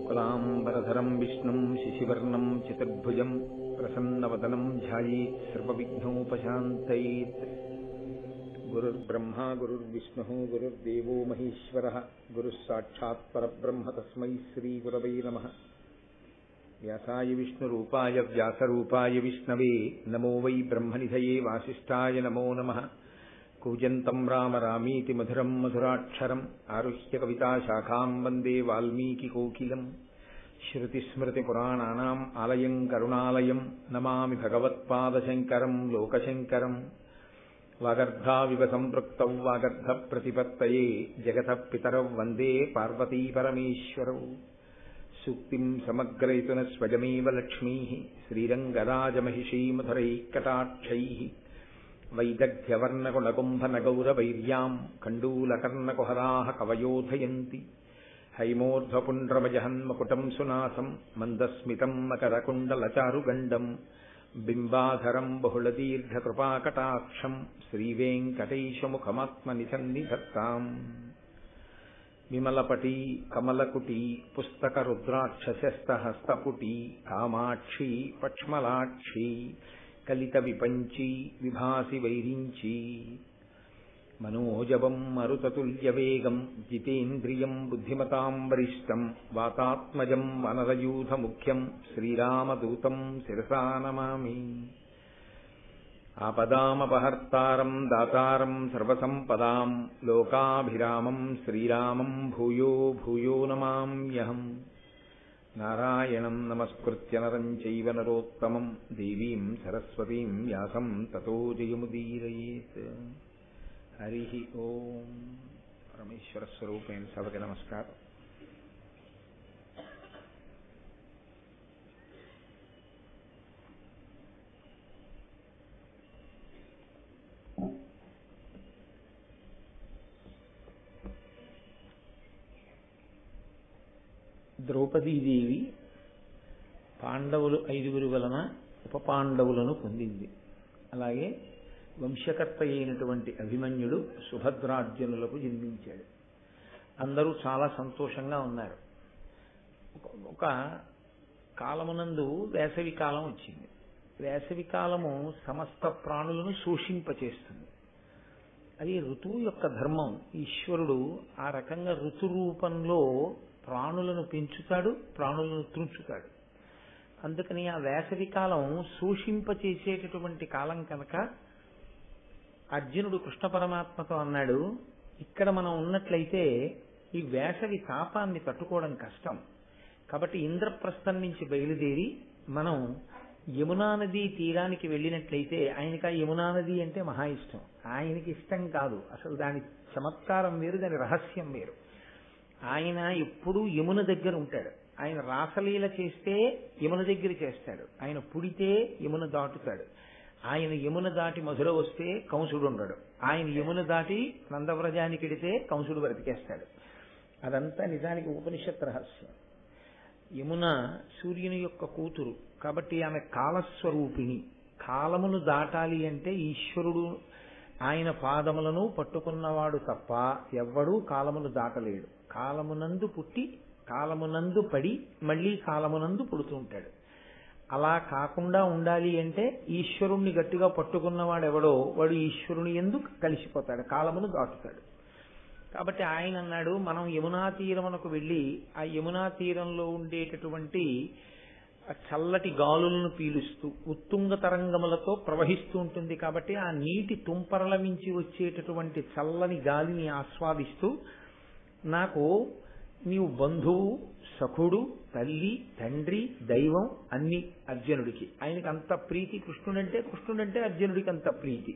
शुक्लाम्बरधरं विष्णुं शशिवर्णं चतुर्भुजं प्रसन्नवदनं ध्यायेत् सर्वविघ्नोपशान्तयेत्। गुरुर्ब्रह्मा गुरुर्विष्णुः गुरुर्देवो महेश्वरः गुरुः साक्षात् परब्रह्म तस्मै श्रीगुरवे नमः। व्यासाय विष्णुरूपाय व्यासरूपाय विष्णवे नमो वै ब्रह्मनिधये वासिष्ठाय नमो नमः। कूजन्तं राम रामीति मधुरं मधुराक्षरम् आरुह्य कविताशाखां वन्दे वाल्मीकिकोकिलम्। श्रुतिस्मृतिपुराणानाम् आलयं करुणालयं नमामि भगवत्पादशङ्करं लोकशङ्करम्। वागर्धाविव सम्पृक्तौ वागर्धप्रतिपत्तये जगतः पितरौ वन्दे पार्वतीपरमेश्वरौ। सूक्तिं समग्रयितुन स्वयमेव लक्ष्मीः श्रीरङ्गराजमहिषीमधुरैः कटाक्षैः। वैदग्ध्यवर्णकुलकुम्भनगौरवैर्यां कण्डूलकर्णकुहराः कवयोधयन्ति। हैमोर्ध्वपुण्ड्रमजहन्मकुटं सुनासं मन्दस्मितं मकरकुण्डलचारुगण्डं बिम्बाधरं बहुलदीर्घकृपाकटाक्षं श्रीवेङ्कटेशमुखमात्मनिसन्निधत्ताम्। विमलपटी कमलकुटी पुस्तकरुद्राक्षशस्तहस्तपुटी कामाक्षी पक्ष्मलाक्षी कलितविपञ्ची विभासि वैरिञ्ची। मनोजवं मरुततुल्यवेगं जितेन्द्रियं बुद्धिमतां वरिष्ठं वातात्मजं वनरयूथमुख्यं श्रीरामदूतं शिरसा नमामि। आपदामपहर्तारं दातारं सर्वसम्पदां लोकाभिरामं श्रीरामं भूयो भूयो नमाम्यहम्। नारायणं नमस्कृत्य नरं चैव नरोत्तमं देवीं सरस्वतीं व्यासं ततो जयमुदीरयेत्। हरिः ओम्। परमेश्वरस्वरूपेण सबके नमस्कार। ద్రౌపదీదేవి పాండవులు 5 వలన ఉప పాండవులను పొందింది. అలాగే వంశకర్త అయినటువంటి అభిమన్యుడు సుభద్రార్జునులకు జన్మించాడు. అందరూ చాలా సంతోషంగా ఉన్నారు. ఒక కాలమునందు వేసవి కాలం వచ్చింది. వేసవి కాలము సమస్త ప్రాణులను శోషింపచేస్తుంది. అది ఋతువు యొక్క ధర్మం. ఈశ్వరుడు ఆ రకంగా ఋతు రూపంలో ప్రాణులను పెంచుతాడు, ప్రాణులను త్రుంచుతాడు. అందుకని ఆ వేసవి కాలం శోషింపచేసేటటువంటి కాలం కనుక అర్జునుడు కృష్ణ పరమాత్మతో అన్నాడు, ఇక్కడ మనం ఉన్నట్లయితే ఈ వేసవి తాపాన్ని తట్టుకోవడం కష్టం. కాబట్టి ఇంద్రప్రస్థం నుంచి బయలుదేరి మనం యమునా నదీ తీరానికి వెళ్ళినట్లయితే, ఆయనకి ఆ యమునా నది అంటే మహా ఇష్టం. ఆయనకి ఇష్టం కాదు, అసలు దాని చమత్కారం వేరు, దాని రహస్యం వేరు. ఆయన ఎప్పుడూ యమున దగ్గర ఉంటాడు. ఆయన రాసలీల చేస్తే యమున దగ్గర చేస్తాడు. ఆయన పుడితే యమున దాటుతాడు. ఆయన యమున దాటి మధుర వస్తే కంసుడు ఉండడు. ఆయన యమున దాటి నందవ్రజానికి ఎడితే కంసుడు బ్రతికేస్తాడు. అదంతా నిజానికి ఉపనిషత్ రహస్యం. యమున సూర్యుని యొక్క కూతురు కాబట్టి ఆమె కాలస్వరూపిణి. కాలమును దాటాలి అంటే ఈశ్వరుడు ఆయన పాదములను పట్టుకున్నవాడు తప్ప ఎవ్వడూ కాలమును దాటలేడు. కాలమునందు పుట్టి కాలమునందు పడి మళ్లీ కాలమునందు పుడుతూ ఉంటాడు. అలా కాకుండా ఉండాలి అంటే ఈశ్వరుణ్ణి గట్టిగా పట్టుకున్నవాడెవడో వాడు ఈశ్వరుని యందు కలిసిపోతాడు, కాలమును దాటుతాడు. కాబట్టి ఆయన అన్నాడు, మనం యమునా తీరమునకు వెళ్ళి ఆ యమునా తీరంలో ఉండేటటువంటి చల్లటి గాలులను పీలుస్తూ ఉత్తుంగ తరంగములతో ప్రవహిస్తూ ఉంటుంది. కాబట్టి ఆ నీటి తుంపరల నుంచి వచ్చేటటువంటి చల్లని గాలిని ఆస్వాదిస్తూ, నాకు నీవు బంధువు, సఖుడు, తల్లి, తండ్రి, దైవం అన్ని అర్జునుడికి. ఆయనకి అంత ప్రీతి కృష్ణుడంటే అర్జునుడికి అంత ప్రీతి.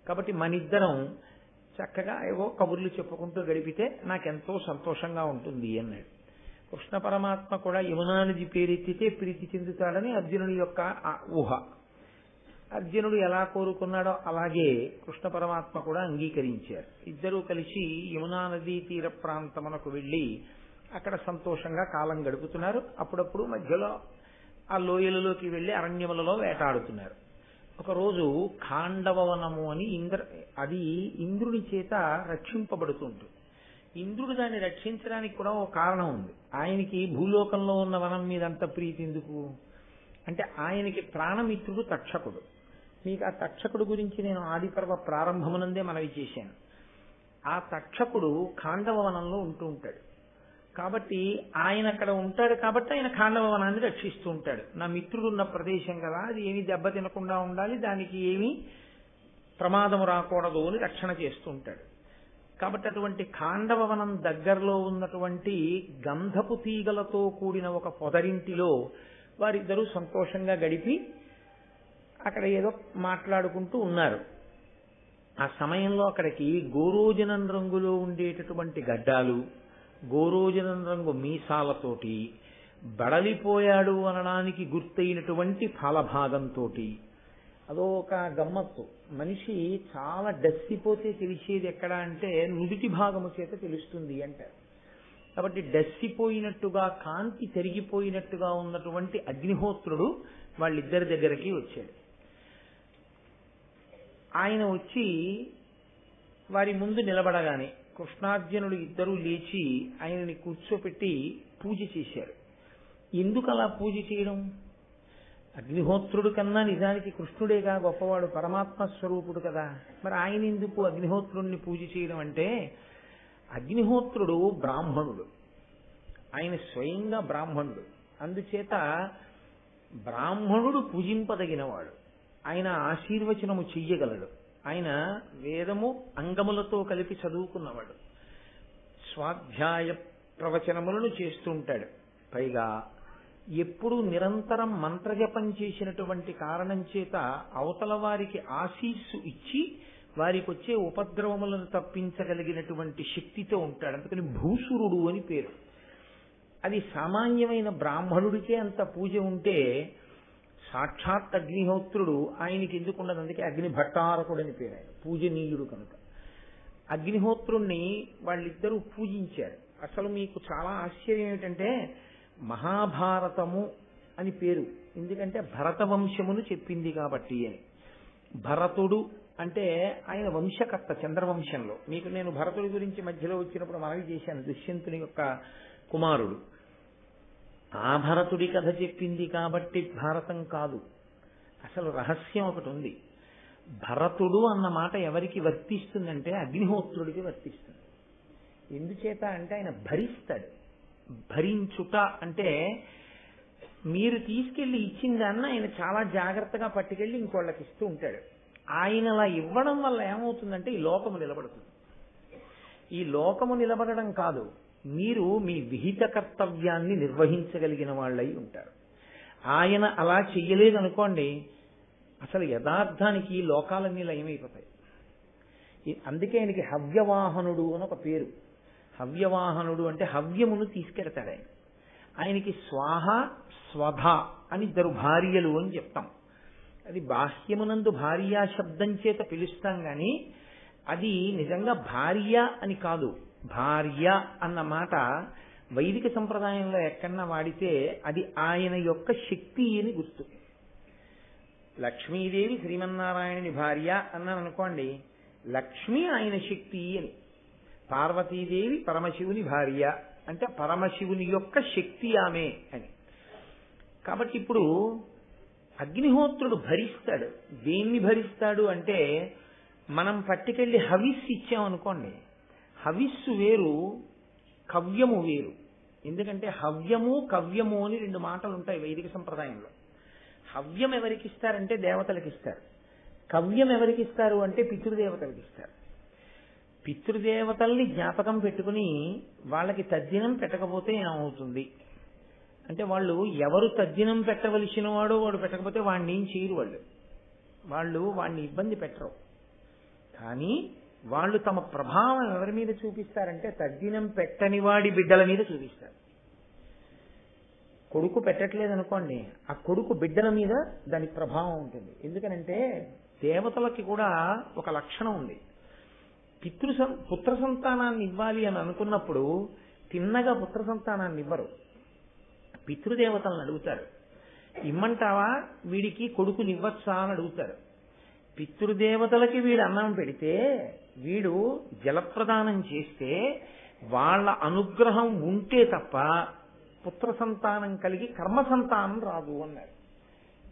కాబట్టి మనిద్దరం చక్కగా ఏవో కబుర్లు చెప్పుకుంటూ గడిపితే నాకెంతో సంతోషంగా ఉంటుంది అన్నాడు. కృష్ణ పరమాత్మ కూడా యమునా నది పేరెత్తితే ప్రీతి చెందుతాడని అర్జునుడి యొక్క ఊహ. అర్జునుడు ఎలా కోరుకున్నాడో అలాగే కృష్ణ పరమాత్మ కూడా అంగీకరించారు. ఇద్దరూ కలిసి యమునా నదీ తీర ప్రాంతమునకు వెళ్లి అక్కడ సంతోషంగా కాలం గడుపుతున్నారు. అప్పుడప్పుడు మధ్యలో ఆ లోయలలోకి వెళ్లి అరణ్యములలో వేటాడుతున్నారు. ఒకరోజు ఖాండవవనము అని అది ఇంద్రుని చేత రక్షింపబడుతుంటుంది. ఇంద్రుడు దాన్ని రక్షించడానికి కూడా ఒక కారణం ఉంది. ఆయనకి భూలోకంలో ఉన్న వనం మీద అంత ప్రీతి ఎందుకు అంటే ఆయనకి ప్రాణమిత్రుడు తక్షకుడు. మీకు ఆ తక్షకుడు గురించి నేను ఆదిపర్వ ప్రారంభమునందే మనవి చేశాను. ఆ తక్షకుడు ఖాండవ వనంలో ఉంటూ ఉంటాడు. కాబట్టి ఆయన అక్కడ ఉంటాడు కాబట్టి ఆయన ఖాండవ వనాన్ని రక్షిస్తూ ఉంటాడు. నా మిత్రుడు ఉన్న ప్రదేశం కదా, అది ఏమీ దెబ్బ తినకుండా ఉండాలి, దానికి ఏమీ ప్రమాదం రాకూడదు అని రక్షణ చేస్తూ ఉంటాడు. కాబట్టి అటువంటి ఖాండవ వనం దగ్గరలో ఉన్నటువంటి గంధపు తీగలతో కూడిన ఒక పొదరింటిలో వారిద్దరూ సంతోషంగా గడిపి అక్కడ ఏదో మాట్లాడుకుంటూ ఉన్నారు. ఆ సమయంలో అక్కడికి గోరోజనం రంగులో ఉండేటటువంటి గడ్డాలు, గోరోజనం రంగు మీసాలతోటి, బడలిపోయాడు అనడానికి గుర్తయినటువంటి ఫలభాగంతో, అదో ఒక గమ్మత్తు. మనిషి చాలా డస్సిపోతే తెలిసేది ఎక్కడ అంటే నుదుటి భాగము చేత తెలుస్తుంది అంటారు. కాబట్టి డస్సిపోయినట్టుగా, కాంతి తెరిగిపోయినట్టుగా ఉన్నటువంటి అగ్నిహోత్రుడు వాళ్ళిద్దరి దగ్గరికి వచ్చాడు. ఆయన వచ్చి వారి ముందు నిలబడగానే కృష్ణార్జునుడు ఇద్దరూ లేచి ఆయనని కూర్చోపెట్టి పూజ చేశారు. ఎందుకు అలా పూజ చేయడం? అగ్నిహోత్రుడు కన్నా నిజానికి కృష్ణుడేగా గొప్పవాడు, పరమాత్మ స్వరూపుడు కదా. మరి ఆయన ఎందుకు అగ్నిహోత్రుడిని పూజ చేయడం అంటే, అగ్నిహోత్రుడు బ్రాహ్మణుడు, ఆయన స్వయంగా బ్రాహ్మణుడు. అందుచేత బ్రాహ్మణుడు పూజింపదగినవాడు, ఆయన ఆశీర్వచనము చెయ్యగలడు, ఆయన వేదము అంగములతో కలిపి చదువుకున్నవాడు, స్వాధ్యాయ ప్రవచనములను చేస్తుంటాడు. పైగా ఎప్పుడూ నిరంతరం మంత్రజపం చేసినటువంటి కారణం చేత అవతల వారికి ఆశీస్సు ఇచ్చి వారికి వచ్చే ఉపద్రవములను తప్పించగలిగినటువంటి శక్తితో ఉంటాడు. అందుకని భూసురుడు అని పేరు. అది సామాన్యమైన బ్రాహ్మణుడికే అంత పూజ ఉంటే సాక్షాత్ అగ్నిహోత్రుడు ఆయనకి ఎందుకు ఉండదు? అందుకే అగ్ని భట్టారకుడు అని పేరు, ఆయన పూజనీయుడు కనుక. అగ్నిహోత్రుణ్ణి వాళ్ళిద్దరూ పూజించారు. అసలు మీకు చాలా ఆశ్చర్యం ఏమిటంటే మహాభారతము అని పేరు ఎందుకంటే భరత వంశమును చెప్పింది కాబట్టి అని. భరతుడు అంటే ఆయన వంశకర్త చంద్రవంశంలో. మీకు నేను భరతుడి గురించి మధ్యలో వచ్చినప్పుడు మనవి చేశాను, దుష్యంతుని యొక్క కుమారుడు. ఆ భరతుడి కథ చెప్పింది కాబట్టి భారతం కాదు. అసలు రహస్యం ఒకటి ఉంది. భరతుడు అన్న మాట ఎవరికి వర్తిస్తుందంటే అగ్నిహోత్రుడికి వర్తిస్తుంది. ఎందుచేత అంటే ఆయన భరిస్తాడు. భరించుట అంటే మీరు తీసుకెళ్లి ఇచ్చిన దాన్ని ఆయన చాలా జాగ్రత్తగా పట్టుకెళ్లి ఇంకోళ్ళకి ఇస్తూ ఉంటాడు. ఆయన అలా ఇవ్వడం వల్ల ఏమవుతుందంటే ఈ లోకము నిలబడుతుంది. ఈ లోకము నిలబడడం కాదు, మీరు మీ విహిత కర్తవ్యాన్ని నిర్వహించగలిగిన వాళ్ళై ఉంటారు. ఆయన అలా చెయ్యలేదనుకోండి, అసలు యథార్థానికి లోకాలన్నీ లయమైపోతాయి. అందుకే ఆయనకి హవ్యవాహనుడు అని ఒక పేరు. హవ్యవాహనుడు అంటే హవ్యమును తీసుకెడతాడు ఆయన. ఆయనకి స్వాహ స్వధ అని ఇద్దరు భార్యలు అని చెప్తాం. అది బాహ్యమునందు భార్యా శబ్దం చేత పిలుస్తాం కానీ అది నిజంగా భార్య అని కాదు. భార్య అన్న మాట వైదిక సంప్రదాయంలో ఎక్కడన్నా వాడితే అది ఆయన యొక్క శక్తి అని గుర్తు. లక్ష్మీదేవి శ్రీమన్నారాయణుని భార్య అన్నాను అనుకోండి, లక్ష్మి ఆయన శక్తి అని. పార్వతీదేవి పరమశివుని భార్య అంటే పరమశివుని యొక్క శక్తి ఆమె అని. కాబట్టి ఇప్పుడు అగ్నిహోత్రుడు భరిస్తాడు. దేన్ని భరిస్తాడు అంటే మనం పట్టుకెళ్ళి హవిస్సు ఇచ్చామనుకోండి, హవిస్సు వేరు, కవ్యము వేరు. ఎందుకంటే హవ్యము కవ్యము అని రెండు మాటలు ఉంటాయి వైదిక సంప్రదాయంలో. హవ్యం ఎవరికి ఇస్తారంటే దేవతలకు ఇస్తారు, కవ్యం ఎవరికి ఇస్తారు అంటే పితృదేవతలకు ఇస్తారు. పితృదేవతల్ని జ్ఞాపకం పెట్టుకుని వాళ్ళకి తద్దినం పెట్టకపోతే ఏమవుతుంది అంటే, వాళ్ళు ఎవరు తద్దినం పెట్టవలసిన వాడో వాడు పెట్టకపోతే వాడిని ఏం చేయరు. వాళ్ళు వాడిని ఇబ్బంది పెట్టరు. కానీ వాళ్ళు తమ ప్రభావం ఎవరి మీద చూపిస్తారంటే తద్దినం పెట్టని వాడి బిడ్డల మీద చూపిస్తారు. కొడుకు పెట్టట్లేదు అనుకోండి, ఆ కొడుకు బిడ్డల మీద దాని ప్రభావం ఉంటుంది. ఎందుకనంటే దేవతలకి కూడా ఒక లక్షణం ఉంది. పుత్ర సంతానాన్ని ఇవ్వాలి అని అనుకున్నప్పుడు తిన్నగా పుత్ర సంతానాన్ని ఇవ్వరు, పితృదేవతలను అడుగుతారు. ఇమ్మంటావా, వీడికి కొడుకుని ఇవ్వచ్చా అని అడుగుతారు. పితృదేవతలకి వీడు అన్నం పెడితే, వీడు జలప్రదానం చేస్తే వాళ్ళ అనుగ్రహం ఉంటే తప్ప పుత్ర సంతానం కలిగి కర్మ సంతానం రాదు అన్నారు.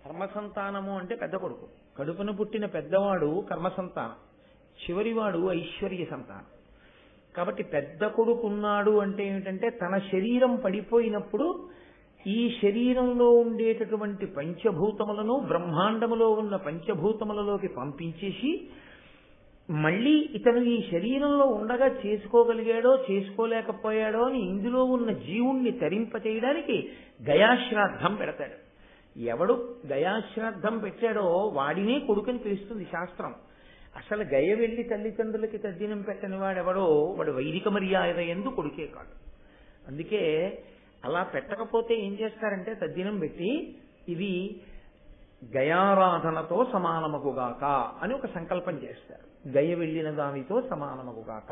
కర్మ సంతానము అంటే పెద్ద కొడుకు, కడుపున పుట్టిన పెద్దవాడు కర్మ సంతానం, చివరివాడు ఐశ్వర్య సంతానం. కాబట్టి పెద్ద కొడుకున్నాడు అంటే ఏమిటంటే తన శరీరం పడిపోయినప్పుడు ఈ శరీరంలో ఉండేటటువంటి పంచభూతములను బ్రహ్మాండములో ఉన్న పంచభూతములలోకి పంపించేసి మళ్ళీ ఇతను ఈ శరీరంలో ఉండగా చేసుకోగలిగాడో చేసుకోలేకపోయాడో అని ఇందులో ఉన్న జీవుణ్ణి తరింపచేయడానికి గయాశ్రాద్ధం పెడతాడు. ఎవడు గయాశ్రాద్ధం పెట్టాడో వాడినే కొడుకుని పిలుస్తుంది శాస్త్రం. అసలు గయ వెళ్లి తల్లిదండ్రులకి తద్దినం పెట్టని వాడెవడో వాడు వైదిక మర్యాద యందు కొడుకే కాడు. అందుకే అలా పెట్టకపోతే ఏం చేస్తారంటే తద్దినం పెట్టి ఇది గయారాధనతో సమానమగుగాక అని ఒక సంకల్పం చేస్తారు. గయ వెళ్ళిన దానితో సమానమగుగాక.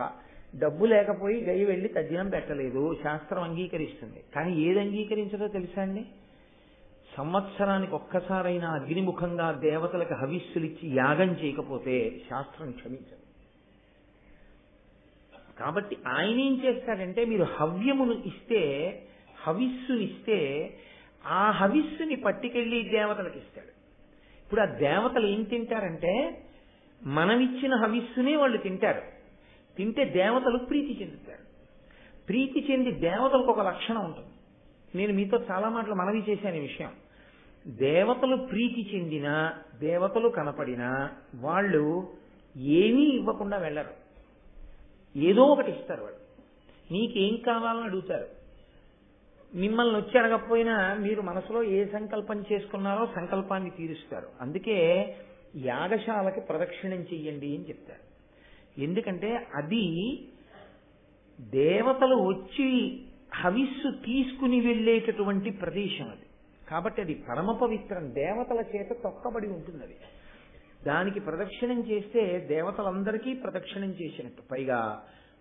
డబ్బు లేకపోయి గయ వెళ్ళి తద్దినం పెట్టలేదు, శాస్త్రం అంగీకరిస్తుంది. కానీ ఏది అంగీకరించదో తెలుసా అండి? సంవత్సరానికి ఒక్కసారైనా అగ్నిముఖంగా దేవతలకు హవిస్సులిచ్చి యాగం చేయకపోతే శాస్త్రం క్షమించదు. కాబట్టి ఆయన ఏం చేస్తాడంటే మీరు హవ్యమును ఇస్తే, హవిస్సునిస్తే ఆ హవిస్సుని పట్టుకెళ్ళి దేవతలకు ఇస్తాడు. ఇప్పుడు ఆ దేవతలు ఏం తింటారంటే మనమిచ్చిన హవిస్సునే వాళ్ళు తింటారు. తింటే దేవతలు ప్రీతి చెందుతారు. ప్రీతి చెంది దేవతలకు ఒక లక్షణం ఉంటుంది. నేను మీతో చాలా మాటలు మనవి చేశాను ఈ విషయం. దేవతలు ప్రీతి చెందినా దేవతలు కనపడినా వాళ్ళు ఏమీ ఇవ్వకుండా వెళ్ళరు, ఏదో ఒకటి ఇస్తారు. వాళ్ళు నీకేం కావాలని అడుగుతారు. మిమ్మల్ని వచ్చి అడగకపోయినా మీరు మనసులో ఏ సంకల్పం చేసుకున్నారో సంకల్పాన్ని తీరుస్తారు. అందుకే యాగశాలకి ప్రదక్షిణం చెయ్యండి అని చెప్తారు. ఎందుకంటే అది దేవతలు వచ్చి హవిస్సు తీసుకుని వెళ్ళేటటువంటి ప్రదేశం అది. కాబట్టి అది పరమ పవిత్రం, దేవతల చేత తొక్కబడి ఉంటుంది. అది దానికి ప్రదక్షిణం చేస్తే దేవతలందరికీ ప్రదక్షిణం చేసినట్టు, పైగా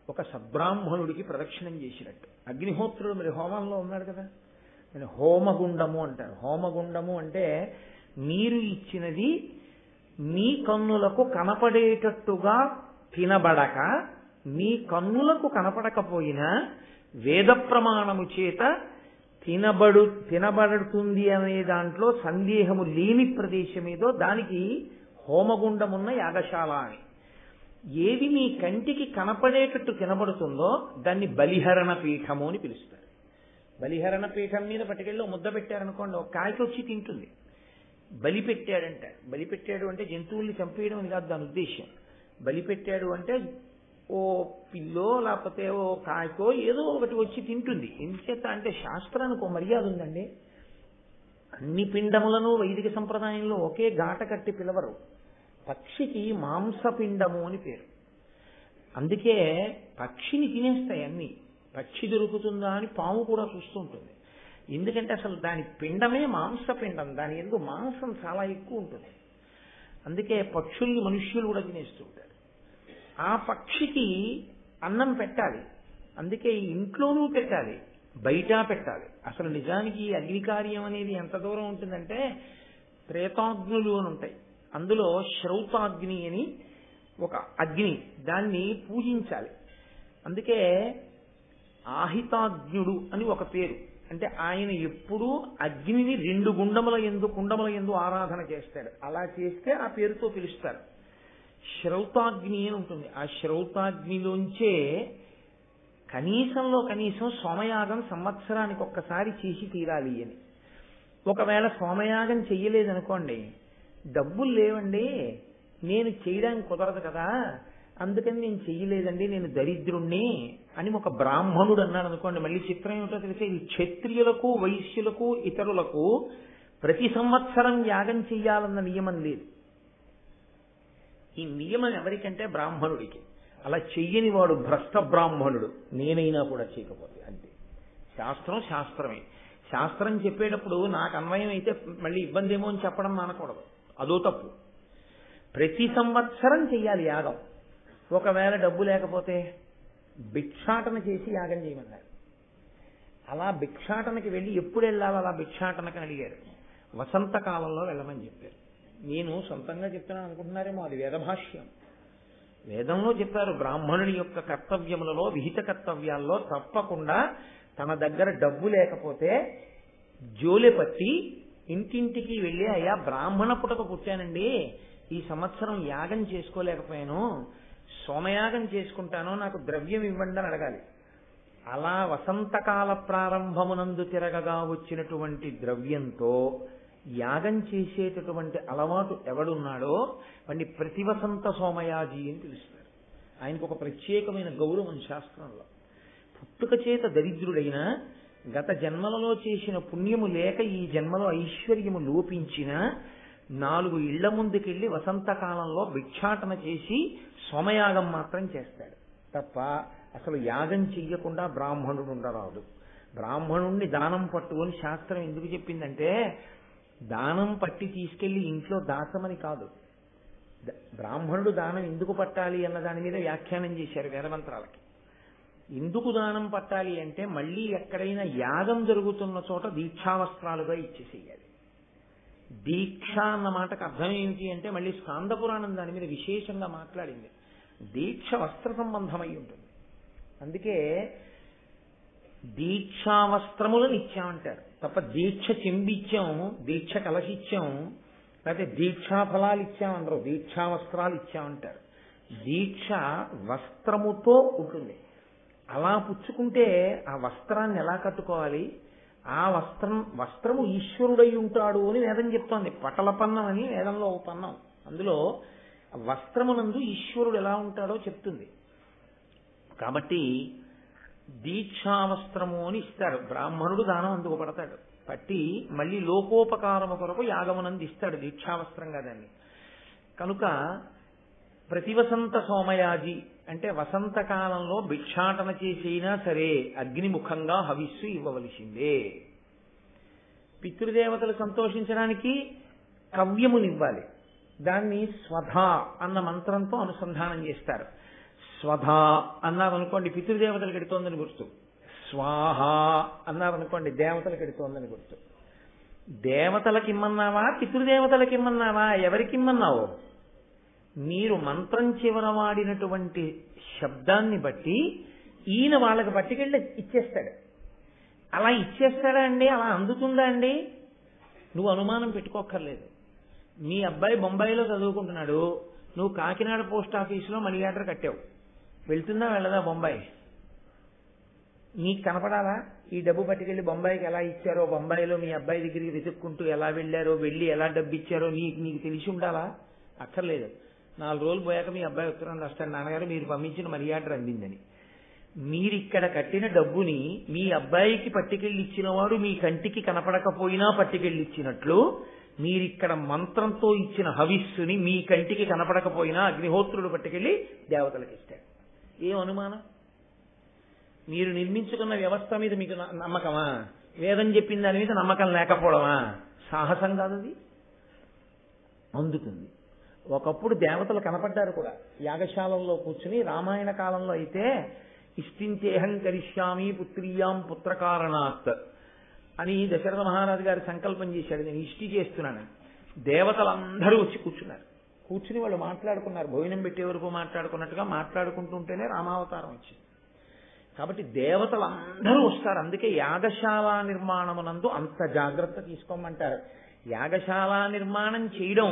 ఒక సద్బ్రాహ్మణుడికి ప్రదక్షిణం చేసినట్టు. అగ్నిహోత్రుడు మరి హోమంలో ఉన్నాడు కదా, నేను హోమగుండము అంటారు. హోమగుండము అంటే మీరు ఇచ్చినది మీ కన్నులకు కనపడేటట్టుగా తినబడక, మీ కన్నులకు కనపడకపోయినా వేద ప్రమాణము చేత తినబడుతుంది అనే దాంట్లో సందేహము లేని ప్రదేశం ఏదో దానికి హోమగుండమున్న యాగశాల అని. ఏది మీ కంటికి కనపడేటట్టు తినబడుతుందో దాన్ని బలిహరణ పీఠము అని పిలుస్తారు. బలిహరణ పీఠం మీద పట్టుకెళ్ళి ముద్ద పెట్టారనుకోండి, ఒక కాయకి వచ్చి తింటుంది. బలి పెట్టాడంట, బలి పెట్టాడు అంటే జంతువుల్ని చంపేయడం అని కాదు దాని ఉద్దేశం. బలి పెట్టాడు అంటే ఓ పిల్లో లేకపోతే ఓ కాయకో ఏదో ఒకటి వచ్చి తింటుంది. ఎందుచేత అంటే శాస్త్రానికి ఒక మర్యాద ఉందండి. అన్ని పిండములను వైదిక సంప్రదాయంలో ఒకే గాట కట్టి పిలవరు. పక్షికి మాంసపిండము అని పేరు. అందుకే పక్షిని తినేస్తాయి అన్ని. పక్షి దొరుకుతుందా అని పాము కూడా చూస్తుంటుంది. ఎందుకంటే అసలు దాని పిండమే మాంసపిండం, దాని యందు మాంసం చాలా ఎక్కువ ఉంటుంది. అందుకే పక్షుల్ని మనుష్యులు కూడా తినేస్తూ ఉంటారు. ఆ పక్షికి అన్నం పెట్టాలి. అందుకే ఇంట్లోనూ పెట్టాలి, బయట పెట్టాలి. అసలు నిజానికి అగ్నికార్యం అనేది ఎంత దూరం ఉంటుందంటే త్రేతాగ్నులు అని ఉంటాయి. అందులో శ్రౌతాగ్ని అని ఒక అగ్ని, దాన్ని పూజించాలి. అందుకే ఆహితాగ్నుడు అని ఒక పేరు. అంటే ఆయన ఎప్పుడూ అగ్నిని 2 కుండముల యందు ఆరాధన చేస్తాడు. అలా చేస్తే ఆ పేరుతో పిలుస్తారు. శ్రౌతాగ్ని అని ఉంటుంది. ఆ శ్రౌతాగ్నిలోంచే కనీసంలో కనీసం సోమయాగం సంవత్సరానికి ఒక్కసారి చేసి తీరాలి అని. ఒకవేళ సోమయాగం చెయ్యలేదనుకోండి, డబ్బులు లేవండి, నేను చేయడానికి కుదరదు కదా, అందుకని నేను చెయ్యలేదండి, నేను దరిద్రుణ్ణి అని ఒక బ్రాహ్మణుడు అన్నాడు అనుకోండి, మళ్ళీ చిత్రం ఏమిటో తెలిసే, ఈ క్షత్రియులకు వైశ్యులకు ఇతరులకు ప్రతి సంవత్సరం యాగం చెయ్యాలన్న నియమం లేదు. ఈ నియమం ఎవరికంటే బ్రాహ్మణుడికి. అలా చెయ్యని వాడు భ్రష్ట బ్రాహ్మణుడు, నేనైనా కూడా చేయకపోతే అంతే. శాస్త్రం శాస్త్రమే. శాస్త్రం చెప్పేటప్పుడు నాకు అన్వయం అయితే మళ్ళీ ఇబ్బంది ఏమో అని చెప్పడం మానకూడదు, అదో తప్పు. ప్రతి సంవత్సరం చెయ్యాలి యాగం. ఒకవేళ డబ్బు లేకపోతే భిక్షాటన చేసి యాగం చేయమన్నారు. అలా భిక్షాటనకి వెళ్ళి ఎప్పుడు వెళ్ళాలి అలా భిక్షాటనకి అడిగారు. వసంతకాలంలో వెళ్ళమని చెప్పారు. నేను సొంతంగా చెప్తున్నాను అనుకుంటున్నారేమో, అది వేదభాష్యం. వేదంలో చెప్పారు బ్రాహ్మణుని యొక్క కర్తవ్యములలో విహిత కర్తవ్యాల్లో తప్పకుండా తన దగ్గర డబ్బు లేకపోతే జోలె పట్టి ఇంటింటికి వెళ్ళి అయ్యా బ్రాహ్మణ పుటక పుట్టానండి, ఈ సంవత్సరం యాగం చేసుకోలేకపోయాను, సోమయాగం చేసుకుంటాను, నాకు ద్రవ్యం ఇవ్వండి అని అడగాలి. అలా వసంతకాల ప్రారంభమునందు తిరగగా వచ్చినటువంటి ద్రవ్యంతో యాగం చేసేటటువంటి అలవాటు ఎవడున్నాడో వాడిని ప్రతి వసంత సోమయాజి అని పిలుస్తారు. ఆయనకు ఒక ప్రత్యేకమైన గౌరవం శాస్త్రంలో. పుట్టుక చేత దరిద్రుడైన గత జన్మలలో చేసిన పుణ్యము లేక ఈ జన్మలో ఐశ్వర్యము లోపించిన 4 ఇళ్ల ముందుకెళ్లి వసంతకాలంలో భిక్షాటన చేసి సోమయాగం మాత్రం చేస్తాడు తప్ప అసలు యాగం చెయ్యకుండా బ్రాహ్మణుడు ఉండరాదు. బ్రాహ్మణుణ్ణి దానం పట్టుకొని శాస్త్రం ఎందుకు చెప్పిందంటే దానం పట్టి తీసుకెళ్లి ఇంట్లో దాచమని కాదు. బ్రాహ్మణుడు దానం ఎందుకు పట్టాలి అన్న దాని మీద వ్యాఖ్యానం చేశారు వేదమంత్రాలకి. ఎందుకు దానం పట్టాలి అంటే మళ్ళీ ఎక్కడైనా యాగం జరుగుతున్న చోట దీక్షావస్త్రాలుగా ఇచ్చేసేయాలి. దీక్ష అన్న మాటకు అర్థం ఏమిటి అంటే మళ్ళీ స్కాంద పురాణం దాని మీద విశేషంగా మాట్లాడింది. దీక్ష వస్త్ర సంబంధమై ఉంటుంది. అందుకే దీక్షావస్త్రములను ఇచ్చామంటారు తప్ప దీక్ష చెంబిచ్చాం, దీక్ష కలశిచ్చాం, లేకపోతే దీక్షా ఫలాలు ఇచ్చామన్నారు, దీక్షావస్త్రాలు ఇచ్చామంటారు. దీక్ష వస్త్రముతో ఉంటుంది. అలా పుచ్చుకుంటే ఆ వస్త్రాన్ని ఎలా కట్టుకోవాలి? ఆ వస్త్రము ఈశ్వరుడై ఉంటాడు అని వేదం చెప్తోంది. పటల పన్నం అని వేదంలో ఒక పన్నం, అందులో వస్త్రమునందు ఈశ్వరుడు ఎలా ఉంటాడో చెప్తుంది. కాబట్టి దీక్షావస్త్రము అని ఇస్తారు. బ్రాహ్మణుడు దానం అందుకు పడతాడు, పట్టి మళ్ళీ లోకోపకారము కొరకు యాగమునందు ఇస్తాడు దీక్షావస్త్రంగా దాన్ని. కనుక ప్రతి వసంత సోమయాజి అంటే వసంతకాలంలో భిక్షాటన చేసైనా సరే అగ్నిముఖంగా హవిస్సు ఇవ్వవలసిందే. పితృదేవతలు సంతోషించడానికి కవ్యమునివ్వాలి. దాన్ని స్వధ అన్న మంత్రంతో అనుసంధానం చేస్తారు. స్వధ అన్నారనుకోండి పితృదేవతలకు ఎడుతోందని గుర్తు, స్వాహ అన్నారనుకోండి దేవతలకు ఎడుతోందని గుర్తు. దేవతలకిమ్మన్నావా పితృదేవతలకిమ్మన్నావా? ఎవరికిమ్మన్నావు? మీరు మంత్రం చివర వాడినటువంటి శబ్దాన్ని బట్టి ఈయన వాళ్ళకి పట్టుకెళ్ళి ఇచ్చేస్తాడు. అలా ఇచ్చేస్తాడా అండి? అలా అందుతుందా అండి? నువ్వు అనుమానం పెట్టుకోక్కర్లేదు. మీ అబ్బాయి బొంబాయిలో చదువుకుంటున్నాడు, నువ్వు కాకినాడ పోస్ట్ ఆఫీసులో మనీ ఆర్డర్ కట్టావు, వెళ్తుందా వెళ్ళదా బొంబాయి? నీకు కనపడాలా ఈ డబ్బు పట్టుకెళ్ళి బొంబాయికి ఎలా ఇచ్చారో, బొంబాయిలో మీ అబ్బాయి దగ్గరికి వెతుక్కుంటూ ఎలా వెళ్ళారో, వెళ్ళి ఎలా డబ్బు ఇచ్చారో నీకు తెలిసి ఉండాలా? అక్కర్లేదు. 4 రోజులు పోయాక మీ అబ్బాయి ఉత్తరం రాస్తాడు, నాన్నగారు మీరు పంపించిన మనీ ఆర్డర్ అందిందని. మీరిక్కడ కట్టిన డబ్బుని మీ అబ్బాయికి పట్టుకెళ్ళి ఇచ్చినవాడు మీ కంటికి కనపడకపోయినా పట్టుకెళ్ళి ఇచ్చినట్లు మీరిక్కడ మంత్రంతో ఇచ్చిన హవిస్సుని మీ కంటికి కనపడకపోయినా అగ్నిహోత్రుడు పట్టుకెళ్ళి దేవతలకు ఇస్తాడు. ఏం అనుమానం? మీరు నిర్మించుకున్న వ్యవస్థ మీద మీకు నమ్మకమా? వేదం చెప్పిన దాని మీద నమ్మకం లేకపోవడమా? సాహసం కాదు అది. అందుతుంది. ఒకప్పుడు దేవతలు కనపడ్డారు కూడా యాగశాలలో కూర్చుని. రామాయణ కాలంలో అయితే ఇష్టించేహం కరిష్యామి పుత్రీయాం పుత్రకారణాత్ అని దశరథ మహారాజు గారు సంకల్పం చేశాడు, నేను ఇష్టి చేస్తున్నాను. దేవతలందరూ వచ్చి కూర్చున్నారు. కూర్చుని వాళ్ళు మాట్లాడుకున్నారు, భోజనం పెట్టే వరకు మాట్లాడుకున్నట్టుగా మాట్లాడుకుంటుంటేనే రామావతారం వచ్చింది. కాబట్టి దేవతలందరూ వస్తారు. అందుకే యాగశాల నిర్మాణమునందు అంత జాగ్రత్త తీసుకోమంటారు. యాగశాల నిర్మాణం చేయడం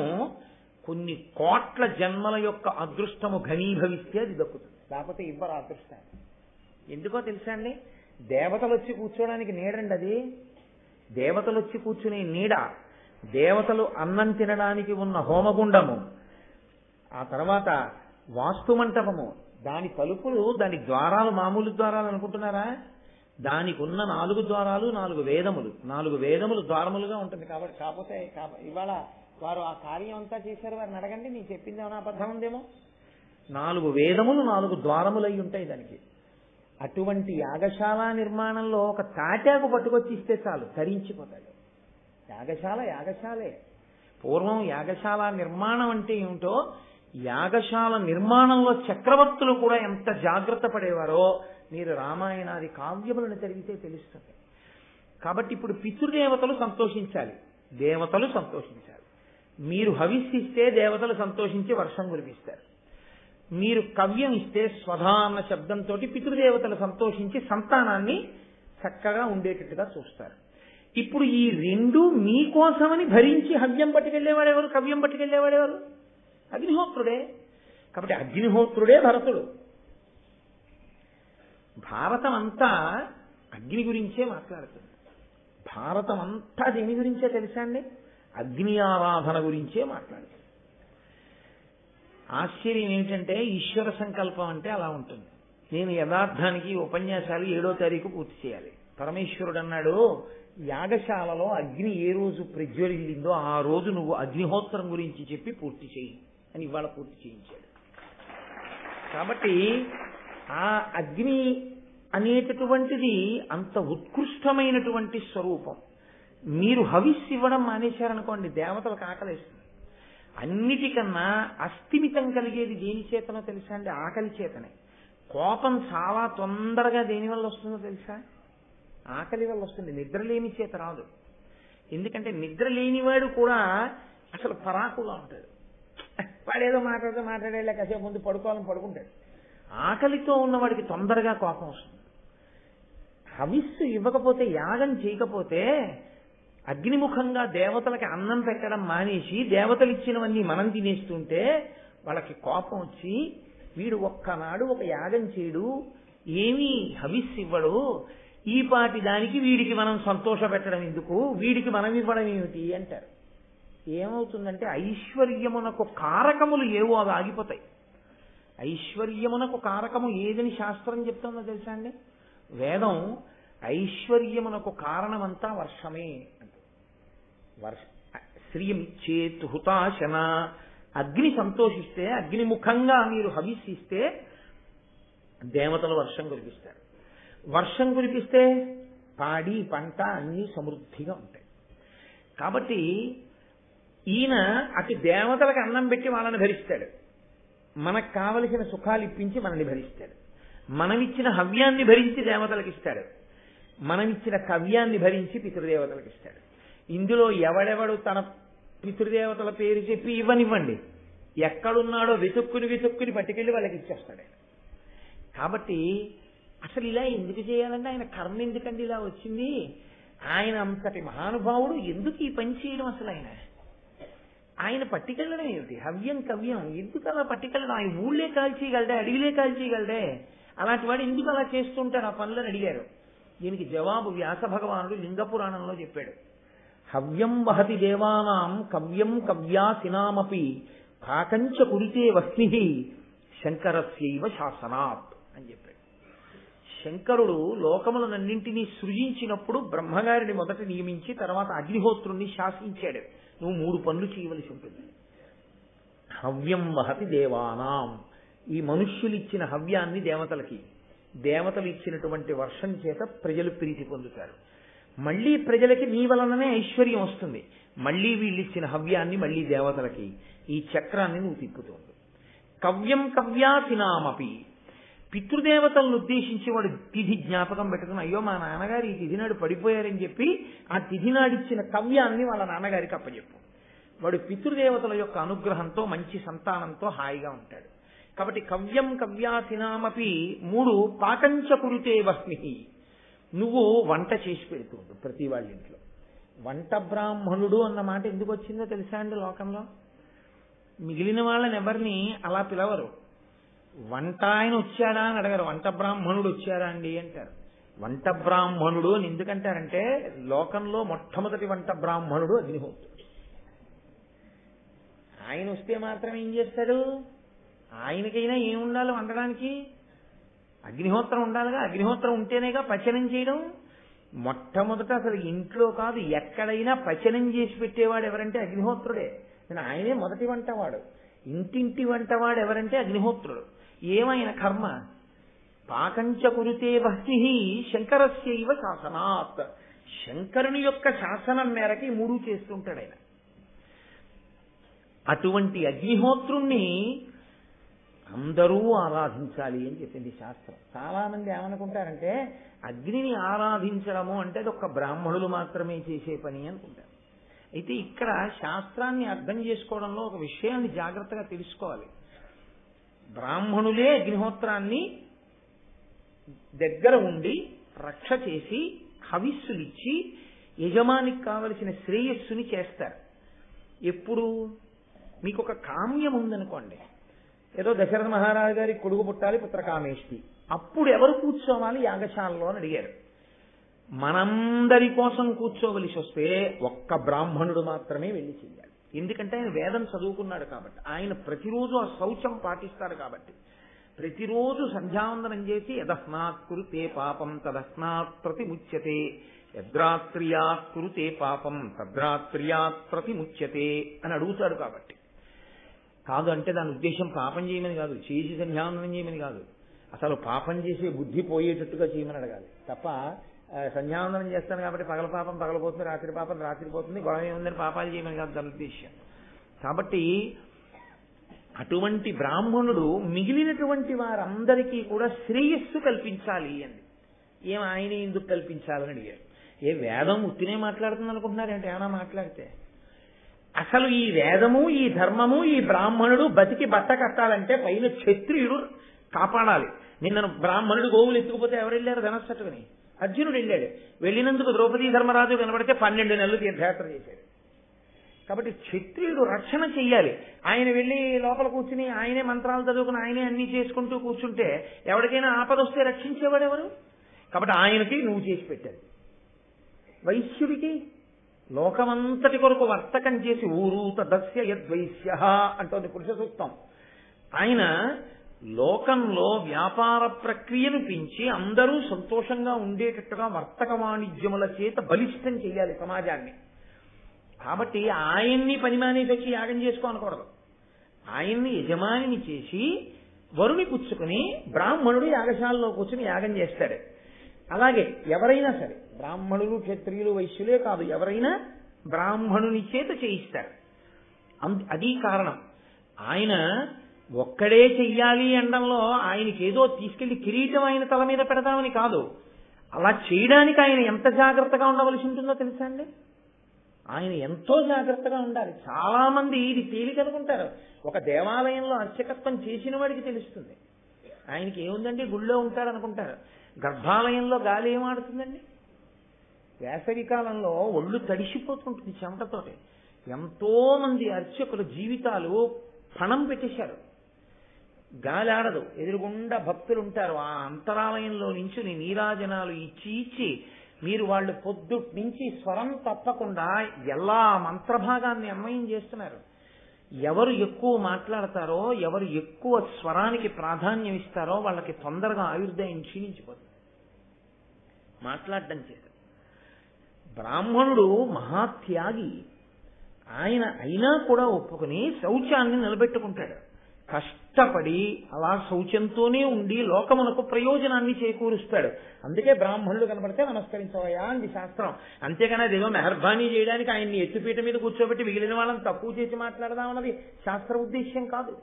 కొన్ని కోట్ల జన్మల యొక్క అదృష్టము ఘనీభవిస్తే అది దక్కుతుంది, లేకపోతే ఇవ్వరు అదృష్టాన్ని. ఎందుకో తెలుసా అండి? దేవతలు వచ్చి కూర్చోడానికి నీడండి అది. దేవతలు వచ్చి కూర్చునే నీడ, దేవతలు అన్నం తినడానికి ఉన్న హోమగుండము, ఆ తర్వాత వాస్తు మంటపము, దాని తలుపులు, దాని ద్వారాలు మామూలు ద్వారాలు అనుకుంటున్నారా? దానికి ఉన్న 4 ద్వారాలు 4 వేదములు, 4 వేదములు ద్వారములుగా ఉంటుంది. కాబట్టి కాకపోతే ఇవాళ వారు ఆ కార్యం అంతా చేశారు, వారిని అడగండి, నేను చెప్పింది ఏమైనా అబద్ధం ఉందేమో. 4 వేదములు 4 ద్వారములై ఉంటాయి దానికి. అటువంటి యాగశాల నిర్మాణంలో ఒక తాటాకు పట్టుకొచ్చి ఇస్తే చాలు తరించిపోతాడు. యాగశాలే. పూర్వం యాగశాల నిర్మాణం అంటే ఏమిటో, యాగశాల నిర్మాణంలో చక్రవర్తులు కూడా ఎంత జాగ్రత్త పడేవారో మీరు రామాయణాది కావ్యములను చదివితే తెలుస్తుంది. కాబట్టి ఇప్పుడు పితృదేవతలు సంతోషించాలి, దేవతలు సంతోషించాలి. మీరు హవిస్సిస్తే దేవతలు సంతోషించి వర్షం కురిపిస్తారు. మీరు కవ్యం ఇస్తే స్వధా అన్న శబ్దంతో పితృదేవతలు సంతోషించి సంతానాన్ని చక్కగా ఉండేటట్టుగా చూస్తారు. ఇప్పుడు ఈ రెండు మీకోసమని భరించి హవ్యం పట్టుకెళ్లేవాడెవరు, కవ్యం పట్టుకెళ్లేవాడెవరు? అగ్నిహోత్రుడే. కాబట్టి అగ్నిహోత్రుడే భరతుడు. భారతం అంతా అగ్ని గురించే మాట్లాడుతుంది. భారతం అంతా దేని గురించే తెలుసా అండి? అగ్ని ఆరాధన గురించే మాట్లాడుతుంది. ఆశ్చర్యం ఏమిటంటే ఈశ్వర సంకల్పం అంటే అలా ఉంటుంది. నేను యథార్థానికి ఉపన్యాసాలు 7వ తారీఖు పూర్తి చేయాలి. పరమేశ్వరుడు అన్నాడు, యాగశాలలో అగ్ని ఏ రోజు ప్రజ్వలిల్లిందో ఆ రోజు నువ్వు అగ్నిహోత్రం గురించి చెప్పి పూర్తి చేయి అని ఇవాళ పూర్తి చేయించాడు. కాబట్టి ఆ అగ్ని అనేటటువంటిది అంత ఉత్కృష్టమైనటువంటి స్వరూపం. మీరు హవిస్సు ఇవ్వడం మానేశారనుకోండి, దేవతలకు ఆకలేస్తుంది. అన్నిటికన్నా అస్థిమితం కలిగేది దేని చేతనో తెలుసా అండి? ఆకలి చేతనే. కోపం చాలా తొందరగా దేని వల్ల వస్తుందో తెలుసా? ఆకలి వల్ల వస్తుంది. నిద్రలేని చేత రాదు. ఎందుకంటే నిద్ర లేనివాడు కూడా అసలు పరాకుగా ఉంటాడు. వాడేదో మాట్లాడేలా కాసేపు ముందు పడుకోవాలని పడుకుంటాడు. ఆకలితో ఉన్నవాడికి తొందరగా కోపం వస్తుంది. హవిస్సు ఇవ్వకపోతే, యాగం చేయకపోతే, అగ్నిముఖంగా దేవతలకి అన్నం పెట్టడం మానేసి దేవతలు ఇచ్చినవన్నీ మనం తినేస్తుంటే వాళ్ళకి కోపం వచ్చి వీడు ఒక్కనాడు ఒక యాగం చేయడు, ఏమీ హవిస్సు ఇవ్వడు, ఈ పాటి దానికి వీడికి మనం సంతోష పెట్టడం ఎందుకు, వీడికి మనం ఇవ్వడం ఏమిటి అంటారు. ఏమవుతుందంటే ఐశ్వర్యమునకు కారకములు ఏవో అవి ఆగిపోతాయి. ఐశ్వర్యమునకు కారకము ఏదని శాస్త్రం చెప్తుందో తెలుసా అండి? వేదం ఐశ్వర్యమునకు కారణమంతా వర్షమే. శ్రీమిచ్చేత్ హుతాశన. అగ్ని సంతోషిస్తే, అగ్నిముఖంగా మీరు హవిస్సిస్తే దేవతలు వర్షం కురిపిస్తారు. వర్షం కురిపిస్తే పాడి పంట అన్నీ సమృద్ధిగా ఉంటాయి. కాబట్టి ఈయన అటు దేవతలకు అన్నం పెట్టి వాళ్ళని భరిస్తాడు, మనకు కావలసిన సుఖాలు ఇప్పించి మనల్ని భరిస్తాడు. మనమిచ్చిన హవ్యాన్ని భరించి దేవతలకు ఇస్తాడు, మనమిచ్చిన కవ్యాన్ని భరించి పితృదేవతలకు ఇస్తాడు. ఇందులో ఎవడెవడు తన పితృదేవతల పేరు చెప్పి ఇవ్వనివ్వండి, ఎక్కడున్నాడో వెతుక్కుని పట్టుకెళ్ళి వాళ్ళకి ఇచ్చేస్తాడు. కాబట్టి అసలు ఇలా ఎందుకు చేయాలంటే ఆయన కర్మ ఎందుకండి ఇలా వచ్చింది? ఆయన అంతటి మహానుభావుడు ఎందుకు ఈ పని చేయడం? అసలు ఆయన పట్టుకెళ్ళడం ఏమిటి? హవ్యం కవ్యం ఎందుకు అలా పట్టుకెళ్ళడం? ఆయన ఊళ్ళే కాల్చేయగలడే, అడవిలే కాల్చేయగలడే, అలాంటి వాడు ఎందుకు అలా చేస్తుంటాడు ఆ పనులను అడిగారు. దీనికి జవాబు వ్యాస భగవానుడు లింగ పురాణంలో చెప్పాడు. హవ్యం వహతి దేవానాం కవ్యం కవ్యాసినామపి కాకంచ కురితే వహ్ని శంకరస్యైవ శాసనాత్ అని చెప్పాడు. శంకరుడు లోకములనన్నింటినీ సృజించినప్పుడు బ్రహ్మగారిని మొదట నియమించి తర్వాత అగ్నిహోత్రుణ్ణి శాసించాడు. నువ్వు 3 పనులు చేయవలసి ఉంటుంది. హవ్యం వహతి దేవానాం, ఈ మనుష్యులు ఇచ్చిన హవ్యాన్ని దేవతలకి, దేవతలు ఇచ్చినటువంటి వర్షం చేత ప్రజలు ప్రీతి పొందుతారు. మళ్లీ ప్రజలకి నీ వలననే ఐశ్వర్యం వస్తుంది. మళ్లీ వీళ్ళిచ్చిన హవ్యాన్ని మళ్లీ దేవతలకి, ఈ చక్రాన్ని నువ్వు తిప్పుతుంది. కవ్యం కవ్యాసినామపి, పితృదేవతలను ఉద్దేశించి వాడు తిథి జ్ఞాపకం పెట్టుకుని, అయ్యో మా నాన్నగారు ఈ తిథి నాడు పడిపోయారని చెప్పి ఆ తిథి నాడిచ్చిన కవ్యాన్ని వాళ్ళ నాన్నగారికి అప్పచెప్పు. వాడు పితృదేవతల యొక్క అనుగ్రహంతో మంచి సంతానంతో హాయిగా ఉంటాడు. కాబట్టి కవ్యం కవ్యాసినామపి. 3 పాకంచ కురుతే వహ్ని, నువ్వు వంట చేసి పెడుతుండు ప్రతి వాళ్ళ ఇంట్లో. వంట బ్రాహ్మణుడు అన్న మాట ఎందుకు వచ్చిందో తెలుసా అండి? లోకంలో మిగిలిన వాళ్ళని ఎవరిని అలా పిలవరు. వంట ఆయన వచ్చాడా అని అడగారు, వంట బ్రాహ్మణుడు వచ్చారా అండి అంటారు. వంట బ్రాహ్మణుడు అని ఎందుకంటారంటే లోకంలో మొట్టమొదటి వంట బ్రాహ్మణుడు అగ్నిహోత్రుడు. ఆయన వస్తే మాత్రం ఏం చేస్తాడు? ఆయనకైనా ఏముండాలి వండడానికి? అగ్నిహోత్రం ఉండాలిగా. అగ్నిహోత్రం ఉంటేనేగా పచనం చేయడం. మొట్టమొదట అసలు ఇంట్లో కాదు ఎక్కడైనా పచనం చేసి పెట్టేవాడు ఎవరంటే అగ్నిహోత్రుడే. ఆయనే మొదటి వంటవాడు. ఇంటింటి వంటవాడు ఎవరంటే అగ్నిహోత్రుడు. ఏమైనా కర్మ పాకంచ కురుతే వహ్ని శంకరస్యైవ శాసనాత్, శంకరుని యొక్క శాసనం మేరకి 3 చేస్తుంటాడు ఆయన. అటువంటి అగ్నిహోత్రుణ్ణి అందరూ ఆరాధించాలి అని చెప్పింది శాస్త్రం. చాలా మంది ఏమనుకుంటారంటే అగ్నిని ఆరాధించడము అంటే అది ఒక్క బ్రాహ్మణులు మాత్రమే చేసే పని అనుకుంటారు. అయితే ఇక్కడ శాస్త్రాన్ని అర్థం చేసుకోవడంలో ఒక విషయాన్ని జాగ్రత్తగా తెలుసుకోవాలి. బ్రాహ్మణులే అగ్నిహోత్రాన్ని దగ్గర ఉండి రక్ష చేసి హవిస్సులిచ్చి యజమానికి కావలసిన శ్రేయస్సుని చేస్తారు. ఎప్పుడు మీకు ఒక కామ్యం ఉందనుకోండి, ఏదో దశరథ మహారాజు గారి కొడుకు పుట్టాలి పుత్రకామేష్టి, అప్పుడు ఎవరు కూర్చోవాలి యాగశాలలో అని అడిగారు. మనందరి కోసం కూర్చోవలసి వస్తే ఒక్క బ్రాహ్మణుడు మాత్రమే వెళ్ళి చెయ్యాలి. ఎందుకంటే ఆయన వేదం చదువుకున్నాడు కాబట్టి, ఆయన ప్రతిరోజు ఆ శౌచం పాటిస్తాడు కాబట్టి, ప్రతిరోజు సంధ్యావందనం చేసి యదస్మాత్ కురుతే పాపం తదస్మాత్ ప్రతిముచ్యతే, యద్రాత్ర్యాత్ కురుతే పాపం తద్రాత్ర్యాత్ ప్రతిముచ్యతే అని అడుగుతాడు. కాబట్టి కాదు అంటే దాని ఉద్దేశం పాపం చేయమని కాదు, చేసి సంధ్యావందనం చేయమని కాదు, అసలు పాపం చేసే బుద్ధి పోయేటట్టుగా చేయమని అడగాలి తప్ప సంధ్యావందనం చేస్తాను కాబట్టి పగల పాపం పగలపోతుంది, రాత్రి పాపం రాత్రి పోతుంది, గొడవ ఏముందని పాపాలు చేయమని కాదు దాని ఉద్దేశం. కాబట్టి అటువంటి బ్రాహ్మణుడు మిగిలినటువంటి వారందరికీ కూడా శ్రేయస్సు కల్పించాలి అని. ఏం ఆయన ఎందుకు కల్పించాలని అడిగారు. ఏ వేదం ఉత్తినే మాట్లాడుతుంది అనుకుంటున్నారంటే ఏమైనా మాట్లాడితే, అసలు ఈ వేదము ఈ ధర్మము ఈ బ్రాహ్మణుడు బతికి బట్ట కట్టాలంటే పైన క్షత్రియుడు కాపాడాలి. నిన్న బ్రాహ్మణుడు గోవులు ఎత్తుకుపోతే ఎవరు వెళ్ళారు? ధనస్సట్టుకుని అర్జునుడు వెళ్ళాడు. వెళ్ళినందుకు ద్రౌపదీ ధర్మరాజు కనబడితే 12 నెలలు తీర్థయాత్ర చేశాడు. కాబట్టి క్షత్రియుడు రక్షణ చెయ్యాలి. ఆయన వెళ్ళి లోపల కూర్చుని ఆయనే మంత్రాలు చదువుకుని ఆయనే అన్ని చేసుకుంటూ కూర్చుంటే ఎవరికైనా ఆపద వస్తే రక్షించేవాడు ఎవరు? కాబట్టి ఆయనకి నువ్వు చేసి పెట్టాలి. వైశ్యుడికి లోకమంతటి కొరకు వర్తకం చేసి ఊరు తదస్య యద్వైశ్య అంటోంది పురుష సూక్తం. ఆయన లోకంలో వ్యాపార ప్రక్రియను పెంచి అందరూ సంతోషంగా ఉండేటట్టుగా వర్తక వాణిజ్యముల చేత బలిష్టం చేయాలి సమాజాన్ని. కాబట్టి ఆయన్ని పని మానేసి వచ్చి యాగం చేసుకోనకూడదు. ఆయన్ని యజమానిని చేసి వరుని పుచ్చుకుని బ్రాహ్మణుడు యాగశాలలో కూర్చుని యాగం చేస్తాడు. అలాగే ఎవరైనా సరే బ్రాహ్మణులు క్షత్రియులు వైశ్యులే కాదు, ఎవరైనా బ్రాహ్మణుని చేత చేయిస్తారు. అది కారణం. ఆయన ఒక్కడే చెయ్యాలి అనడంలో ఆయనకి ఏదో తీసుకెళ్లి కిరీటం ఆయన తల మీద పెడతామని కాదు. అలా చేయడానికి ఆయన ఎంత జాగ్రత్తగా ఉండవలసి ఉంటుందో తెలుసా అండి? ఆయన ఎంతో జాగ్రత్తగా ఉండాలి. చాలా మంది ఇది తేలికనుకుంటారు. ఒక దేవాలయంలో అర్చకత్వం చేసిన వాడికి తెలుస్తుంది. ఆయనకి ఏముందండి గుళ్ళో ఉంటాడు అనుకుంటారు. గర్భాలయంలో గాలి ఏమాడుతుందండి? వేసవి కాలంలో ఒళ్ళు తడిసిపోతుంటుంది చెమటతోటి. ఎంతో మంది అర్చకుల జీవితాలు పణం పెట్టేశారు. గాలి ఆడదు, ఎదురుగుండా భక్తులు ఉంటారు. ఆ అంతరాలయంలో నుంచి నీరాజనాలు ఇచ్చి మీరు వాళ్ళు పొద్దుట్ నుంచి స్వరం తప్పకుండా ఎలా మంత్రభాగాన్ని అన్వయం చేస్తున్నారు. ఎవరు ఎక్కువ మాట్లాడతారో, ఎవరు ఎక్కువ స్వరానికి ప్రాధాన్యం ఇస్తారో వాళ్ళకి తొందరగా ఆయుర్దాయం క్షీణించిపోతుంది మాట్లాడడం చేత. బ్రాహ్మణుడు మహాత్యాగి. ఆయన అయినా కూడా ఒప్పుకుని శౌచాన్ని నిలబెట్టుకుంటాడు. కష్టపడి అలా శౌచంతోనే ఉండి లోకమునకు ప్రయోజనాన్ని చేకూరుస్తాడు. అందుకే బ్రాహ్మణుడు కనబడితే నమస్కరించవయ్యా అంది శాస్త్రం. అంతేగాని అదేదో మెహర్బానీ చేయడానికి ఆయన్ని ఎత్తుపీట మీద కూర్చోబెట్టి మిగిలిన వాళ్ళని తక్కువ చేసి మాట్లాడదామన్నది శాస్త్ర ఉద్దేశ్యం కాదు.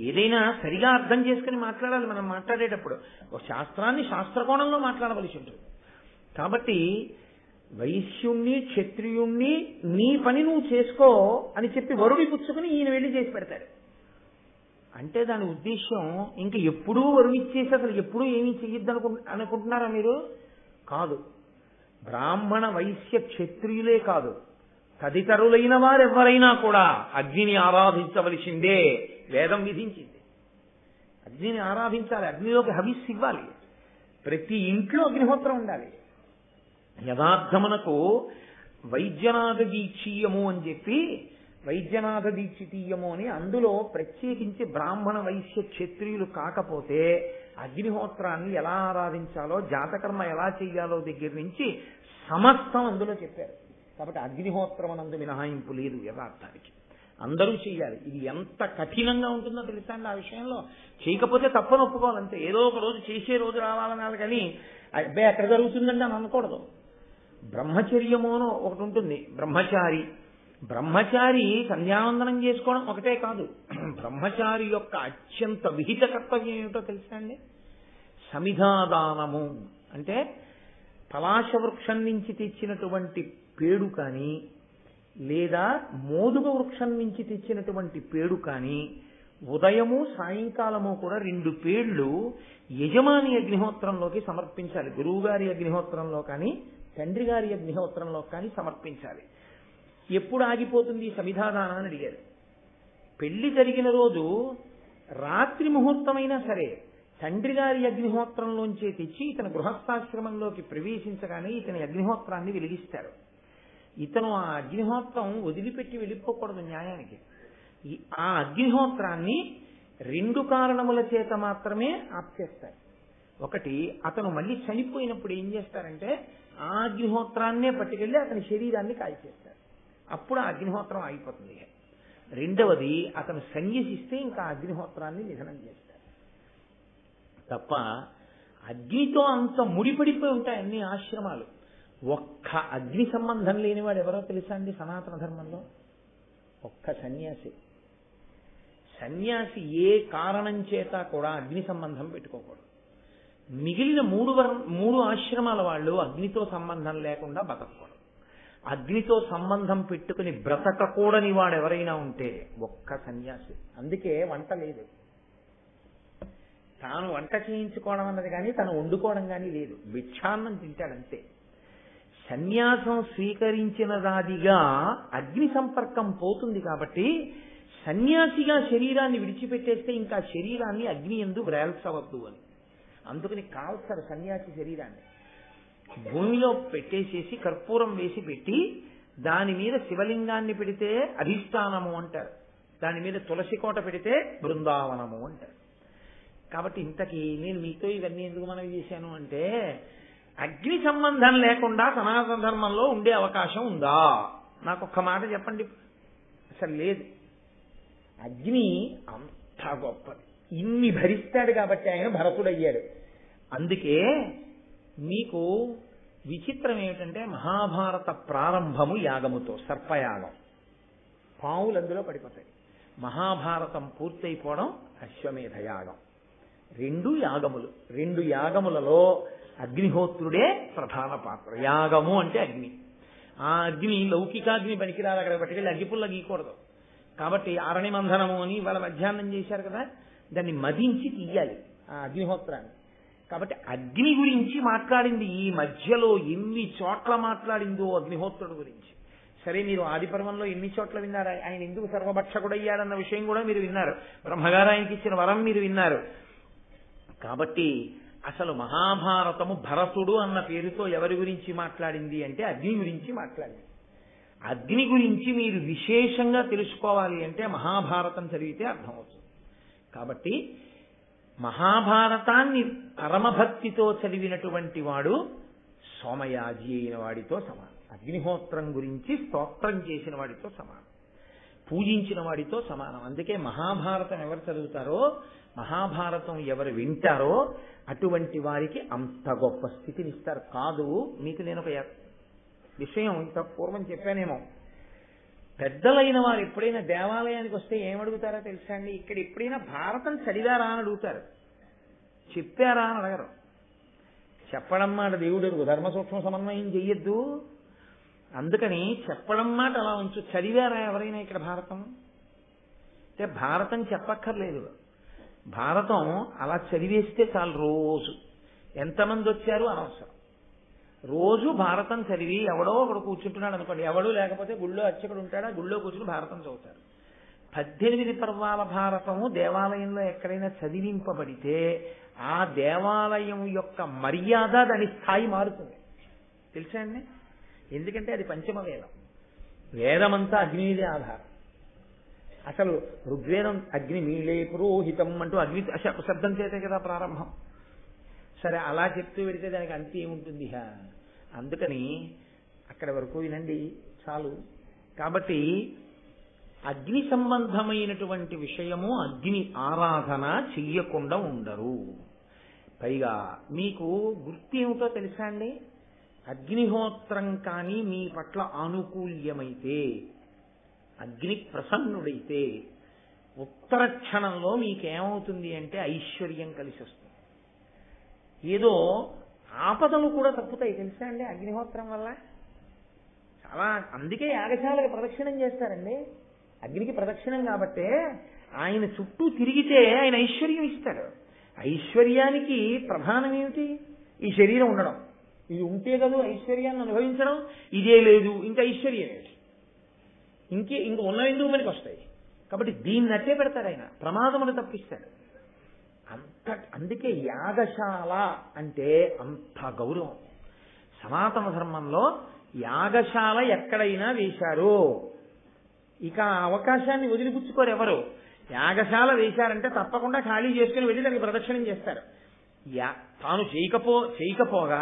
ఏదైనా సరిగా అర్థం చేసుకుని మాట్లాడాలి. మనం మాట్లాడేటప్పుడు ఒక శాస్త్రాన్ని శాస్త్రకోణంలో మాట్లాడవలసి ఉంటుంది. కాబట్టి వైశ్యుణ్ణి క్షత్రియుణ్ణి నీ పని నువ్వు చేసుకో అని చెప్పి వరుడి పుచ్చుకుని ఈయన వెళ్ళి చేసి పెడతాడు. అంటే దాని ఉద్దేశం ఇంక ఎప్పుడూ వరుణిచ్చేసి అసలు ఎప్పుడూ ఏమీ చెయ్యొద్దు అనుకుంటున్నారా మీరు? కాదు. బ్రాహ్మణ వైశ్య క్షత్రియులే కాదు, తదితరులైన వారెవరైనా కూడా అగ్నిని ఆరాధించవలసిందే. వేదం విధించింది. అగ్నిని ఆరాధించాలి, అగ్నిలోకి హవిస్సు ఇవ్వాలి. ప్రతి ఇంట్లో అగ్నిహోత్రం ఉండాలి. యథార్థమునకు వైద్యనాథ దీక్షీయము అని చెప్పి వైద్యనాథ దీక్షితీయము అని అందులో ప్రత్యేకించి బ్రాహ్మణ వైశ్య క్షత్రియులు కాకపోతే అగ్నిహోత్రాన్ని ఎలా ఆరాధించాలో, జాతకర్మ ఎలా చెయ్యాలో దగ్గర నుంచి సమస్తం అందులో చెప్పారు. కాబట్టి అగ్నిహోత్రం అనందు మినహాయింపు లేదు. యథార్థానికి అందరూ చెయ్యాలి. ఇది ఎంత కఠినంగా ఉంటుందో తెలుసా అండి. ఆ విషయంలో చేయకపోతే తప్పని ఒప్పుకోవాలంటే. ఏదో ఒక రోజు చేసే రోజు రావాలనాలి కానీ అబ్బాయి ఎక్కడ జరుగుతుందండి అని అనకూడదు. బ్రహ్మచర్యము అని ఒకటి ఉంటుంది. బ్రహ్మచారి సంధ్యావందనం చేసుకోవడం ఒకటే కాదు. బ్రహ్మచారి యొక్క అత్యంత విహిత కర్తవ్యం ఏమిటో తెలుసా అండి? సమిధాదానము అంటే పలాశ వృక్షం నుంచి తెచ్చినటువంటి పేడు కానీ లేదా మోదుగ వృక్షం నుంచి తెచ్చినటువంటి పేడు కానీ ఉదయము సాయంకాలము కూడా 2 పేళ్లు యజమాని అగ్నిహోత్రంలోకి సమర్పించాలి. గురువుగారి అగ్నిహోత్రంలో కానీ తండ్రి గారి అగ్నిహోత్రంలో కానీ సమర్పించాలి. ఎప్పుడు ఆగిపోతుంది సమిధాదానం అని అడిగారు. పెళ్లి జరిగిన రోజు రాత్రి ముహూర్తమైనా సరే తండ్రి గారి అగ్నిహోత్రంలోంచే తెచ్చి ఇతని గృహస్థాశ్రమంలోకి ప్రవేశించగానే ఇతని అగ్నిహోత్రాన్ని వెలిగిస్తారు. ఇతను ఆ అగ్నిహోత్రం వదిలిపెట్టి వెళ్ళిపోకూడదు న్యాయానికి. ఆ అగ్నిహోత్రాన్ని 2 కారణముల చేత మాత్రమే ఆపేస్తారు. ఒకటి, అతను మళ్ళీ చనిపోయినప్పుడు ఏం చేస్తారంటే ఆ అగ్నిహోత్రాన్నే పట్టుకెళ్ళి అతని శరీరాన్ని కాల్చేస్తారు. అప్పుడు ఆ అగ్నిహోత్రం ఆగిపోతుంది. రెండవది, అతను సన్యసిస్తే ఇంకా అగ్నిహోత్రాన్ని నిధనం చేస్తారు. తప్ప అగ్నితో అంత ముడిపడిపోయి ఉంటాయి అన్ని ఆశ్రమాలు. ఒక్క అగ్ని సంబంధం లేనివాడు ఎవరో తెలుసా అండి సనాతన ధర్మంలో? ఒక్క సన్యాసి. సన్యాసి ఏ కారణం చేత కూడా అగ్ని సంబంధం పెట్టుకోకూడదు. మిగిలిన 3 ఆశ్రమాల వాళ్ళు అగ్నితో సంబంధం లేకుండా బతకూడదు. అగ్నితో సంబంధం పెట్టుకుని బ్రతకకూడని వాడు ఎవరైనా ఉంటే ఒక్క సన్యాసి. అందుకే వంట లేదు. తాను వంట చేయించుకోవడం అన్నది కానీ తను వండుకోవడం కానీ లేదు. భిక్షాన్నం తింటాడంతే. సన్యాసం స్వీకరించినదాదిగా అగ్ని సంపర్కం పోతుంది. కాబట్టి సన్యాసిగా శరీరాన్ని విడిచిపెట్టేస్తే ఇంకా శరీరాన్ని అగ్ని యందు వ్రేల్చవద్దు అని. అందుకని కాల్స్తారు సన్యాసి శరీరాన్ని. భూమిలో పెట్టేసేసి కర్పూరం వేసి పెట్టి దాని మీద శివలింగాన్ని పెడితే అధిష్టానము అంటారు. దాని మీద తులసి కోట పెడితే బృందావనము అంటారు. కాబట్టి ఇంతకీ నేను మీతో ఇవన్నీ ఎందుకు మనవి చేశాను అంటే, అగ్ని సంబంధం లేకుండా సనాతన ధర్మంలో ఉండే అవకాశం ఉందా? నాకు ఒక్క మాట చెప్పండి. అసలు లేదు. అగ్ని అంత గొప్పది. ఇన్ని భరిస్తాడు కాబట్టి ఆయన భరతుడయ్యాడు. అందుకే మీకు విచిత్రం ఏమిటంటే, మహాభారత ప్రారంభము యాగముతో, సర్పయాగం. పావులు అందులో పడిపోతాయి. మహాభారతం పూర్తయిపోవడం అశ్వమేధ యాగం. 2 యాగములు. 2 యాగములలో అగ్నిహోత్రుడే ప్రధాన పాత్ర. యాగము అంటే అగ్ని. ఆ అగ్ని లౌకికాగ్ని పనికిరాదు. అక్కడ పట్టుకెళ్ళి అగ్గిపుల్ల గీయకూడదు. కాబట్టి అరణిమంధనము అని వాళ్ళ మధ్యాహ్నం చేశారు కదా, దాన్ని మదించి తీయాలి ఆ అగ్నిహోత్రాన్ని. కాబట్టి అగ్ని గురించి మాట్లాడింది ఈ మధ్యలో ఎన్ని చోట్ల మాట్లాడిందో అగ్నిహోత్రుడు గురించి. సరే, మీరు ఆదిపర్వంలో ఎన్ని చోట్ల విన్నారు? ఆయన ఎందుకు సర్వభక్షకుడయ్యాడన్న విషయం కూడా మీరు విన్నారు. బ్రహ్మగారు ఆయనకి ఇచ్చిన వరం మీరు విన్నారు. కాబట్టి అసలు మహాభారతము భరతుడు అన్న పేరుతో ఎవరి గురించి మాట్లాడింది అంటే అగ్ని గురించి మాట్లాడింది. అగ్ని గురించి మీరు విశేషంగా తెలుసుకోవాలి అంటే మహాభారతం చదివితే అర్థమవుతుంది. కాబట్టి మహాభారతాన్ని పరమభక్తితో చదివినటువంటి వాడు సోమయాజి అయిన వాడితో సమానం. అగ్నిహోత్రం గురించి స్తోత్రం చేసిన వాడితో సమానం. పూజించిన వాడితో సమానం. అందుకే మహాభారతం ఎవరు చదువుతారో, మహాభారతం ఎవరు వింటారో అటువంటి వారికి అంత గొప్ప స్థితిని ఇస్తారు. కాదు, మీకు నేను ఒక విషయం ఇంత పూర్వం చెప్పానేమో. పెద్దలైన వారు ఎప్పుడైనా దేవాలయానికి వస్తే ఏమడుగుతారో తెలుసా అండి? ఇక్కడ ఎప్పుడైనా భారతం చదివారా అని అడుగుతారు, చెప్పారా అని అడగరు. చెప్పడం మాట దేవుడు ధర్మ సూక్ష్మ సమన్వయం చెయ్యొద్దు. అందుకని చెప్పడం మాట అలా ఉంచు. చదివారా ఎవరైనా ఇక్కడ భారతం అంటే? భారతం చెప్పక్కర్లేదు. భారతం అలా చదివేస్తే చాలు. రోజు ఎంతమంది వచ్చారు అనవసరం. రోజు భారతం చదివి ఎవడో ఒకడు కూర్చుంటున్నాడు అనుకోండి, ఎవడూ లేకపోతే గుళ్ళో అర్చకుడు ఉంటాడా, గుళ్ళో కూర్చుని భారతం చదువుతారు. 18 పర్వాల భారతము దేవాలయంలో ఎక్కడైనా చదివింపబడితే ఆ దేవాలయం యొక్క మర్యాద, దాని స్థాయి మారుతుంది. తెలుసా అండి? ఎందుకంటే అది పంచమ వేదం. వేదమంతా అగ్ని మీదే ఆధారం. అసలు ఋగ్వేదం అగ్ని మీలే పురోహితం అంటూ అగ్ని శబ్దం చేతే కదా ప్రారంభం. సరే, అలా చెప్తూ పెడితే దానికి అంతే ఏముంటుంది? అందుకని అక్కడి వరకు వినండి చాలు. కాబట్టి అగ్ని సంబంధమైనటువంటి విషయము, అగ్ని ఆరాధన చెయ్యకుండా ఉండరు. పైగా మీకు గుర్తు ఏమిటో తెలుసా అండి? అగ్నిహోత్రం కానీ మీ పట్ల ఆనుకూల్యమైతే, అగ్ని ప్రసన్నుడైతే ఉత్తర క్షణంలో మీకేమవుతుంది అంటే ఐశ్వర్యం కలిసి వస్తుంది. ఏదో ఆపదలు కూడా తప్పుతాయి తెలుసా అండి అగ్నిహోత్రం వల్ల. చాలా. అందుకే యాగశాలకు ప్రదక్షిణం చేస్తారండి. అగ్నికి ప్రదక్షిణం కాబట్టే ఆయన చుట్టూ తిరిగితే ఆయన ఐశ్వర్యం ఇస్తాడు. ఐశ్వర్యానికి ప్రధానం ఏమిటి? ఈ శరీరం ఉండడం. ఇది ఉంటే కదా ఐశ్వర్యాన్ని అనుభవించడం. ఇదే లేదు, ఇంకా ఐశ్వర్యం ఏమిటి? ఇంక ఉన్నవి ఎందుకు మనకి వస్తాయి? కాబట్టి దీన్ని అట్టే పెడతాడు ఆయన, ప్రమాదమును తప్పిస్తాడు. అందుకే యాగశాల అంటే అంత గౌరవం. సనాతన ధర్మంలో యాగశాల ఎక్కడైనా వేశారు, ఇక అవకాశాన్ని వదిలిపుచ్చుకోరు ఎవరు. యాగశాల వేశారంటే తప్పకుండా ఖాళీ చేసుకుని వెళ్ళి దానికి ప్రదక్షిణం చేస్తారు. తాను చేయకపోగా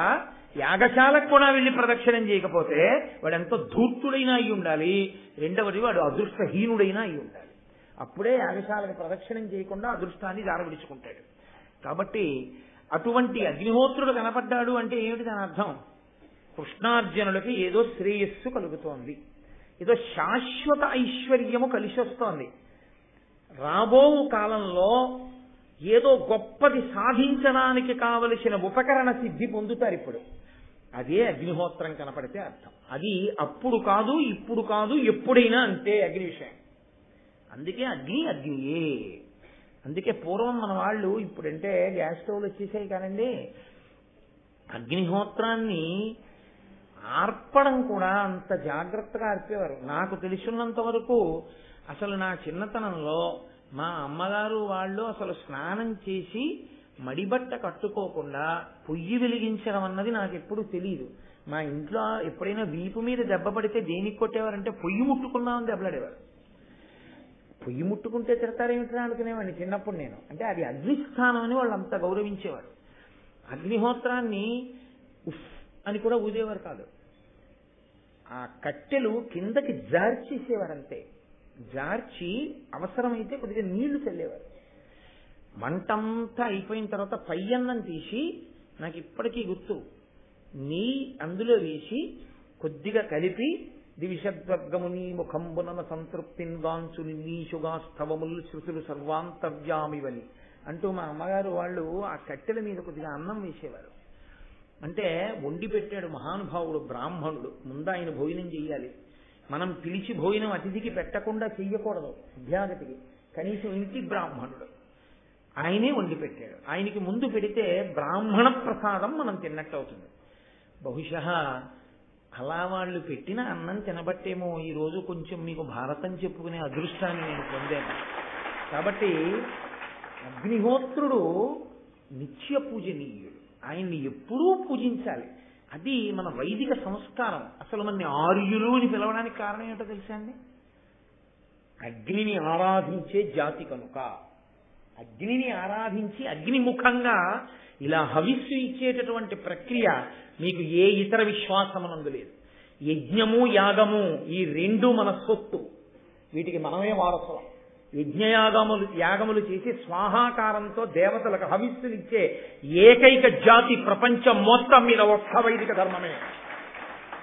యాగశాలకు కూడా వెళ్ళి ప్రదక్షిణం చేయకపోతే వాడు ఎంతో ధూర్తుడైనా అయి ఉండాలి. రెండవది వాడు అదృష్టహీనుడైనా అయి ఉండాలి. అప్పుడే యాగశాలకు ప్రదక్షిణం చేయకుండా అదృష్టాన్ని దారవిడుచుకుంటాడు. కాబట్టి అటువంటి అగ్నిహోత్రుడు కనపడ్డాడు అంటే ఏమిటి దాని అర్థం? కృష్ణార్జునులకి ఏదో శ్రేయస్సు కలుగుతోంది, ఏదో శాశ్వత ఐశ్వర్యము కలిసి వస్తోంది. రాబో కాలంలో ఏదో గొప్పది సాధించడానికి కావలసిన ఉపకరణ సిద్ధి పొందుతారు. ఇప్పుడు అదే అగ్నిహోత్రం కనపడితే అర్థం. అది అప్పుడు కాదు, ఇప్పుడు కాదు, ఎప్పుడైనా అంతే అగ్ని విషయం. అందుకే అగ్నియే. అందుకే పూర్వం మన వాళ్ళు, ఇప్పుడంటే గ్యాస్ స్టవ్లు వచ్చేసాయి కానండి, అగ్నిహోత్రాన్ని ఆర్పడం కూడా అంత జాగ్రత్తగా ఆర్పేవారు. నాకు తెలిసినంత వరకు అసలు నా చిన్నతనంలో మా అమ్మగారు వాళ్ళు అసలు స్నానం చేసి మడిబట్ట కట్టుకోకుండా పొయ్యి వెలిగించడం అన్నది నాకు ఎప్పుడు తెలియదు. మా ఇంట్లో ఎప్పుడైనా వీపు మీద దెబ్బ పడితే దేనికి కొట్టేవారంటే పొయ్యి ముట్టుకున్నామని దెబ్బలాడేవారు. పొయ్యి ముట్టుకుంటే తిడతారేమిట్రా అనుకునేవాడిని చిన్నప్పుడు నేను. అంటే అది అగ్నిస్థానం అని వాళ్ళు అంత గౌరవించేవారు. అగ్నిహోత్రాన్ని ఉఫ్ అని కూడా ఊదేవారు కాదు. ఆ కట్టెలు కిందకి జార్చేసేవారంతే. జార్చి అవసరమైతే కొద్దిగా నీళ్లు చల్లేవారు. మంటంతా అయిపోయిన తర్వాత పయ్యన్నం తీసి, నాకు ఇప్పటికీ గుర్తు, అందులో వేసి కొద్దిగా కలిపి దివిషద్వర్గముని ముఖంబునన సంతృప్తిన్ గాంచు నీషుగా స్థవములు శృతులు సర్వాంతర్యామివని అంటూ మా అమ్మగారు వాళ్ళు ఆ కట్టెల మీద కొద్దిగా అన్నం వేసేవారు. అంటే వండి పెట్టాడు మహానుభావుడు బ్రాహ్మణుడు, ముందు ఆయన భోజనం చెయ్యాలి. మనం పిలిచి భోజనం అతిథికి పెట్టకుండా చెయ్యకూడదు, అభ్యాగతికి. కనీసం ఇంటి బ్రాహ్మణుడు ఆయనే వండి పెట్టాడు. ఆయనకి ముందు పెడితే బ్రాహ్మణ ప్రసాదం మనం తిన్నట్టు అవుతుంది. బహుశా అలా వాళ్ళు పెట్టిన అన్నం తినబట్టేమో ఈరోజు కొంచెం మీకు భారతం చెప్పుకునే అదృష్టాన్ని నేను పొందాను. కాబట్టి అగ్నిహోత్రుడు నిత్య పూజనీయుడు, ఆయన్ని ఎప్పుడూ పూజించాలి. అది మన వైదిక సంస్కారం. అసలు మన ఆర్యులు అని పిలవడానికి కారణం ఏంటో తెలుసా అండి? అగ్నిని ఆరాధించే జాతి కనుక. అగ్నిని ఆరాధించి అగ్నిముఖంగా ఇలా హవిస్సు ఇచ్చేటటువంటి ప్రక్రియ మీకు ఏ ఇతర విశ్వాసమునందు లేదు. యజ్ఞము యాగము ఈ రెండు మన సొత్తు, వీటికి మనమే వారసులం. యాగములు చేసి స్వాహాకారంతో దేవతలకు హవిస్సునిచ్చే ఏకైక జాతి ప్రపంచం మొత్తం మీద ఒక్క వైదిక ధర్మమే.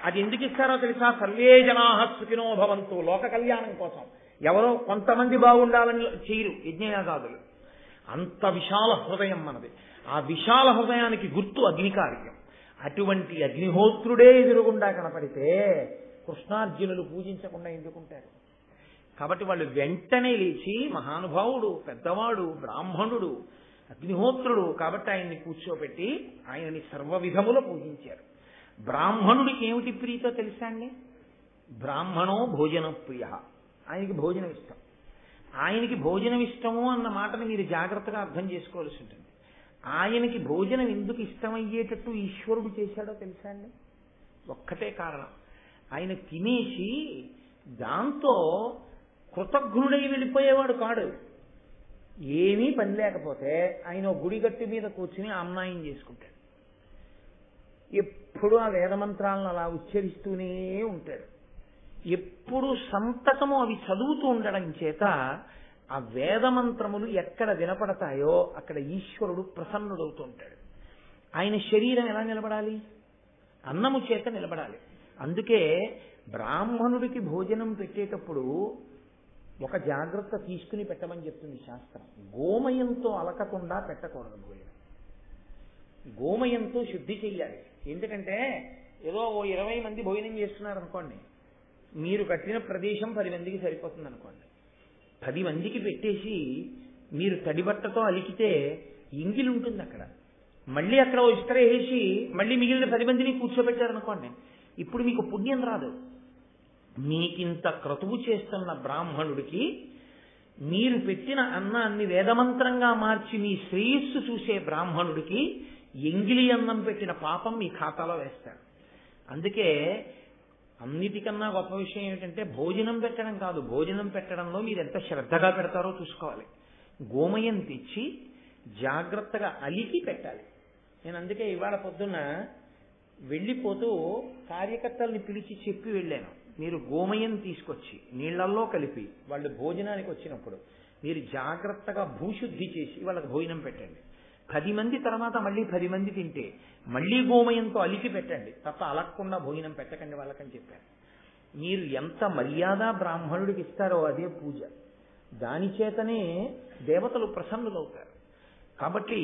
అది ఎందుకు ఇస్తారో తెలుసా? సర్వే జనాః సుఖినో భవంతు, లోక కళ్యాణం కోసం. ఎవరో కొంతమంది బాగుండాలని చేయరు యజ్ఞయాగాదులు. అంత విశాల హృదయం మనది. ఆ విశాల హృదయానికి గుర్తు అగ్నికార్యం. అటువంటి అగ్నిహోత్రుడే ఎదురుగుండా కనపడితే కృష్ణార్జునులు పూజించకుండా ఎందుకుంటారు? కాబట్టి వాళ్ళు వెంటనే లేచి, మహానుభావుడు, పెద్దవాడు, బ్రాహ్మణుడు, అగ్నిహోత్రుడు కాబట్టి ఆయన్ని కూర్చోబెట్టి ఆయనని సర్వవిధములో పూజించారు. బ్రాహ్మణుడికి ఏమిటి ప్రీతో తెలుసా అండి? బ్రాహ్మణో భోజన ప్రియ, ఆయనకి భోజనం ఇష్టం. ఆయనకి భోజనం ఇష్టము అన్న మాటని మీరు జాగ్రత్తగా అర్థం చేసుకోవాల్సి ఉంటుంది. ఆయనకి భోజనం ఎందుకు ఇష్టమయ్యేటట్టు ఈశ్వరుడు చేశాడో తెలుసా అండి? ఒక్కటే కారణం, ఆయన తినేసి దాంతో కృతజ్ఞుడై వెళ్ళిపోయేవాడు కాడు. ఏమీ పని లేకపోతే ఆయన గుడిగట్టు మీద కూర్చుని అమ్నాయం చేసుకుంటాడు. ఎప్పుడు ఆ వేదమంత్రాలను అలా ఉచ్చరిస్తూనే ఉంటాడు. ఎప్పుడు సంతకము అవి చదువుతూ ఉండడం చేత ఆ వేదమంత్రములు ఎక్కడ వినపడతాయో అక్కడ ఈశ్వరుడు ప్రసన్నుడవుతూ ఉంటాడు. ఆయన శరీరం ఎలా నిలబడాలి? అన్నము చేత నిలబడాలి. అందుకే బ్రాహ్మణుడికి భోజనం పెట్టేటప్పుడు ఒక జాగ్రత్త తీసుకుని పెట్టమని చెప్తుంది శాస్త్రం. గోమయంతో అలకకుండా పెట్టకూడదు భోజనం. గోమయంతో శుద్ధి చెయ్యాలి. ఎందుకంటే ఏదో 20 మంది భోజనం చేస్తున్నారు అనుకోండి, మీరు కట్టిన ప్రదేశం 10 మందికి సరిపోతుంది అనుకోండి. 10 మందికి పెట్టేసి మీరు తడిబట్టతో అలికితే ఎంగిలి ఉంటుంది అక్కడ. మళ్ళీ అక్కడ ఇస్త్ర వేసి మళ్ళీ మిగిలిన 10 మందిని కూర్చోబెట్టారనుకోండి, ఇప్పుడు మీకు పుణ్యం రాదు. మీకింత క్రతువు చేస్తున్న బ్రాహ్మణుడికి మీరు పెట్టిన అన్నాన్ని వేదమంత్రంగా మార్చి మీ శ్రేయస్సు చూసే బ్రాహ్మణుడికి ఎంగిలి అన్నం పెట్టిన పాపం మీ ఖాతాలో వేస్తాడు. అందుకే అన్నిటికన్నా గొప్ప విషయం ఏమిటంటే భోజనం పెట్టడం కాదు, భోజనం పెట్టడంలో మీరు ఎంత శ్రద్ధగా పెడతారో చూసుకోవాలి. గోమయం తెచ్చి జాగ్రత్తగా అలికి పెట్టాలి. నేను అందుకే ఇవాళ పొద్దున్న వెళ్ళిపోతూ కార్యకర్తల్ని పిలిచి చెప్పి వెళ్ళాను, మీరు గోమయం తీసుకొచ్చి నీళ్లల్లో కలిపి వాళ్ళు భోజనానికి వచ్చినప్పుడు మీరు జాగ్రత్తగా భూశుద్ధి చేసి వాళ్ళకి భోజనం పెట్టండి. 10 మంది తర్వాత మళ్ళీ 10 మంది తింటే మళ్ళీ గోమయంతో అలికి పెట్టండి, తప్ప అలక్కుండా భోజనం పెట్టకండి వాళ్ళకని చెప్పారు. మీరు ఎంత మర్యాద బ్రాహ్మణుడికి ఇస్తారో అదే పూజ. దాని చేతనే దేవతలు ప్రసన్నులవుతారు. కాబట్టి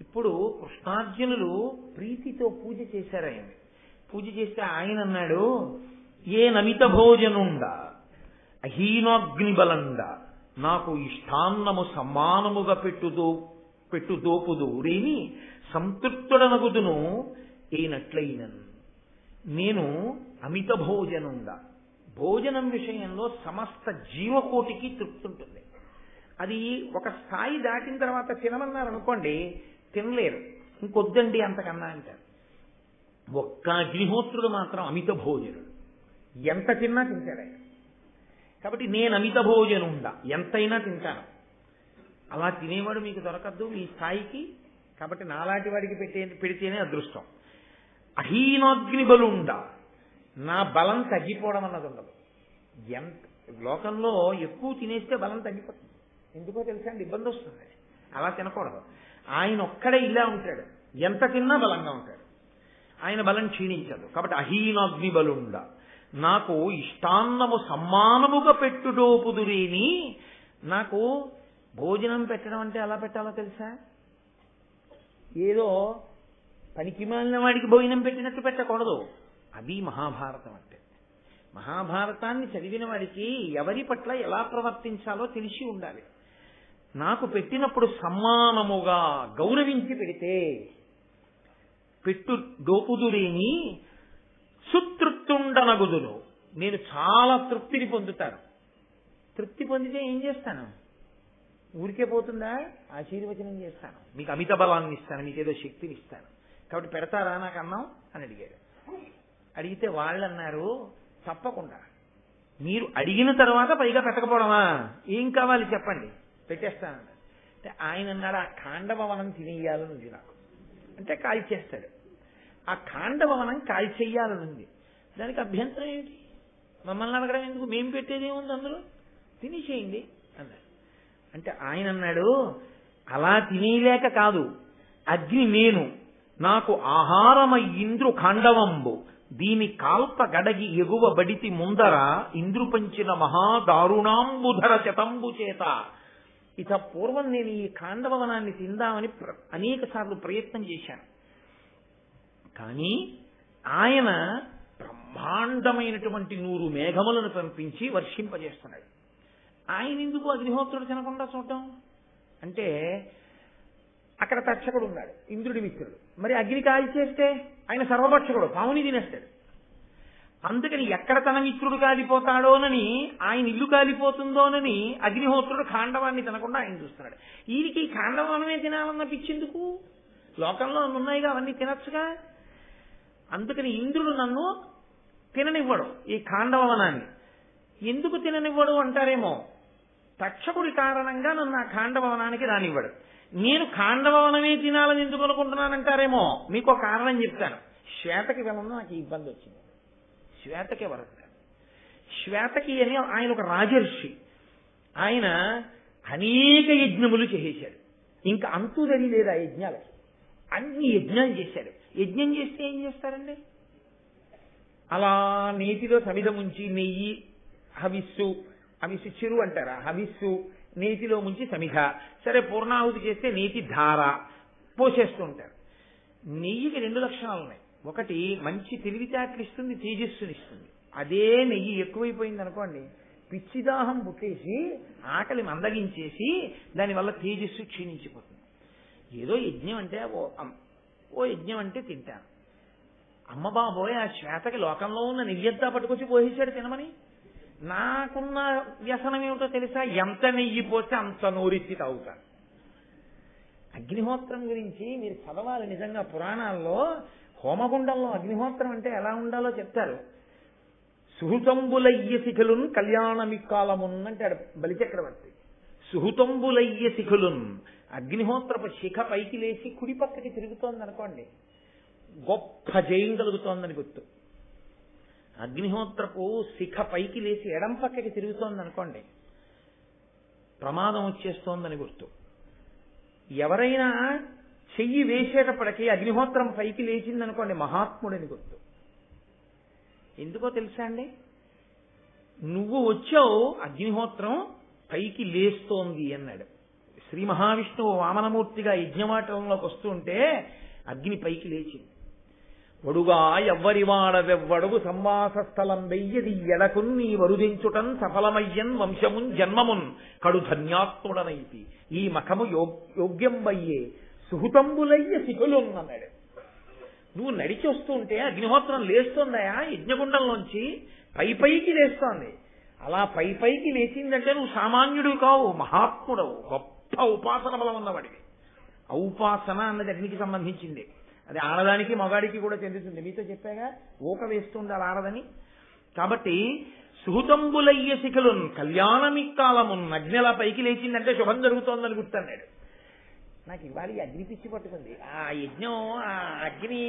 ఇప్పుడు కృష్ణార్జునులు ప్రీతితో పూజ చేశారు. పూజ చేస్తే ఆయన అన్నాడు, ఏ నమిత భోజనుండా అహీనాగ్నిబలండ నాకు ఇష్టాన్నము సమ్మానముగా పెట్టు దోపుదు రేని సంతృప్తుడనగుదును ఏనట్లయినను. నేను అమిత భోజనుండా, భోజనం విషయంలో సమస్త జీవకోటికి తృప్తి ఉంటుంది. అది ఒక స్థాయి దాటిన తర్వాత తినమన్నారు అనుకోండి, తినలేరు, ఇంకొద్దండి అంతకన్నా అంటారు. ఒక్క అగ్నిహోత్రుడు మాత్రం అమిత భోజనుడు, ఎంత తిన్నా తింటాడు ఆయన. కాబట్టి నేను అమిత భోజనుండా, ఎంతైనా తింటాను. అలా తినేవాడు మీకు దొరకద్దు మీ స్థాయికి. కాబట్టి నాలాంటి వాడికి పెడితేనే అదృష్టం. అహీనాగ్ని బలుండా, నా బలం తగ్గిపోవడం అన్నది ఉండదు. లోకంలో ఎక్కువ తినేస్తే బలం తగ్గిపోతుంది. ఎందుకో తెలుసా అండి, ఇబ్బంది వస్తుంది. అలా తినకూడదు. ఆయన ఒక్కడే ఇలా ఉంటాడు, ఎంత తిన్నా బలంగా ఉంటాడు, ఆయన బలం క్షీణించదు. కాబట్టి అహీనాగ్ని బలుండా నాకు ఇష్టాన్నము సమ్మానముగా పెట్టుడోపుదురేని. నాకు భోజనం పెట్టడం అంటే ఎలా పెట్టాలో తెలుసా? ఏదో పనికి మాలిన వాడికి భోజనం పెట్టినట్టు పెట్టకూడదు. అది మహాభారతం అంటే. మహాభారతాన్ని చదివిన వాడికి ఎవరి పట్ల ఎలా ప్రవర్తించాలో తెలిసి ఉండాలి. నాకు పెట్టినప్పుడు సమ్మానముగా గౌరవించి పెడితే పెట్టు దోపుదురేని సుతృప్తుండనగుదును. నేను చాలా తృప్తిని పొందుతాను. తృప్తి పొందితే ఏం చేస్తాను? ఊరికే పోతుందా? ఆశీర్వచనం చేస్తాను, మీకు అమిత బలాన్ని ఇస్తాను, మీకు ఏదో శక్తిని ఇస్తాను. కాబట్టి పెడతారా నాకు అన్నం అని అడిగాడు. అడిగితే వాళ్ళు అన్నారు, తప్పకుండా. మీరు అడిగిన తర్వాత పైగా పెట్టకపోవడమా? ఏం కావాలి చెప్పండి, పెట్టేస్తానన్నారు. అంటే ఆయన అన్నాడు, ఆ ఖాండవనం తినేయాలనుంది నాకు. అంటే కాల్చేస్తాడు. ఆ ఖాండవనం కాల్చేయాలనుంది. దానికి అభ్యంతరం ఏమిటి? మమ్మల్ని అడగడం ఎందుకు? మేము పెట్టేది ఏముంది అందులో, తినేసేయండి అన్నాడు. అంటే ఆయన అన్నాడు, అలా తినేలేక కాదు, అగ్ని నేను, నాకు ఆహారమయ్యింద్రు ఖాండవంబు, దీని కాల్ప గడగి ఎగువ బడితి ముందర ఇంద్రు పంచిన మహాదారుణాంబుధర శతంబు చేత. ఇత పూర్వం నేను ఈ ఖాండవనాన్ని తిందామని అనేక సార్లు ప్రయత్నం చేశాను. కానీ ఆయన బ్రహ్మాండమైనటువంటి 100 మేఘములను పంపించి వర్షింపజేస్తున్నాడు. ఆయన ఎందుకు అగ్నిహోత్రుడు తినకుండా చూడటం? అంటే అక్కడ తక్షకుడు ఉన్నాడు, ఇంద్రుడి మిత్రుడు. మరి అగ్ని కాల్చేస్తే ఆయన సర్వభక్షకుడు, పాముని తినేస్తాడు. అందుకని ఎక్కడ తన మిత్రుడు కాలిపోతాడోనని, ఆయన ఇల్లు కాలిపోతుందోనని అగ్నిహోత్రుడు ఖాండవాన్ని తినకుండా ఆయన చూస్తున్నాడు. ఈయనకి ఈ ఖాండవానమే తినాలన్న పిచ్చెందుకు? లోకంలో ఉన్నాయిగా అవన్నీ తినచ్చుగా. అందుకని ఇంద్రుడు నన్ను తిననివ్వడు ఈ ఖాండవనాన్ని. ఎందుకు తిననివ్వడు అంటారేమో, తక్షకుడి కారణంగా నన్ను ఆ ఖాండవనానికి రానివ్వడు. నేను ఖాండవనమే తినాలని ఎందుకు అనుకుంటున్నానంటారేమో, మీకు ఒక కారణం చెప్తాను. శ్వేతకి వలన నాకు ఇబ్బంది వచ్చింది. శ్వేతకి వలన, శ్వేతకి అని ఆయన ఒక రాజర్షి. ఆయన అనేక యజ్ఞములు చేసేశాడు. ఇంకా అంతు తెలియలేదు ఆ యజ్ఞాలకి. అన్ని యజ్ఞాలు చేశాడు. యజ్ఞం చేస్తే ఏం చేస్తారండి? అలా నేతిలో సమిధ ముంచి నెయ్యి, హవిస్సు, హవిస్సు చెరు అంటారా, హవిస్సు నేతిలో ముంచి సమిధ, సరే పూర్ణాహుతి చేస్తే నేతి ధార పోసేస్తూ ఉంటారు. నెయ్యికి 2 లక్షణాలు ఉన్నాయి. ఒకటి మంచి తెలివితేటలు ఇస్తుంది, తేజస్సుని ఇస్తుంది. అదే నెయ్యి ఎక్కువైపోయింది అనుకోండి, పిచ్చిదాహం పుట్టేసి ఆకలి మందగించేసి దానివల్ల తేజస్సు క్షీణించిపోతుంది. ఏదో యజ్ఞం అంటే ఓ యజ్ఞం అంటే తింటాను. అమ్మ బాబోయ్, ఆ శ్వేతకి లోకంలో ఉన్న నెయ్యంతా పట్టుకొచ్చి పోసేశాడు తినమని. నాకున్న వ్యసనం ఏమిటో తెలుసా? ఎంత నెయ్యి పోస్తే అంత నోరెత్తి తాగుతాను. అగ్నిహోత్రం గురించి మీరు చదవాలి. నిజంగా పురాణాల్లో హోమగుండంలో అగ్నిహోత్రం అంటే ఎలా ఉండాలో చెప్తారు. సుహృతంబులయ్య శిఖులున్ కళ్యాణమిక్కాలమున్ అంటాడు బలిచక్రవర్తి. సుహృతంబులయ్య శిఖులున్, అగ్నిహోత్రపు శిఖ పైకి లేచి కుడి పక్కకి తిరుగుతోంది అనుకోండి, గొప్ప జయం కలుగుతోందని గుర్తు. అగ్నిహోత్రపు శిఖ పైకి లేచి ఎడం పక్కకి తిరుగుతోంది అనుకోండి, ప్రమాదం వచ్చేస్తోందని గుర్తు. ఎవరైనా చెయ్యి వేసేటప్పటికీ అగ్నిహోత్రం పైకి లేచిందనుకోండి, మహాత్ముడని గుర్తు. ఎందుకో తెలుసా అండి? నువ్వు వచ్చావు, అగ్నిహోత్రం పైకి లేస్తోంది అన్నాడు. శ్రీ మహావిష్ణువు వామనమూర్తిగా యజ్ఞవాటంలోకి వస్తుంటే అగ్ని పైకి లేచింది. వడుగా ఎవ్వరివాడవెవ్వడుగు సంవాస స్థలం వెయ్యది ఎడకున్ నీ వరుదించుటన్ సఫలమయ్యన్ వంశమున్ జన్మమున్ కడు ధన్యాత్ముడనైతి ఈ మఖము యోగ్యం వయ్యే సుహృతంబులయ్య శిఖులున్ అన్నాడు. నువ్వు నడిచి వస్తుంటే అగ్నిహోత్రం లేస్తోందయా యజ్ఞగుండంలోంచి, పైకి లేస్తోంది. అలా పైకి లేచిందంటే నువ్వు సామాన్యుడు కావు, మహాత్ముడవు, గొప్ప ఉపాసన బలం ఉన్నవాడివి. ఔపాసన అన్నది అగ్నికి సంబంధించింది. అది ఆడదానికి మగాడికి కూడా చెందుతుంది. మీతో చెప్పాగా ఊక వేస్తుండాలి ఆడదని. కాబట్టి సుహృతంబులయ్య శిఖులున్ కళ్యాణమిక్కాలమున్, అగ్నిలా పైకి లేచిందంటే శుభం జరుగుతోందని గుర్తన్నాడు. నాకు ఇవాళ ఈ అగ్ని పిచ్చి పట్టుకుంది. ఆ యజ్ఞం, ఆ అగ్ని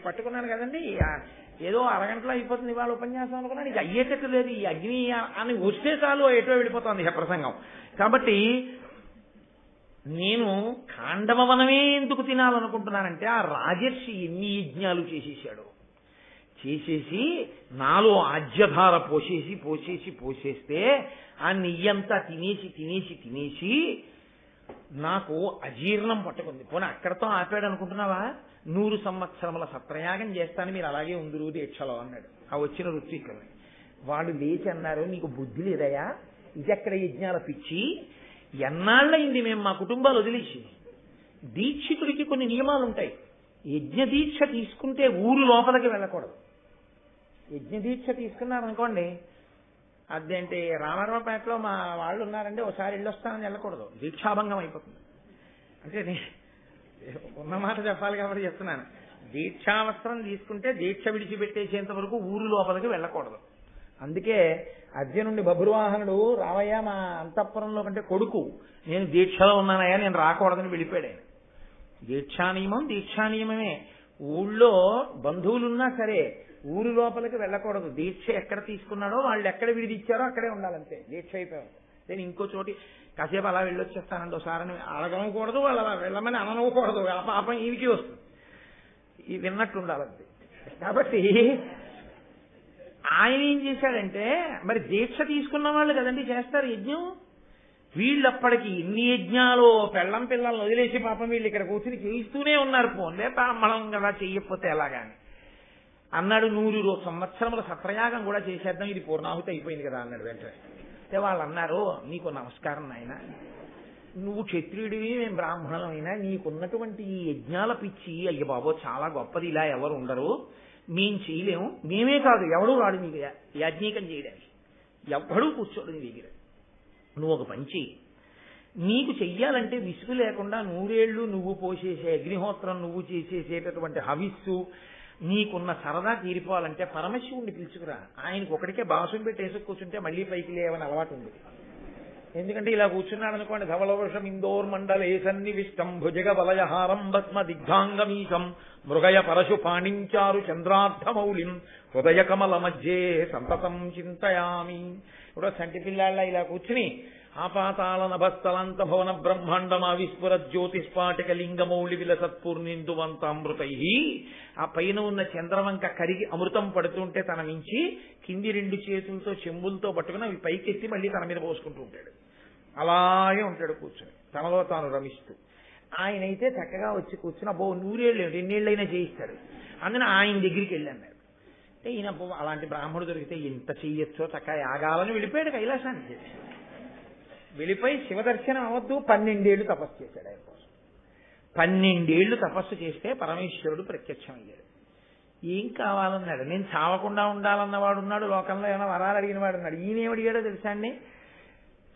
పట్టుకున్నాను కదండి, ఏదో అరగంటలో అయిపోతుంది ఇవాళ ఉపన్యాసం అనుకున్నాను. ఇది అయ్యేటట్టు లేదు. ఈ అగ్ని అని వస్తే చాలు ఎటో వెళ్ళిపోతుంది ప్రసంగం. కాబట్టి నేను ఖాండవవనమే ఎందుకు తినాలనుకుంటున్నానంటే, ఆ రాజర్షి ఎన్ని యజ్ఞాలు చేసేసి నాలో ఆజ్యధార పోసేస్తే ఆ నెయ్యంతా తినేసి నాకు అజీర్ణం పట్టుకుంది. పోనీ అక్కడతో ఆపాడు అనుకుంటున్నావా? 100 సంవత్సరముల సత్రయాగం చేస్తాను, మీరు అలాగే ఉందురు దీక్షలో అన్నాడు ఆ వచ్చిన ఋత్వికుల్ని. వాడు లేచి అన్నారు, నీకు బుద్ధి లేదయా, ఇదెక్కడ యజ్ఞాల పిచ్చి, ఎన్నాళ్ళయింది మేము మా కుటుంబాలు వదిలేసి. దీక్షితుడికి కొన్ని నియమాలు ఉంటాయి. యజ్ఞ దీక్ష తీసుకుంటే ఊరు లోపలికి వెళ్ళకూడదు. యజ్ఞ దీక్ష తీసుకున్నారనుకోండి, అదేంటి రామరావుపేటలో మా వాళ్ళు ఉన్నారంటే ఒకసారి వెళ్ళొస్తానని వెళ్ళకూడదు, దీక్షాభంగం అయిపోతుంది. అంటే ఉన్న మాట చెప్పాలి కాబట్టి చెప్తున్నాను. దీక్షావస్త్రం తీసుకుంటే దీక్ష విడిచిపెట్టేసేంత వరకు ఊరు లోపలికి వెళ్ళకూడదు. అందుకే అర్జునుడి బభ్రువాహనుడు, రావయ్య మా అంతఃపురంలో కంటే కొడుకు, నేను దీక్షలో ఉన్నానయ్యా, నేను రాకూడదని వెళ్ళిపోయాడు ఆయన. దీక్షానియమమే. ఊళ్ళో బంధువులున్నా సరే ఊరు లోపలికి వెళ్ళకూడదు. దీక్ష ఎక్కడ తీసుకున్నాడో వాళ్ళు ఎక్కడ విడిదిచ్చారో అక్కడే ఉండాలంతే. దీక్ష అయిపోయాం. నేను ఇంకో చోటి కాసేపు అలా వెళ్ళొచ్చేస్తానండి ఒకసారి అడగనకూడదు, వాళ్ళు అలా వెళ్ళమని అననకూడదు. ఆ పాపం ఈవికి వస్తుంది, ఈ విన్నట్టు ఉండాలంతే. కాబట్టి ఆయన ఏం చేశాడంటే, మరి దీక్ష తీసుకున్న వాళ్ళు కదండి చేస్తారు యజ్ఞం. వీళ్ళప్పటికి ఎన్ని యజ్ఞాలు, పెళ్ళం పిల్లల్ని వదిలేసి పాపం వీళ్ళు ఇక్కడ కూర్చుని చేయిస్తూనే ఉన్నారు. పోన్లే బ్రాహ్మణం కదా, చెయ్యకపోతే ఎలాగాని అన్నాడు. 100 సంవత్సరముల సత్రయాగం కూడా చేసేద్దాం, ఇది పూర్ణాహుతి అయిపోయింది కదా అన్నాడు వెంటనే. అంటే వాళ్ళు అన్నారు, నీకు నమస్కారం నాయన, నువ్వు క్షత్రియుడివి, మేము బ్రాహ్మణులం అయినా నీకున్నటువంటి ఈ యజ్ఞాల పిచ్చి అయ్య బాబో చాలా గొప్పది, ఇలా ఎవరు ఉండరు, మేం చేయలేము, మేమే కాదు ఎవడూ రాడు నీకు యాజ్ఞికం చేయడానికి, ఎవ్వడూ కూర్చోడు నీ దగ్గర. నువ్వు ఒక పని చెయ్యి, నీకు చెయ్యాలంటే విసుగు లేకుండా 100 ఏళ్ళు నువ్వు పోసేసే అగ్నిహోత్రం, నువ్వు చేసేసేటటువంటి హవిస్సు, నీకున్న సరదా తీరిపోవాలంటే పరమశివుణ్ణి పిలుచుకురా. ఆయనకు ఒకటికే బాసుని పెట్టేసి కూర్చుంటే మళ్లీ పైకి లేవని అలవాటు ఉంది. ఎందుకంటే ఇలా కూర్చున్నాడు అనుకోండి, ధవలవర్షం ఇందోర్మండలే సన్నివిష్టం భుజగ వలయహారం భస్మ దిగ్ధాంగమీశం మృగయ పరశు పాణించారు చంద్రార్థమౌళిం హృదయ కమల మధ్యే సంతతం చింతయామి. ఇప్పుడు సంటి పిల్లాళ్ళ ఇలా కూర్చుని ఆపాతాళ నభస్థలంత భవన బ్రహ్మాండమా విస్ఫుర జ్యోతిస్పాటిక లింగమౌళి విలసత్పూర్ణిందువంతామృతై, ఆ పైన ఉన్న చంద్రవంక కరిగి అమృతం పడుతుంటే తన మించి కింది 2 చేతులతో చెంబులతో పట్టుకుని అవి పైకెత్తి మళ్ళీ తన మీద పోసుకుంటూ ఉంటాడు. అలాగే ఉంటాడు కూర్చొని తనలో తాను రమిస్తూ. ఆయనైతే చక్కగా వచ్చి కూర్చుని అబ్బో 100 ఏళ్ళు 2 ఏళ్ళైనా చేయిస్తాడు. అందుకని ఆయన దగ్గరికి వెళ్ళాను. అంటే ఈయన అలాంటి బ్రాహ్మణుడు దొరికితే ఇంత చెయ్యొచ్చో చక్కగా యాగాలని వెళ్ళిపోయాడు కైలాసానికి. వెళ్ళిపోయి శివదర్శనం అవద్దు 12 ఏళ్ళు తపస్సు చేశాడు ఆయన కోసం. 12 ఏళ్ళు తపస్సు చేస్తే పరమేశ్వరుడు ప్రత్యక్షమయ్యాడు. ఏం కావాలన్నాడు. నేను చావకుండా ఉండాలన్నవాడు ఉన్నాడు, లోకంలో ఏమైనా వరాలు అడిగిన వాడు ఉన్నాడు. ఈయనేమడిగాడో తెలుసా అండి,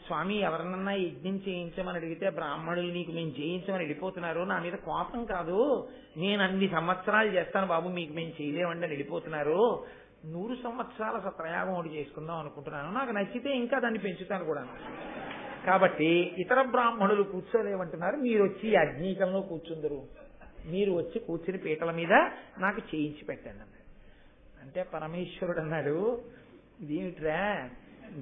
స్వామి ఎవరినన్నా యజ్ఞం చేయించమని అడిగితే బ్రాహ్మణులు నీకు మేము చేయించమని వెళ్ళిపోతున్నారు, నా మీద కోపం కాదు, నేను అన్ని సంవత్సరాలు చేస్తాను బాబు, మీకు మేము చేయలేమండి అని వెళ్ళిపోతున్నారు, 100 సంవత్సరాల సత్రయాగం ఒకటి చేసుకుందాం అనుకుంటున్నాను, నాకు నచ్చితే ఇంకా దాన్ని పెంచుతాను కూడా, కాబట్టి ఇతర బ్రాహ్మణులు కూర్చోలేమంటున్నారు, మీరు వచ్చి అగ్నికంలో కూర్చుందరు, మీరు వచ్చి కూర్చుని పీటల మీద నాకు చేయించి పెట్టండి అన్నాడు. అంటే పరమేశ్వరుడు అన్నాడు, ఇదేమిట్రా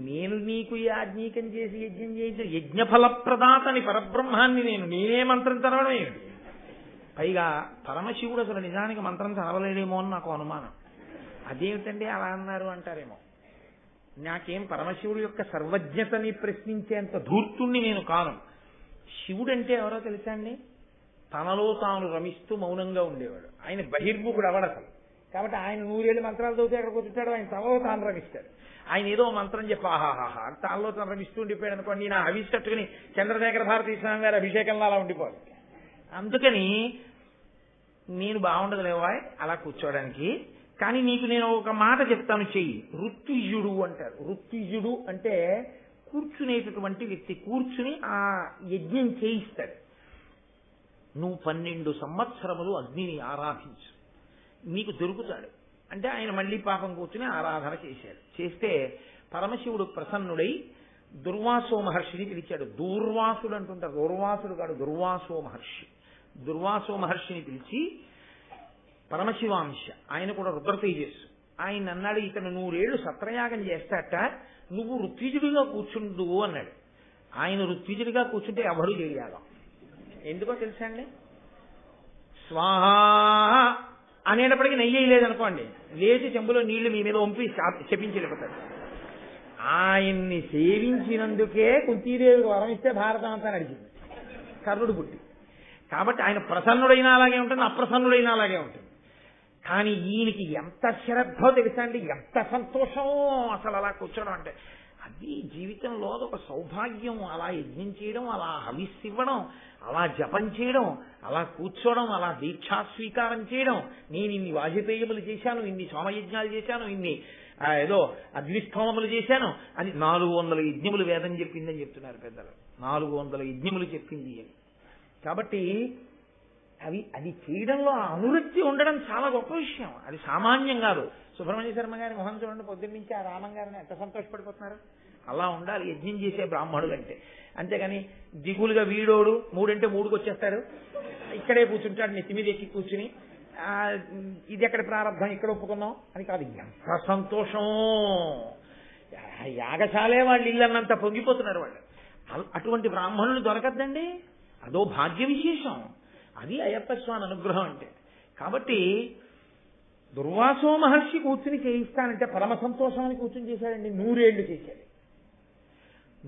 నేను నీకు యాజ్ఞికం చేసి యజ్ఞం చేయించిన యజ్ఞఫలప్రదాతని పరబ్రహ్మాన్ని నేనే మంత్రం చదవడం ఏమిటి? పైగా పరమశివుడు అసలు నిజానికి మంత్రం చదవలేడేమో అని నాకు అనుమానం. అదేమిటండి అలా అన్నారు అంటారేమో. నాకేం పరమశివుడు యొక్క సర్వజ్ఞతని ప్రశ్నించేంత ధూర్తుణ్ణి నేను కాను. శివుడంటే ఎవరో తెలుసా అండి, తనలో తాను రమిస్తూ మౌనంగా ఉండేవాడు. ఆయన బహిర్ముఖుడు అవడు అసలు. కాబట్టి ఆయన 100 ఏళ్ళు మంత్రాలు చదివితే అక్కడ కూర్చుంటాడు, ఆయన తనలో తాను రమిస్తాడు. ఆయన ఏదో మంత్రం చెప్పి ఆహాహా తనలో తాను రమిస్తూ ఉండిపోయాడు అనుకోండి, నా అవిష్టట్టుకుని చంద్రశేఖర భారతీ స్వామి గారి అభిషేకంలో అలా ఉండిపోవాలి. అందుకని నేను బాగుండదులేవా అలా కూర్చోవడానికి, కానీ నీకు నేను ఒక మాట చెప్తాను చెయ్యి. ఋత్విజుడు అంటారు. ఋత్విజుడు అంటే కూర్చునేటటువంటి వ్యక్తి, కూర్చుని ఆ యజ్ఞం చేయిస్తాడు. నువ్వు 12 సంవత్సరములు అగ్నిని ఆరాధించు, నీకు దొరుకుతాడు అంటే ఆయన మళ్ళీ పాపం కూర్చుని ఆరాధన చేశాడు. చేస్తే పరమశివుడు ప్రసన్నుడై దుర్వాసో మహర్షిని పిలిచాడు. దూర్వాసుడు అంటుంటారు, దుర్వాసుడు కాడు, దుర్వాసో మహర్షి. దుర్వాసో మహర్షిని పిలిచి పరమశివాంశ, ఆయన కూడా రుద్రతేజస్సు, ఆయన అన్నాడు, ఇతను 100 ఏళ్ళు సత్రయాగం చేస్తాట, నువ్వు ఋత్విజుడిగా కూర్చుండు అన్నాడు. ఆయన ఋత్విజుడిగా కూర్చుంటే ఎవరు చేయాలి. ఎందుకో తెలుసా అండి, స్వాహ అనేటప్పటికీ నెయ్యి లేదనుకోండి, లేచి చెంబులో నీళ్లు మీ మీద వంపి శపించి వెళ్ళిపోతాడు. ఆయన్ని సేవించినందుకే కుంతీదేవికి వరం ఇస్తే భారతం అంతా నడిచింది, కర్ణుడు పుట్టి. కాబట్టి ఆయన ప్రసన్నుడైనా అలాగే ఉంటుంది, అప్రసన్నుడైనా అలాగే ఉంటుంది. కానీ ఈయనకి ఎంత శ్రద్ధో తెలుసా అండి, ఎంత సంతోషమో అసలు అలా కూర్చోడం అంటే. అది జీవితంలో ఒక సౌభాగ్యం. అలా యజ్ఞం చేయడం, అలా హవిస్సివ్వడం, అలా జపం చేయడం, అలా కూర్చోవడం, అలా దీక్షా స్వీకారం చేయడం. నేను ఇన్ని వాజపేయములు చేశాను, ఇన్ని సోమయజ్ఞాలు చేశాను, ఇన్ని ఏదో అగ్నిష్టోమములు చేశాను అని 400 యజ్ఞములు వేదం చెప్పిందని చెప్తున్నారు పెద్దలు. 400 యజ్ఞములు చెప్పింది అని. కాబట్టి అది చేయడంలో అనురక్తి ఉండడం చాలా గొప్ప విషయం, అది సామాన్యం కాదు. సుబ్రహ్మణ్య శర్మ గారి మొహం చూడండి, పొద్దున్న నుంచి ఆ రామం గారిని ఎంత సంతోషపడిపోతున్నారు. అలా ఉండాలి యజ్ఞం చేసే బ్రాహ్మణులు అంటే. అంతేగాని దిగులుగా వీడోడు 3 అంటే 3కి వచ్చేస్తాడు, ఇక్కడే కూర్చుంటాడు నెత్తి మీద ఎక్కి కూర్చుని, ఇది ఎక్కడ ప్రారంభం ఇక్కడ ఒప్పుకున్నాం అని కాదు. ఎంత సంతోషం, యాగశాలే వాళ్ళు ఇల్లన్నంత పొంగిపోతున్నారు వాళ్ళు. అటువంటి బ్రాహ్మణులు దొరకద్దండి, అదో భాగ్య విశేషం. అది అయ్యప్ప స్వామి అనుగ్రహం అంటే. కాబట్టి దుర్వాసో మహర్షి కూర్చుని చేయిస్తానంటే పరమ సంతోషాన్ని కూర్చుని చేశాడండి. 100 ఏళ్ళు చేశాడు.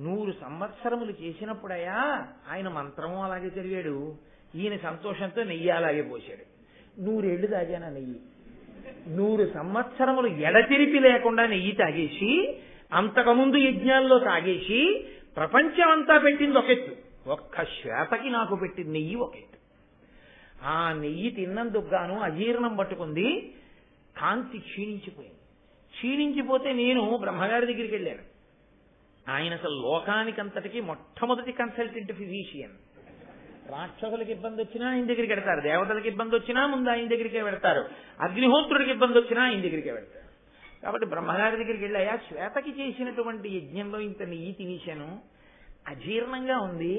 100 సంవత్సరములు చేసినప్పుడయ్యా ఆయన మంత్రము అలాగే చదివాడు, ఈయన సంతోషంతో నెయ్యి అలాగే పోశాడు. 100 ఏళ్ళు తాగాను నెయ్యి. 100 సంవత్సరములు ఎడతెరిపి లేకుండా నెయ్యి తాగేసి, అంతకుముందు యజ్ఞాల్లో తాగేసి, ప్రపంచం అంతా పెట్టింది ఒక ఎత్తు, ఒక్క శ్వేతకి నాకు పెట్టింది నెయ్యి ఒక ఎత్తు. ఆ నెయ్యి తిన్నందుకు గాను అజీర్ణం పట్టుకుంది, కాంతి క్షీణించిపోయింది. క్షీణించిపోతే నేను బ్రహ్మగారి దగ్గరికి వెళ్ళాను. ఆయన అసలు లోకానికంతటికి మొట్టమొదటి కన్సల్టెంట్ ఫిజీషియన్. రాక్షసులకు ఇబ్బంది వచ్చినా ఆయన దగ్గరికి వెడతారు, దేవతలకు ఇబ్బంది వచ్చినా ముందు ఆయన దగ్గరికే వెడతారు, అగ్నిహోత్రుడికి ఇబ్బంది వచ్చినా ఆయన దగ్గరికే వెడతారు. కాబట్టి బ్రహ్మగారి దగ్గరికి వెళ్ళాయా, శ్వేతకి చేసినటువంటి యజ్ఞంలో ఇంత నెయ్యి తినేశాను, అజీర్ణంగా ఉంది,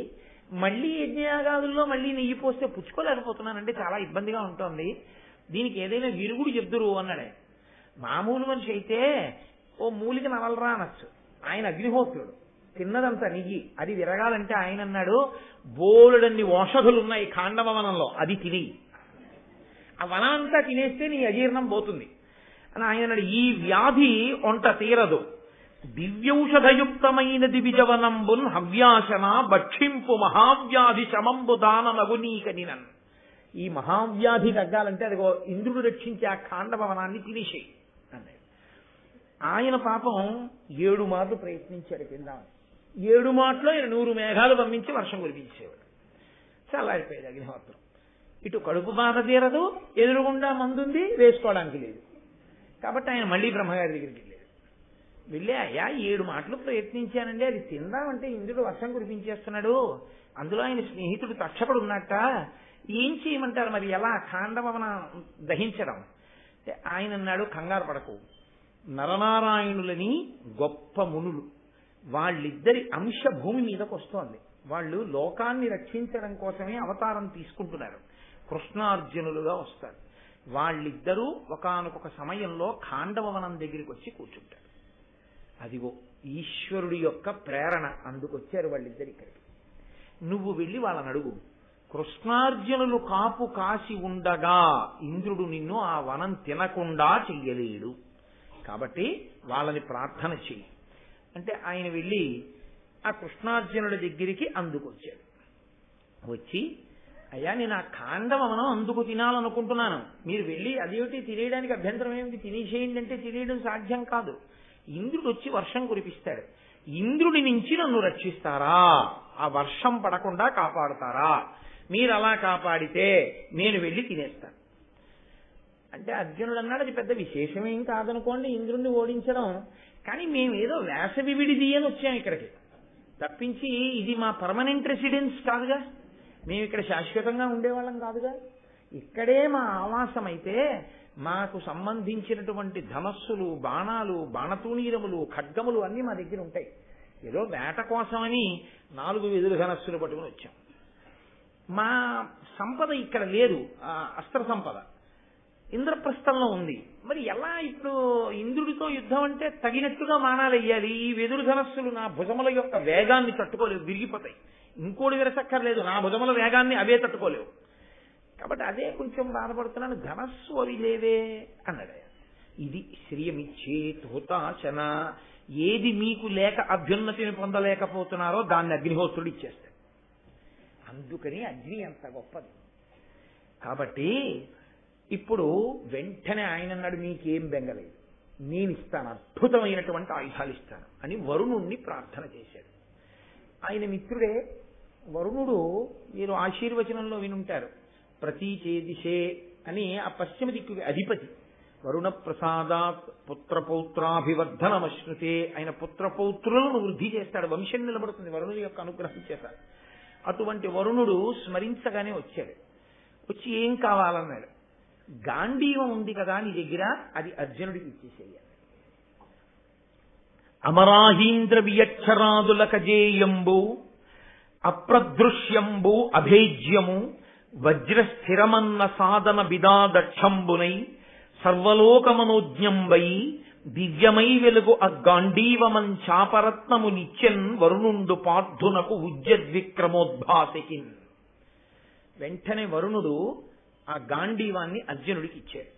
మళ్ళీ యజ్ఞయాగాదుల్లో మళ్ళీ నెయ్యి పోస్తే పుచ్చుకోలేకపోతున్నానంటే చాలా ఇబ్బందిగా ఉంటుంది, దీనికి ఏదైనా విరుగుడు చెప్దురు అన్నాడే. మామూలు మనిషి అయితే ఓ మూలిక నవలరా అనొచ్చు, ఆయన అగ్నిహోత్రుడు, తిన్నదంతా నెయ్యి, అది విరగాలంటే ఆయన అన్నాడు, బోలెడన్ని ఔషధులు ఉన్నాయి ఖాండవ వనంలో, అది తిని ఆ వనం అంతా తినేస్తే నీ అజీర్ణం పోతుంది అని ఆయన అన్నాడు. ఈ వ్యాధి ఒంట తీరదు, దివ్యౌషధయుక్తమైన దివిజవనంబున్ హవ్యాసన భక్షింపు మహావ్యాధి శమంబు దాన నగునీకనినన్. ఈ మహావ్యాధి తగ్గాలంటే అదిగో ఇంద్రుడు రక్షించే ఆ ఖాండభవనాన్ని తినేసేయి అన్నాడు. ఆయన పాపం 7 మార్లు ప్రయత్నించాడు తిందామని. 7 మాటలో ఆయన 100 మేఘాలు పంపించి వర్షం కురిపించేవాడు. చల్లారిపోయేది అగ్నిహోత్రం. ఇటు కడుపు బాధ తీరదు, ఎదురుగుండా మందుంది, వేసుకోవడానికి లేదు. కాబట్టి ఆయన మళ్ళీ బ్రహ్మగారి దగ్గరికి వెళ్ళాడు. వెళ్ళి అయ్యా 7 మాటలు ప్రయత్నించానండి, అది తిందామంటే ఇంద్రుడు వర్షం కురిపించేస్తున్నాడు, అందులో ఆయన స్నేహితుడు తక్షకుడు ఉన్నట్ట, ఏం చేయమంటారు మరి, ఎలా ఖాండవన దహించడం? ఆయన అన్నాడు, కంగారు పడకు, నరనారాయణులని గొప్ప మునులు, వాళ్ళిద్దరి అంశ భూమి మీదకు వస్తోంది. వాళ్ళు లోకాన్ని రక్షించడం కోసమే అవతారం తీసుకుంటున్నారు. కృష్ణార్జునులుగా వస్తారు. వాళ్ళిద్దరూ ఒకానొక సమయంలో ఖాండవవనం దగ్గరికి వచ్చి కూర్చుంటారు. అదిగో ఈశ్వరుడి యొక్క ప్రేరణ, అందుకొచ్చారు వాళ్ళిద్దరు ఇక్కడికి. నువ్వు వెళ్ళి వాళ్ళని అడుగు, కృష్ణార్జునులు కాపు కాసి ఉండగా ఇంద్రుడు నిన్ను ఆ వనం తినకుండా చెయ్యలేడు, కాబట్టి వాళ్ళని ప్రార్థన చెయ్యి అంటే ఆయన వెళ్ళి ఆ కృష్ణార్జునుడి దగ్గరికి అందుకొచ్చాడు. వచ్చి, అయ్యా నేను ఆ ఖాండవనం అందుకు తినాలనుకుంటున్నాను, మీరు వెళ్ళి అదేమిటి తినేయడానికి అభ్యంతరం ఏమిటి, తినేసేయండి అంటే తినేయడం సాధ్యం కాదు. ఇంద్రుడు వచ్చి వర్షం కురిపిస్తాడు, ఇంద్రుడి నుంచి నన్ను రక్షిస్తారా, ఆ వర్షం పడకుండా కాపాడుతారా? మీరు అలా కాపాడితే నేను వెళ్ళి తినేస్తాను అంటే అర్జునుడు అన్నాడు, అది పెద్ద విశేషమేం కాదనుకోండి ఇంద్రుడిని ఓడించడం, కానీ మేమేదో వేసవి విడిది అని వచ్చాం ఇక్కడికి తప్పించి ఇది మా పర్మనెంట్ రెసిడెన్స్ కాదుగా, మేము ఇక్కడ శాశ్వతంగా ఉండేవాళ్ళం కాదుగా, ఇక్కడే మా ఆవాసం అయితే మాకు సంబంధించినటువంటి ధనస్సులు, బాణాలు, బాణతూణీరములు, ఖడ్గములు అన్నీ మా దగ్గర ఉంటాయి. ఏదో వేట కోసమని 4 వెదురు ధనస్సులు పట్టుకుని వచ్చాం. మా సంపద ఇక్కడ లేదు, అస్త్ర సంపద ఇంద్రప్రస్థంలో ఉంది. మరి ఎలా ఇప్పుడు ఇంద్రుడితో యుద్ధం అంటే తగినట్టుగా మానాలు వెయ్యాలి. ఈ వెదురు ధనస్సులు నా భుజముల యొక్క వేగాన్ని తట్టుకోలేవు, విరిగిపోతాయి. ఇంకోటి విరసక్కర్లేదు, నా భుజముల వేగాన్ని అవే తట్టుకోలేవు. కాబట్టి అదే కొంచెం బాధపడుతున్నాను, ధనస్సు అవి లేవే అన్నాడు. ఇది శ్రియమిచ్చేత్ హుతాశన, ఏది మీకు లేక అభ్యున్నతిని పొందలేకపోతున్నారో దాన్ని అగ్నిహోత్రుడు ఇచ్చేస్తాడు. అందుకని అగ్ని అంత గొప్పది. కాబట్టి ఇప్పుడు వెంటనే ఆయన అన్నాడు, మీకేం బెంగలేదు, నేను ఇస్తాను, అద్భుతమైనటువంటి ఆయుధాలు ఇస్తాను అని వరుణుణ్ణి ప్రార్థన చేశాడు. ఆయన మిత్రుడే వరుణుడు. మీరు ఆశీర్వచనంలో వినుంటారు, ప్రతీచేదిశే అని ఆ పశ్చిమ దిక్కుకి అధిపతి. వరుణ ప్రసాదాత్ పుత్రపౌత్రాభివర్ధనమశ్నుతే, ఆయన పుత్రపౌత్రులను వృద్ధి చేస్తాడు, వంశం నిలబడుతుంది వరుణుడి యొక్క అనుగ్రహం చేత. అటువంటి వరుణుడు స్మరించగానే వచ్చాడు. వచ్చి ఏం కావాలన్నాడు. గాంధీవం ఉంది కదా నీ దగ్గర, అది అర్జునుడికి ఇచ్చేసేయాలి. అమరాహీంద్ర వియక్షరాదుల కజేయంబు అప్రదృశ్యంబు అభేజ్యము వజ్రస్థిరమన్న సాధన బిదాదక్షంబునై సర్వలోకమనోజ్ఞంబై దివ్యమై వెలుగు అగాంధీవమం చాపరత్నము నిత్యన్ వరుణుండు పార్థునకు ఉజ్జద్విక్రమోద్భాసికిన్. వెంటనే వరుణుడు ఆ గాంధీవాన్ని అర్జునుడికి ఇచ్చాడు.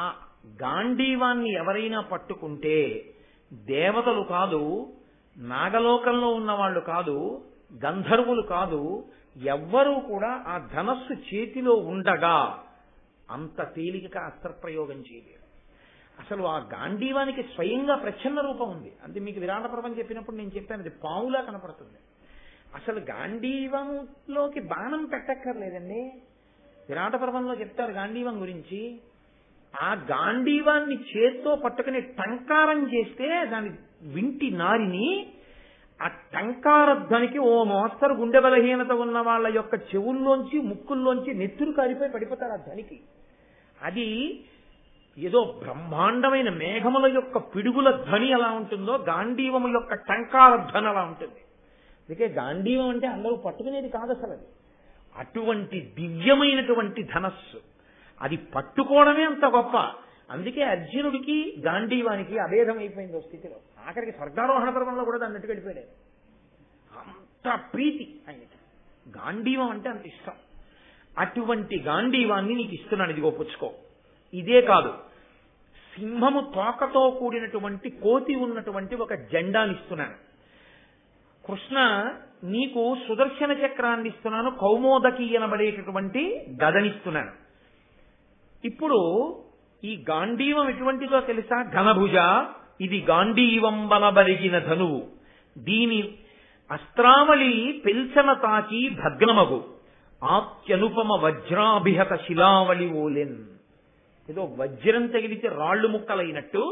ఆ గాంధీవాన్ని ఎవరైనా పట్టుకుంటే దేవతలు కాదు, నాగలోకంలో ఉన్నవాళ్లు కాదు, గంధర్వులు కాదు, ఎవ్వరూ కూడా ఆ ధనస్సు చేతిలో ఉండగా అంత తేలికగా అస్త్రప్రయోగం చేయలేరు. అసలు ఆ గాంధీవానికి స్వయంగా ప్రచ్ఛన్న రూపం ఉంది. అంటే మీకు విరాట పర్వం చెప్పినప్పుడు నేను చెప్పాను, అది పావులా కనపడుతుంది. అసలు గాంధీవంలోకి బాణం పెట్టక్కర్లేదండి. విరాట పర్వంలో చెప్తారు గాంధీవం గురించి. ఆ గాంధీవాన్ని చేత్తో పట్టుకుని టంకారం చేస్తే దాని వింటి నారిని ఆ టంకార ధ్వనికి ఓ మోస్తరు గుండె బలహీనత ఉన్న వాళ్ళ యొక్క చెవుల్లోంచి ముక్కుల్లోంచి నెత్తురు కారిపోయి పడిపోతారు ఆ ధ్వనికి. అది ఏదో బ్రహ్మాండమైన మేఘముల యొక్క పిడుగుల ధ్వని ఎలా ఉంటుందో గాంధీవము యొక్క టంకార ధ్వని అలా ఉంటుంది. అందుకే గాంధీవం అంటే అందరూ పట్టుకునేది కాదు అసలు. అది అటువంటి దివ్యమైనటువంటి ధనస్సు, అది పట్టుకోవడమే అంత గొప్ప. అందుకే అర్జునుడికి గాంధీవానికి అభేదం అయిపోయింది ఓ స్థితిలో. ఆఖరికి స్వర్గారోహణ పర్వంలో కూడా దాన్ని నెట్టుకెళ్ళిపోయాడు. అంత ప్రీతి ఆయనకి, గాంధీవం అంటే అంత ఇష్టం. అటువంటి గాంధీవాన్ని నీకు ఇస్తున్నాను, ఇదిగో పుచ్చుకో. ఇదే కాదు, సింహము తోకతో కూడినటువంటి కోతి ఉన్నటువంటి ఒక జెండాని ఇస్తున్నాను. కృష్ణ నీకు సుదర్శన చక్రాన్ని ఇస్తున్నాను, కౌమోదకి అనబడేటటువంటి గదనిస్తున్నాను. ఇప్పుడు ఈ గాంధీవం ఎటువంటిదో తెలుసా? ఘనభుజ ఇది గాంధీవంబన బరిగిన ధనువు దీని అస్త్రావళి పెల్చన తాకి భగ్నమగు ఆత్యనుపమ వజ్రాభిహత శిలావళి ఓలెన్. ఏదో వజ్రం తగిలితే రాళ్లు ముక్కలైనట్టు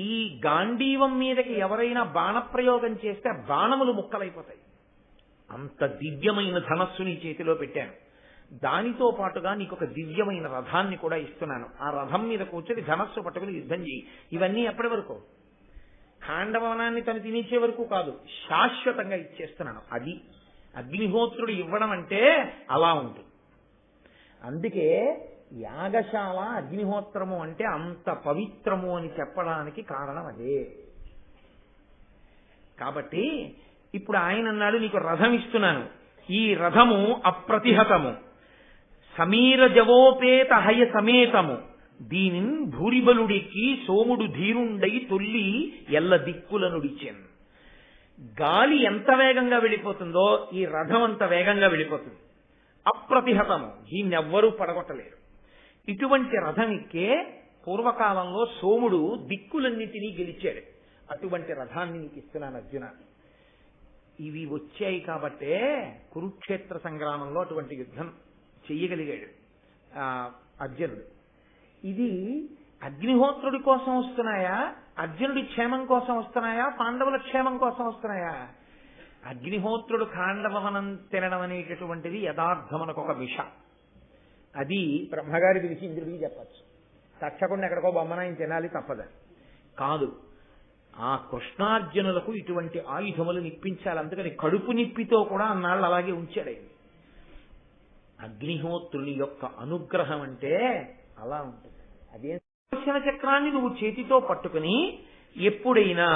ఈ గాంధీవం మీదకి ఎవరైనా బాణప్రయోగం చేస్తే బాణములు ముక్కలైపోతాయి. అంత దివ్యమైన ధనస్సు నీ చేతిలో పెట్టాను. దానితో పాటుగా నీకు ఒక దివ్యమైన రథాన్ని కూడా ఇస్తున్నాను. ఆ రథం మీద కూర్చొని ధనస్సు పట్టుకుని యుద్ధం చేయి. ఇవన్నీ ఎప్పటి వరకు? ఖాండవనాన్ని తను తినేసే వరకు కాదు, శాశ్వతంగా ఇచ్చేస్తున్నాను. అది అగ్నిహోత్రుడు ఇవ్వడం అంటే అలా ఉంటుంది. అందుకే యాగశాల అగ్నిహోత్రము అంటే అంత పవిత్రము అని చెప్పడానికి కారణం అదే. కాబట్టి ఇప్పుడు ఆయన అన్నాడు, నీకు రథం ఇస్తున్నాను. ఈ రథము అప్రతిహతము సమీర జవోపేత హయ సమేతము దీనిన్ భూరిబలుడికి సోముడు ధీరుండై తొల్లి ఎల్ల దిక్కులనుడిచెన్. గాలి ఎంత వేగంగా వెళ్ళిపోతుందో ఈ రథం అంత వేగంగా వెళ్ళిపోతుంది. అప్రతిహతము, దీన్నెవ్వరూ పడగొట్టలేరు. ఇటువంటి రథం ఎక్కే పూర్వకాలంలో సోముడు దిక్కులన్నిటినీ గెలిచాడు. అటువంటి రథాన్ని నీకు ఇస్తున్నాను అర్జున. ఇవి వచ్చాయి కాబట్టే కురుక్షేత్ర సంగ్రామంలో అటువంటి యుద్ధం చెయ్యగలిగాడు అర్జునుడు. ఇది అగ్నిహోత్రుడి కోసం వస్తున్నాయా, అర్జునుడి క్షేమం కోసం వస్తున్నాయా, పాండవుల క్షేమం కోసం వస్తున్నాయా? అగ్నిహోత్రుడు ఖాండవనం తినడం అనేటటువంటిది యథార్థమనకు ఒక విష. అది బ్రహ్మగారి పిలిచి ఇంద్రుడికి చెప్పచ్చు. తక్షకుండా ఎక్కడికో బొమ్మనాయన తినాలి తప్పదని కాదు. ఆ కృష్ణార్జునులకు ఇటువంటి ఆయుధములు నిప్పించాలి. అందుకని కడుపు నిప్పితో కూడా అన్నాళ్ళు అలాగే ఉంచాడు. అగ్నిహోత్రుని యొక్క అనుగ్రహం అంటే అలా ఉంటుంది. అదే సుదర్శన చక్రాన్ని నువ్వు చేతితో పట్టుకుని ఎప్పుడైనా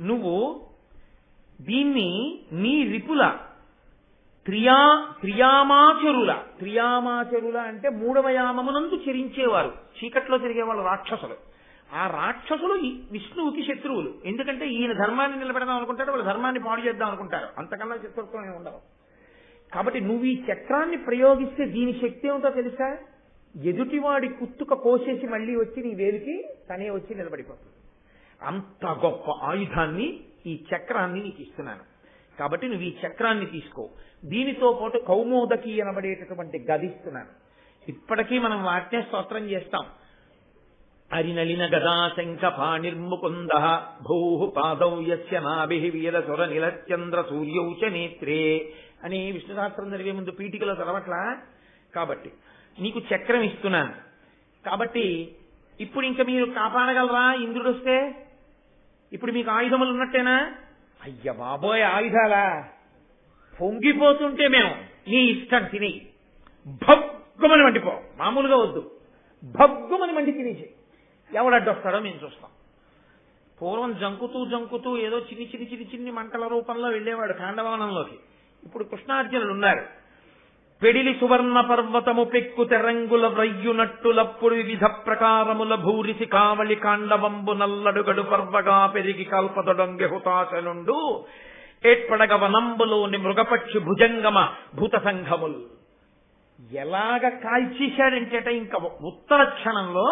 నువ్వు దీన్ని నీ రిపుల త్రియామాచరుల అంటే మూడవ యామమునందు చెరించేవారు, చీకట్లో తిరిగేవాళ్ళు రాక్షసులు. ఆ రాక్షసులు విష్ణువుకి శత్రువులు. ఎందుకంటే ఈయన ధర్మాన్ని నిలబెడదాం అనుకుంటారు, వాళ్ళు ధర్మాన్ని పాడు చేద్దాం అనుకుంటారు. అంతకన్నా శత్రుత్వం ఉండవు. కాబట్టి నువ్వు ఈ చక్రాన్ని ప్రయోగిస్తే దీని శక్తి ఏమిటో తెలుసా? ఎదుటివాడి కుత్తుక కోసేసి మళ్ళీ వచ్చి నీ వేలికి తనే వచ్చి నిలబడిపోతుంది. అంత గొప్ప ఆయుధాన్ని, ఈ చక్రాన్ని నీకు ఇస్తున్నాను. కాబట్టి నువ్వు ఈ చక్రాన్ని తీసుకో. దీనితో పాటు కౌమోదకి అనబడేటటువంటి గదిస్తున్నాను. ఇప్పటికీ మనం వాటినే స్తోత్రం చేస్తాం. అరినలిన గదా శంఖ పాణిర్ముకుంద భూ పాదౌ యస్య నాభిః వీరసుర నిలచంద్ర సూర్యౌ చ నేత్రే అని విష్ణు సహస్రం చదివే ముందు పీఠికలో చదవట్లా. కాబట్టి నీకు చక్రం ఇస్తున్నాను. కాబట్టి ఇప్పుడు ఇంకా మీరు కాపాడగలరా? ఇంద్రుడు వస్తే ఇప్పుడు మీకు ఆయుధములు ఉన్నట్టేనా? అయ్య బాబోయ్, ఆయుధాలా? పొంగిపోతుంటే మేము నీ ఇష్టం తిని భగ్గుమని మండిపో. మామూలుగా వద్దు, భగ్గుమని మండి తినేసి ఎవడడ్డొస్తాడో మేము చూస్తాం. పూర్వం జంకుతూ ఏదో చిన్ని మంటల రూపంలో వెళ్ళేవాడు ఖాండవనంలోకి. ఇప్పుడు కృష్ణార్జునులు ఉన్నారు. పెడిలి సువర్ణ పర్వతము పెక్కు తెరంగుల వ్రయ్యునట్టులప్పుడు వివిధ ప్రకారముల భూరిసి కావలి కాండవంబు నల్లడుగడు పర్వగా పెరిగి కల్పదొడంగె హుతాశనుండు ఏర్పడగ వనంబులోని మృగపక్షి భుజంగమ భూత సంఘములు. ఎలాగ కాల్చేశాడంటేట ఇంకా ఉత్తర క్షణంలో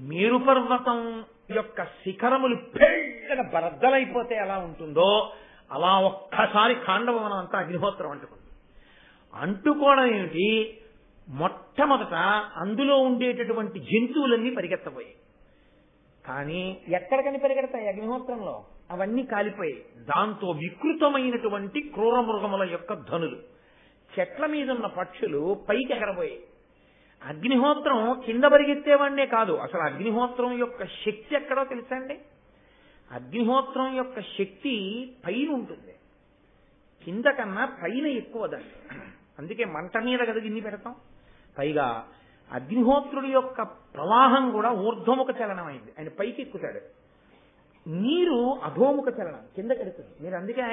మేరు పర్వతం యొక్క శిఖరములు పెద్దగా బరద్దలైపోతే ఎలా ఉంటుందో అలా ఒక్కసారి ఖాండవనం అంతా అగ్నిహోత్రం అంటుకుంది. అంటుకోవడం ఏమిటి? మొట్టమొదట అందులో ఉండేటటువంటి జంతువులన్నీ పరిగెత్తబోయాయి. కానీ ఎక్కడికని పరిగెడతాయి? అగ్నిహోత్రంలో అవన్నీ కాలిపోయాయి. దాంతో వికృతమైనటువంటి క్రూర మృగముల యొక్క ధనులు, చెట్ల మీద ఉన్న పక్షులు పైకి ఎగరబోయాయి. అగ్నిహోత్రం కింద పరిగెత్తేవాడినే కాదు, అసలు అగ్నిహోత్రం యొక్క శక్తి ఎక్కడో తెలుసా అండి? అగ్నిహోత్రం యొక్క శక్తి పైన ఉంటుంది, కింద కన్నా పైన ఎక్కువ దాన్ని. అందుకే మంట మీద కదా గిన్నె పెడతాం. పైగా అగ్నిహోత్రుడి యొక్క ప్రవాహం కూడా ఊర్ధ్వముఖ చలనం అయింది. ఆయన పైకి ఎక్కుతాడు. నీరు అధోముఖ చలనం కిందకి ఎడుతుంది. మీరు అందుకే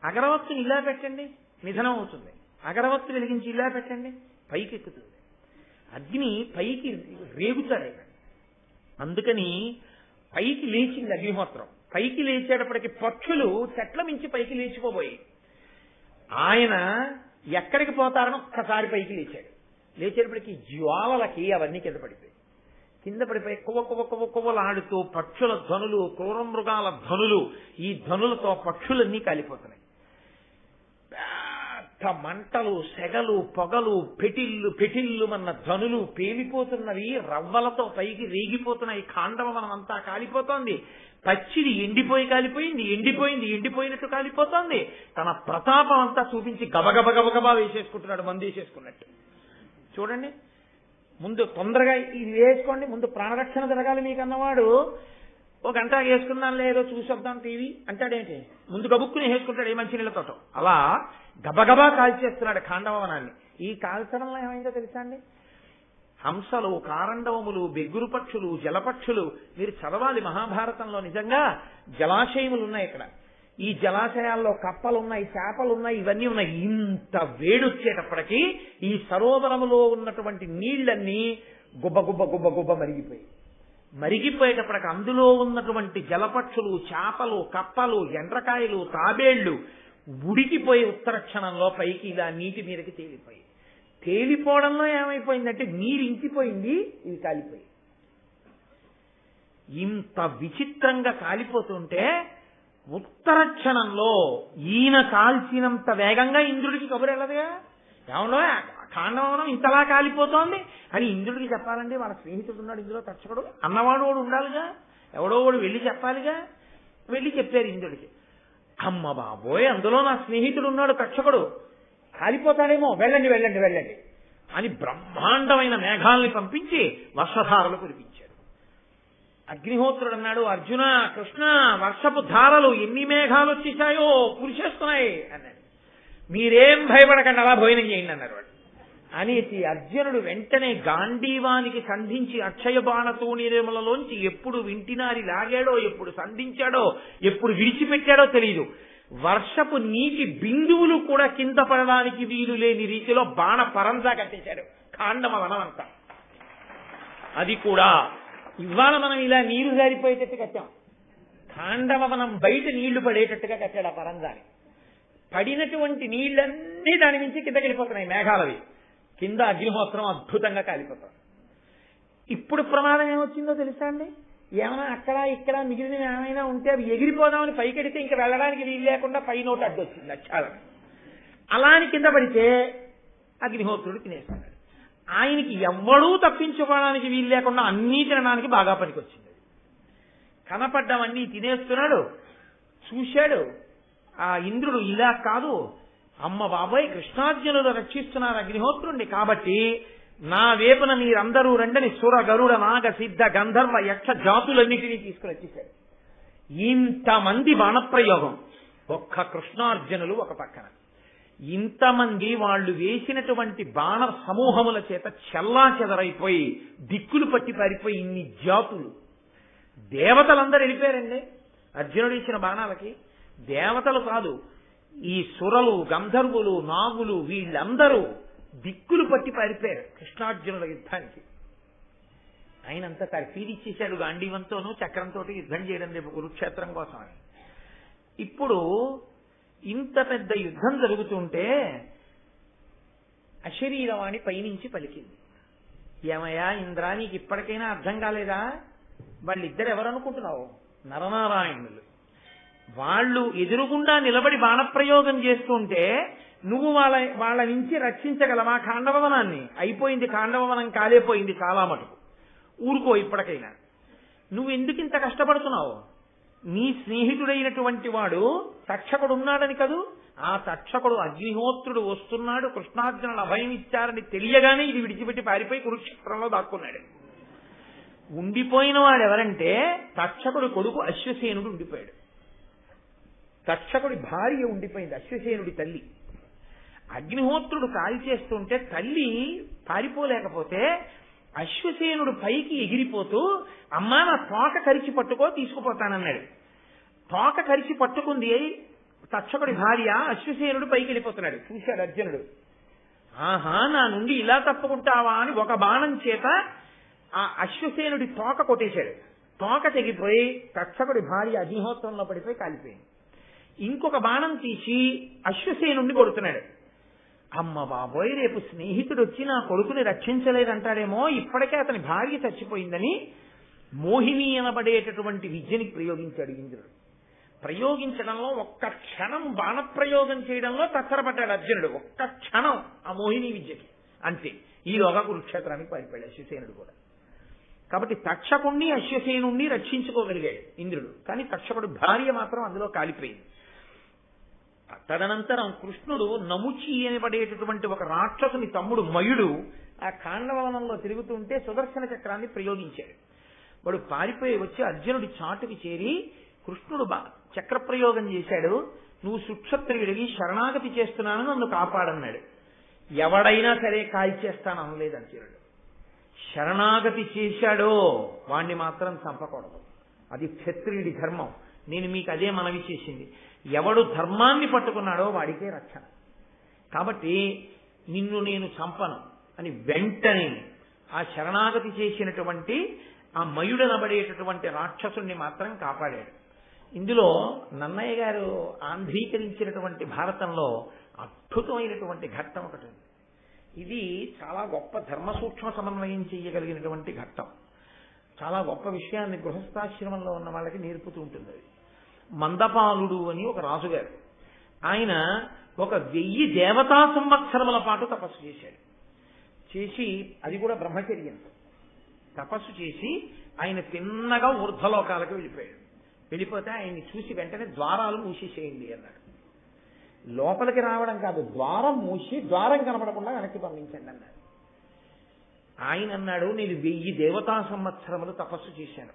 అగరవత్తుని ఇలా పెట్టండి, నిధనం అవుతుంది. అగరవత్తు వెలిగించి ఇలా పెట్టండి, పైకి ఎక్కుతుంది. అగ్ని పైకి రేగుతాడు. అందుకని పైకి లేచింది అగ్నిహోత్రం. పైకి లేచేటప్పటికి పక్షులు చెట్ల మించి పైకి లేచిపోబోయి. ఆయన ఎక్కడికి పోతారని ఒక్కసారి పైకి లేచాడు. లేచేటప్పటికి జ్వాలలకి అవన్నీ కింద పడిపోయి కింద పడిపోయి కువ్వ కువ్వ కువ్వ కువ్వలాడుతూ పక్షుల ధ్వనులు, క్రూర మృగాల ధ్వనులు, ఈ ధ్వనులతో పక్షులన్నీ కాలిపోతున్నాయి. పెద్ద మంటలు, సెగలు, పొగలు, పెటిల్లు అన్న ధ్వనులు పేలిపోతున్నవి, రవ్వలతో పైకి రేగిపోతున్నాయి. ఖాండవనం అంతా కాలిపోతోంది. పచ్చిది ఎండిపోయి కాలిపోయింది, ఎండిపోయినట్టు కాలిపోతోంది. తన ప్రతాపం అంతా చూపించి గబగబా వేసేసుకుంటున్నాడు, మందు వేసేసుకున్నట్టు. చూడండి, ముందు తొందరగా ఇది వేసుకోండి, ముందు ప్రాణరక్షణ జరగాలి మీకు అన్నవాడు ఒక గంట వేసుకున్నాను లేదో చూసొద్దాం టీవీ అంటాడేంటి, ముందు గబుక్కుని వేసుకుంటాడు ఏ మంచినీళ్ళతో. అలా గబగబా కాల్చేస్తున్నాడు ఖాండవనాన్ని. ఈ కాల్చడంలో ఏమైందో తెలుసా అండి? హంసలు, కారండవములు, బెగ్గురు పక్షులు, జలపక్షులు, మీరు చదవాలి మహాభారతంలో. నిజంగా జలాశయములు ఉన్నాయి ఇక్కడ. ఈ జలాశయాల్లో కప్పలున్నాయి, చేపలున్నాయి, ఇవన్నీ ఉన్నాయి. ఇంత వేడొచ్చేటప్పటికీ ఈ సరోవరములో ఉన్నటువంటి నీళ్లన్నీ గుబ్బ మరిగిపోయేటప్పటికి అందులో ఉన్నటువంటి జలపక్షులు, చేపలు, కప్పలు, ఎండ్రకాయలు, తాబేళ్లు ఉడికిపోయి ఉత్తర క్షణంలో పైకి ఇలా నీటి మీదకి తేలిపోవడంలో ఏమైపోయిందంటే నీరు ఇంకిపోయింది, ఇది కాలిపోయి. ఇంత విచిత్రంగా కాలిపోతుంటే ఉత్తర క్షణంలో ఈయన కాల్చినంత వేగంగా ఇంద్రుడికి కబురు వెళ్ళదుగా. ఏమన్నా ఖాండవనం ఇంతలా కాలిపోతోంది అని ఇంద్రుడికి చెప్పాలండి. వాళ్ళ స్నేహితుడు ఉన్నాడు ఇందులో, తక్షకుడు అన్నవాడు వాడు ఉండాలిగా, ఎవడో వాడు వెళ్ళి చెప్పాలిగా. వెళ్ళి చెప్పారు ఇంద్రుడికి. అమ్మ బాబోయ్, అందులో నా స్నేహితుడు ఉన్నాడు తక్షకుడు, కాలిపోతాడేమో, వెళ్ళండి అని బ్రహ్మాండమైన మేఘాలని పంపించి వర్షధారలు కురిపించాడు. అగ్నిహోత్రుడు అన్నాడు, అర్జున, కృష్ణ, వర్షపు ధారలు ఎన్ని మేఘాలు వచ్చేసాయో కురిసేస్తున్నాయి అన్నాడు. మీరేం భయపడకండి, అలా భోజనం చేయండి అన్నారు వాడు. అనేసి అర్జునుడు వెంటనే గాంధీవానికి సంధించి అక్షయ బాణతోణిరములలోంచి ఎప్పుడు వింటినారి లాగాడో, ఎప్పుడు సంధించాడో, ఎప్పుడు విడిచిపెట్టాడో తెలియదు. వర్షపు నీటి బిందువులు కూడా కింద పడడానికి వీలు లేని రీతిలో బాణ పరంజా కట్టేశాడు ఖాండవ వనం అంతా. అది కూడా ఇవాళ మనం ఇలా నీరు జారిపోయేటట్టు కట్టాం, ఖాండవ వనం బయట నీళ్లు పడేటట్టుగా కట్టాడు ఆ పరంజాని. పడినటువంటి నీళ్లన్నీ దాని నుంచి కిందకి వెళ్ళిపోతున్నాయి మేఘాలవి. కింద అగ్నిహోత్రం అద్భుతంగా కాలిపోతాం. ఇప్పుడు ప్రమాదం ఏమొచ్చిందో తెలుసా అండి? ఏమైనా అక్కడ ఇక్కడ మిగిలినవి ఏమైనా ఉంటే అవి ఎగిరిపోదామని పైకెడితే ఇంకా వెళ్ళడానికి వీలు లేకుండా పైనోటి అడ్డొచ్చింది లక్ష్యాలని. అలా అని కింద పడితే అగ్నిహోత్రుడు తినేస్తాడు. ఆయనకి ఎవ్వడూ తప్పించుకోవడానికి వీలు లేకుండా అన్నీ తినడానికి బాగా పనికొచ్చింది. కనపడ్డవన్నీ తినేస్తున్నాడు. చూశాడు ఆ ఇంద్రుడు, ఇలా కాదు అమ్మ బాబాయ్, కృష్ణార్జునులు రక్షిస్తున్నారు అగ్నిహోత్రుణ్ణి, కాబట్టి నా వేపున మీరందరూ రండని సుర, గరుడ, నాగ, సిద్ధ, గంధర్వ, యక్ష జాతులన్నిటినీ తీసుకుని వచ్చేశాడు. ఇంతమంది బాణప్రయోగం, ఒక్క కృష్ణార్జునులు ఒక పక్కన. ఇంతమంది వాళ్ళు వేసినటువంటి బాణ సమూహముల చేత చెల్లా చెదరైపోయి దిక్కులు పట్టి పారిపోయి ఇన్ని జాతులు. దేవతలందరూ వెళ్ళిపోయారండి అర్జునుడు ఇచ్చిన బాణాలకి. దేవతలు కాదు, ఈ సురలు, గంధర్వులు, నాగులు వీళ్ళందరూ దిక్కులు పట్టి పారిపోయారు కృష్ణార్జునుల యుద్ధానికి. ఆయనంతా తర్ఫీదిచ్చేశాడు గాంధీవంతోనూ చక్రంతో యుద్ధం చేయడం రేపు కురుక్షేత్రం కోసం అని. ఇప్పుడు ఇంత పెద్ద యుద్ధం జరుగుతుంటే అశరీరవాణి పైనుంచి పలికింది, ఏమయ్యా ఇంద్రా, నీకు ఇప్పటికైనా అర్థం కాలేదా? వాళ్ళిద్దరు ఎవరనుకుంటున్నావు? నరనారాయణులు. వాళ్ళు ఎదురుగుండా నిలబడి బాణప్రయోగం చేస్తుంటే నువ్వు వాళ్ళ నుంచి రక్షించగలవా ఖాండవవనాన్ని? అయిపోయింది, ఖాండవవనం కాలేపోయింది చాలా మటుకు. ఊరుకో ఇప్పటికైనా. నువ్వు ఎందుకు ఇంత కష్టపడుతున్నావు? నీ స్నేహితుడైనటువంటి వాడు తక్షకుడు ఉన్నాడని కదూ, ఆ తక్షకుడు అగ్నిహోత్రుడు వస్తున్నాడు, కృష్ణార్జునులు అభయం ఇచ్చారని తెలియగానే ఇది విడిచిపెట్టి పారిపోయి కురుక్షేత్రంలో దాక్కున్నాడు. ఉండిపోయిన వాడు ఎవరంటే తక్షకుడి కొడుకు అశ్వసేనుడు ఉండిపోయాడు. తక్షకుడి భార్య ఉండిపోయింది, అశ్వసేనుడి తల్లి. అగ్నిహోత్రుడు కాల్చేస్తుంటే తల్లి పారిపోలేకపోతే అశ్వసేనుడు పైకి ఎగిరిపోతూ, అమ్మా నా తోక కరిచి పట్టుకో, తీసుకుపోతానన్నాడు. తోక కరిచి పట్టుకుంది తక్షకుడి భార్య. అశ్వసేనుడు పైకి వెళ్ళిపోతున్నాడు. చూశాడు అర్జునుడు, ఆహా నా నుండి ఇలా తప్పుకుంటావా అని ఒక బాణం చేత ఆ అశ్వసేనుడి తోక కొట్టేశాడు. తోక తెగిపోయి తక్షకుడి భార్య అగ్నిహోత్రంలో పడిపోయి కాలిపోయింది. ఇంకొక బాణం తీసి అశ్వసేనుడిని కొడుతున్నాడు. అమ్మ బాబోయ్, రేపు స్నేహితుడు వచ్చి నా కొడుకుని రక్షించలేదంటాడేమో, ఇప్పటికే అతని భార్య చచ్చిపోయిందని మోహిని అనబడేటటువంటి విద్యని ప్రయోగించాడు ఇంద్రుడు. ప్రయోగించడంలో ఒక్క క్షణం బాణప్రయోగం చేయడంలో తత్తరపడ్డాడు అర్జునుడు. ఒక్క క్షణం ఆ మోహిని విద్యకి, అంతే. ఈలోగా కురుక్షేత్రానికి పారిపోయాడు అశ్వసేనుడు కూడా. కాబట్టి తక్షకుణ్ణి అశ్వసేనుణ్ణి రక్షించుకోగలిగాడు ఇంద్రుడు, కానీ తక్షకుడి భార్య మాత్రం అందులో కాలిపోయింది. తదనంతరం కృష్ణుడు నముచి అనబడేటటువంటి ఒక రాక్షసుని తమ్ముడు మయుడు ఆ కాండవవనంలో తిరుగుతుంటే సుదర్శన చక్రాన్ని ప్రయోగించాడు. వాడు పారిపోయి వచ్చి అర్జునుడి చాటుకి చేరి కృష్ణుడు చక్ర ప్రయోగం చేశాడు. నువ్వు సుక్షత్రియుడికి శరణాగతి చేస్తున్నాను, నన్ను కాపాడన్నాడు. ఎవడైనా సరే కాల్చేస్తాను అనలేదు అర్జునుడు. శరణాగతి చేశాడో వాణ్ణి మాత్రం చంపకూడదు, అది క్షత్రియుడి ధర్మం. నేను మీకు అదే మనవి చేసింది. ఎవడు ధర్మాన్ని పట్టుకున్నాడో వాడికే రక్షణ. కాబట్టి నిన్ను నేను చంపను అని వెంటనే ఆ శరణాగతి చేసినటువంటి ఆ మయుడనబడేటటువంటి రాక్షసుణ్ణి మాత్రం కాపాడాడు. ఇందులో నన్నయ్య గారు ఆంధ్రీకరించినటువంటి భారతంలో అద్భుతమైనటువంటి ఘట్టం ఒకటి ఉంది. ఇది చాలా గొప్ప ధర్మ సూక్ష్మ సమన్వయం చేయగలిగినటువంటి ఘట్టం. చాలా గొప్ప విషయాన్ని గృహస్థాశ్రమంలో ఉన్న వాళ్ళకి నేర్పుతూ ఉంటుంది. అది మందపాలుడు అని ఒక రాజుగారు, ఆయన ఒక 1000 దేవతా సంవత్సరముల పాటు తపస్సు చేశాడు. చేసి అది కూడా బ్రహ్మచర్యంతో తపస్సు చేసి ఆయన తిన్నగా ఊర్ధ్వలోకాలకు వెళ్ళిపోయాడు. వెళ్ళిపోతే ఆయన్ని చూసి వెంటనే ద్వారాలు మూసేసేయండి అన్నాడు. లోపలికి రావడం కాదు, ద్వారం మూసి ద్వారం కనపడకుండా వెనక్కి పంపించండి అన్నాడు. ఆయన అన్నాడు, నేను 1000 దేవతా సంవత్సరములు తపస్సు చేశాను,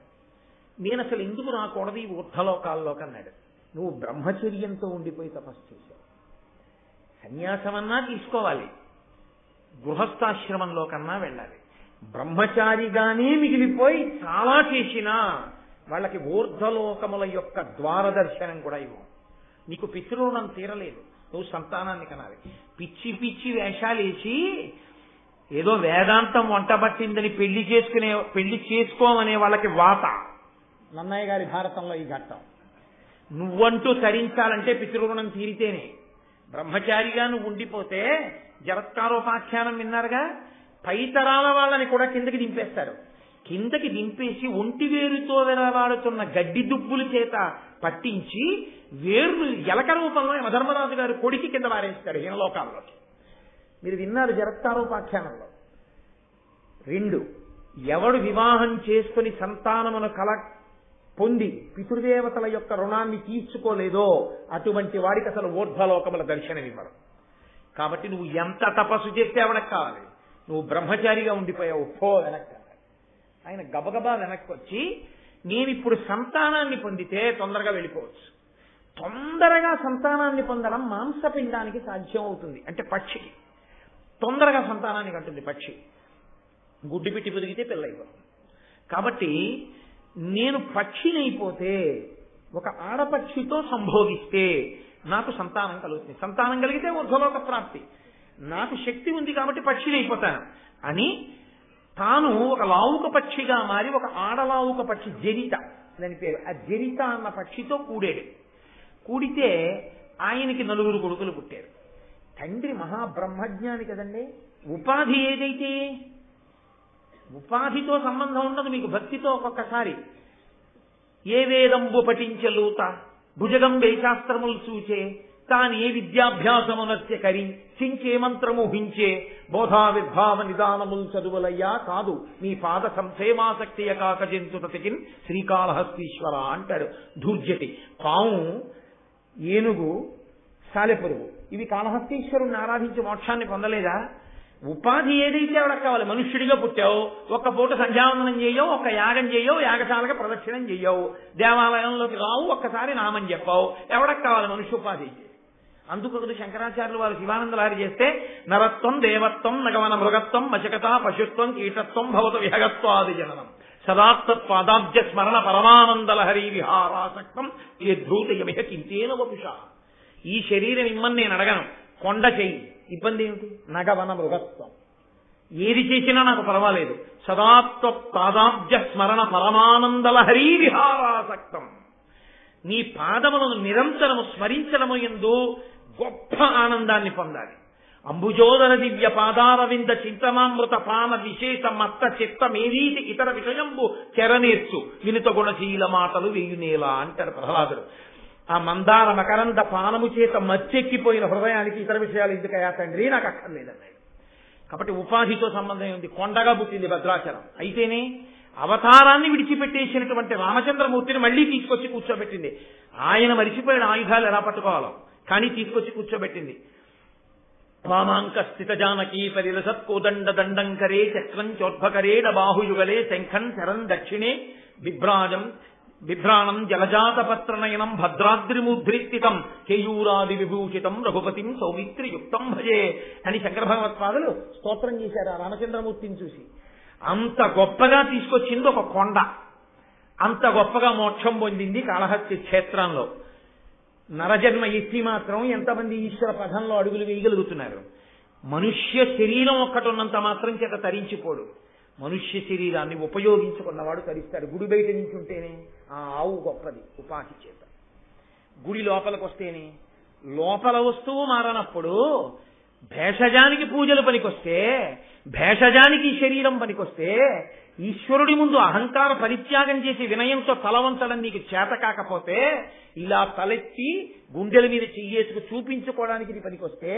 నేను అసలు ఎందుకు రాకూడదు ఈ ఊర్ధ్వలోకాల్లోకి అన్నాడు. నువ్వు బ్రహ్మచర్యంతో ఉండిపోయి తపస్సు చేశావు. సన్యాసమన్నా తీసుకోవాలి, గృహస్థాశ్రమంలో కన్నా వెళ్ళాలి. బ్రహ్మచారిగానే మిగిలిపోయి చాలా చేసినా వాళ్ళకి ఊర్ధ్వలోకముల యొక్క ద్వార దర్శనం కూడా ఇవ్వు. నీకు పితృరుణం తీరలేదు, నువ్వు సంతానాన్ని కనాలి. పిచ్చి పిచ్చి వేషాలేసి ఏదో వేదాంతం వంటబట్టిందని పెళ్లి చేసుకోమనే వాళ్ళకి వాత. నన్నయ్య గారి భారతంలో ఈ ఘట్టం. నువ్వంటూ తరించాలంటే పితృరుణం తీరితేనే. బ్రహ్మచారిగా నువ్వు ఉండిపోతే జరత్కారోపాఖ్యానం విన్నారుగా, పైతరాల వాళ్ళని కూడా కిందకి దింపేస్తారు. కిందకి దింపేసి ఒంటి వేరుతో వెలవాడుతున్న గడ్డి దుబ్బుల చేత పట్టించి వేర్లు ఎలక రూపంలో యమధర్మరాజు గారు కొడికి కింద వారేస్తాడు హీనలోకాల్లోకి. మీరు విన్నారు జరత్కారోపాఖ్యానంలో. 2, ఎవడు వివాహం చేసుకుని సంతానమును పొంది పితృదేవతల యొక్క రుణాన్ని తీర్చుకోలేదో అటువంటి వాడికి అసలు ఊర్ధ్వలోకముల దర్శనమివ్వరు. కాబట్టి నువ్వు ఎంత తపస్సు చేస్తే ఎవడకు కావాలి, నువ్వు బ్రహ్మచారిగా ఉండిపోయావు, పో వెనక్కి. ఆయన గబగబా వెనక్కి వచ్చి, నేను ఇప్పుడు సంతానాన్ని పొందితే తొందరగా వెళ్ళిపోవచ్చు. తొందరగా సంతానాన్ని పొందడం మాంసపిండానికి సాధ్యం అవుతుంది. అంటే పక్షికి తొందరగా సంతానాన్ని కంటుంది. పక్షి గుడ్డి పెట్టి పొదిగితే పిల్లయిపోతుంది. కాబట్టి నేను పక్షినైపోతే, ఒక ఆడపక్షితో సంభోగిస్తే నాకు సంతానం కలుగుతుంది. సంతానం కలిగితే ఊర్ధ్వలోక ప్రాప్తి. నాకు శక్తి ఉంది కాబట్టి పక్షినైపోతాను అని తాను ఒక లావుక పక్షిగా మారి ఒక ఆడలావుక పక్షి, జరిత దాని పేరు, ఆ జరిత అన్న పక్షితో కూడితే ఆయనకి 9 కొడుకులు పుట్టారు. తండ్రి మహాబ్రహ్మజ్ఞాని కదండి. ఉపాధి ఏదైతే, ఉపాధితో సంబంధం ఉండదు మీకు, భక్తితో. ఒక్కొక్కసారి ఏ వేదంబు పఠించలూత భుజగం శాస్త్రములు సూచే తాను ఏ విద్యాభ్యాసమునస్య కరి సించే మంత్రము హించే బోధా విద్భావ నిదానములు చదువులయ్యా కాదు మీ పాద సంక్షేమాసక్తియ కాక జంతుతకిన్ శ్రీకాళహస్తీశ్వర అంటాడు ధూర్జటి. పాము, ఏనుగు, సాలెపురుగు ఇవి కాళహస్తీశ్వరుణ్ణి ఆరాధించి మోక్షాన్ని పొందలేదా? ఉపాధి ఏదైతే ఎవరికి కావాలి. మనుష్యుడిగా పుట్టావు, ఒక్క పూట సంధ్యావందనం చేయవు, ఒక్క యాగం చేయవు, యాగశాలకు ప్రదక్షిణం చేయవు, దేవాలయంలోకి రావు, ఒక్కసారి నామని చెప్పావు, ఎవరికి కావాలి మనుష్యోపాధి? అందుకొకటి శంకరాచార్యులు వారు శివానందలారి చేస్తే నరత్వం దేవత్వం నగవన మృగత్వం మశకత పశుత్వం కీటత్వం భవత విహగత్వాది జననం సదాత్పాదాబ్జ స్మరణ పరమానందలహరి విహారాసక్తం ఏ ధృతయమిహ కింతేన వపుష. ఈ శరీరం ఇమ్మని నేను అడగను, కొండ చెయ్యి, ఇబ్బంది ఏమిటి? నగవన మృగత్వం, ఏది చేసినా నాకు పర్వాలేదు. సదాత్పాదాబ్జ స్మరణ పరమానందలహరి విహారాసక్తం, నీ పాదములను నిరంతరము స్మరించడము యందు గొప్ప ఆనందాన్ని పొందాలి. అంబుజోదర దివ్య పాదారవింద చింతనామృత పాన విశేష మత్త చిత్తమేరీతి ఇతర విషయంబు చెరనేర్చు వినుత గుణశీల మాటలు వేయునేలా అంటారు ప్రహ్లాదుడు. ఆ మందార మకరంద పానము చేత మచ్చెక్కిపోయిన హృదయానికి ఇతర విషయాలు ఎందుకయ్యా తండ్రి, నాకు అక్కర్లేదన్నాడు. కాబట్టి ఉపాధితో సంబంధం ఉంది. కొండగా పుట్టింది భద్రాచలం, అయితేనే అవతారాన్ని విడిచిపెట్టేసినటువంటి రామచంద్రమూర్తిని మళ్లీ తీసుకొచ్చి కూర్చోబెట్టింది. ఆయన మరిచిపోయిన ఆయుధాలు ఎలా పట్టుకోవాలో కానీ తీసుకొచ్చి కూర్చోబెట్టింది. వామాంక స్థిత జానకీ పరిరసత్కోదండ దండంకరే చక్రం చోద్భకరేణ బాహుయుగలే శంఖం శరం దక్షిణే బిభ్రాణం జలజాతపత్రనయనం భద్రాద్రిముద్రిస్థితం కేయూరాది విభూషితం రఘుపతిం సౌమిత్రియుక్తం భజే అని శంకర భగవత్పాదులు స్తోత్రం చేశారు ఆ రామచంద్రమూర్తిని చూసి. అంత గొప్పగా తీసుకొచ్చింది ఒక కొండ, అంత గొప్పగా మోక్షం పొందింది కాళహస్తి క్షేత్రంలో. నరజన్మ ఎత్తి మాత్రం ఎంతమంది ఈశ్వర పదంలో అడుగులు వేయగలుగుతున్నారు? మనుష్య శరీరం ఒక్కటి ఉన్నంత మాత్రం చేత తరించిపోడు. మనుష్య శరీరాన్ని ఉపయోగించుకున్నవాడు తరిస్తాడు. గుడి బయట నుంచి ఉంటేనే ఆ ఆవు గొప్పది ఉపాధి చేత, గుడి లోపలికి వస్తేనే. లోపల వస్తువు మారనప్పుడు భేషజానికి పూజలు పనికొస్తే, భేషజానికి శరీరం పనికొస్తే, ఈశ్వరుడి ముందు అహంకార పరిత్యాగం చేసి వినయంతో తల వంచడం నీకు చేత కాకపోతే, ఇలా తలెత్తి గుండెల మీద చెయ్యేసుకు చూపించుకోవడానికి ఇది పనికొస్తే,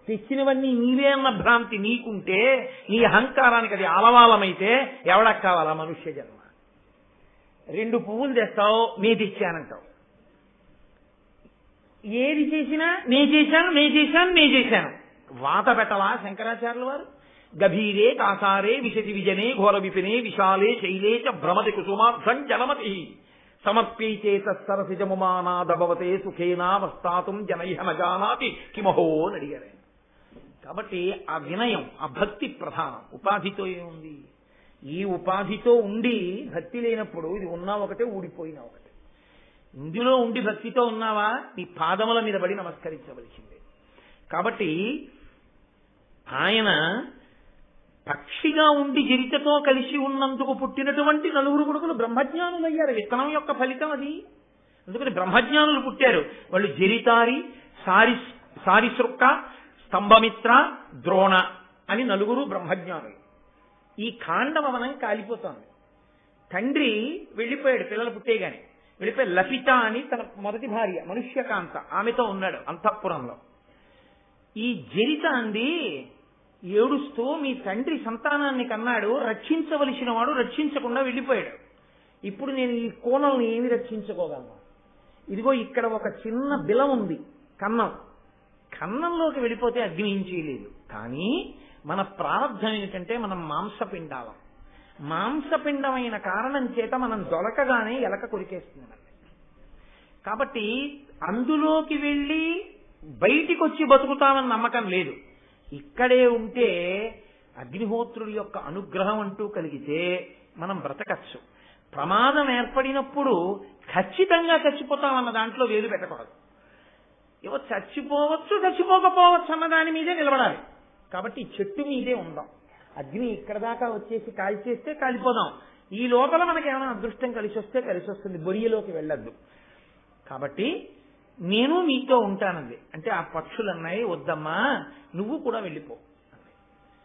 తెచ్చినవన్నీ నీవే అన్న భ్రాంతి నీకుంటే, నీ అహంకారానికి అది ఆలవాలమైతే ఎవడకు కావాలా మనుష్య జన్మ? 2 పువ్వులు తెస్తావు, నే తెచ్చానంటావు. ఏది చేసినా నే చేశాను. వాత పెట్టలా శంకరాచార్యుల వారు? గభీరే కాసారే విశతి విజనే ఘోర విపినే విశాలే శైలే చ భ్రమతి కుసుమార్థం జనమతి సమర్ప్యైతే తత్సరసిజముమానాదభవతే సుఖేనావస్థాతుం జనైహ నజానాతి కిమహో అని అడిగారు. కాబట్టి ఆ వినయం, ఆ భక్తి ప్రధానం. ఉపాధితో ఏముంది? ఈ ఉపాధితో ఉండి భక్తి లేనప్పుడు ఇది ఉన్నా ఒకటే, ఊడిపోయినా ఒకటే. ఇందులో ఉండి భక్తితో ఉన్నావా, నీ పాదముల మీద పడి నమస్కరించవలసిందే. కాబట్టి ఆయన పక్షిగా ఉండి జరితతో కలిసి ఉన్నందుకు పుట్టినటువంటి 9 కొడుకులు బ్రహ్మజ్ఞానులయ్యారు. విత్తనం యొక్క ఫలితం అది. అందుకని బ్రహ్మజ్ఞానులు పుట్టారు. వాళ్ళు జరితారి, సారిసృక్క, స్తంభమిత్ర, ద్రోణ అని 9 బ్రహ్మజ్ఞానులు. ఈ ఖాండవనం కాలిపోతోంది. తండ్రి వెళ్ళిపోయాడు, పిల్లలు పుట్టేగాని వెళ్ళిపోయి. లపిత అని తన మొదటి భార్య మనుష్యకాంత, ఆమెతో ఉన్నాడు అంతఃపురంలో. ఈ జరిత అంది ఏడుస్తూ, మీ తండ్రి సంతానాన్ని కన్నాడు, రక్షించవలసిన వాడు రక్షించకుండా వెళ్ళిపోయాడు. ఇప్పుడు నేను ఈ కోణల్ని ఏమి రక్షించుకోగలను? ఇదిగో ఇక్కడ ఒక చిన్న బిలం ఉంది, కన్నంలోకి వెళ్ళిపోతే అగ్ని ఏం చేయలేదు. కానీ మన ప్రారంధం ఏంటంటే మనం మాంసపిండాలం. మాంసపిండమైన కారణం చేత మనం దొరకగానే ఎలక కొరికేస్తుంది. కాబట్టి అందులోకి వెళ్ళి బయటికి వచ్చి బతుకుతామని నమ్మకం లేదు. ఇక్కడే ఉంటే అగ్నిహోత్రుడి యొక్క అనుగ్రహం అంటూ కలిగితే మనం బ్రతకచ్చు. ప్రమాదం ఏర్పడినప్పుడు ఖచ్చితంగా చచ్చిపోతామన్న దాంట్లో వేలు పెట్టకూడదు. ఏవో చచ్చిపోవచ్చు, చచ్చిపోకపోవచ్చు అన్న దాని మీదే నిలబడాలి. కాబట్టి చెట్టు మీదే ఉందాం. అగ్ని ఇక్కడ దాకా వచ్చేసి కాల్చేస్తే కాలిపోదాం. ఈ లోపల మనకి ఏమైనా అదృష్టం కలిసి వస్తే కలిసి వస్తుంది, బొరియలోకి వెళ్ళద్దు. కాబట్టి నేను మీతో ఉంటానంది. అంటే ఆ పక్షులు అన్నాయి, వద్దమ్మా నువ్వు కూడా వెళ్ళిపో,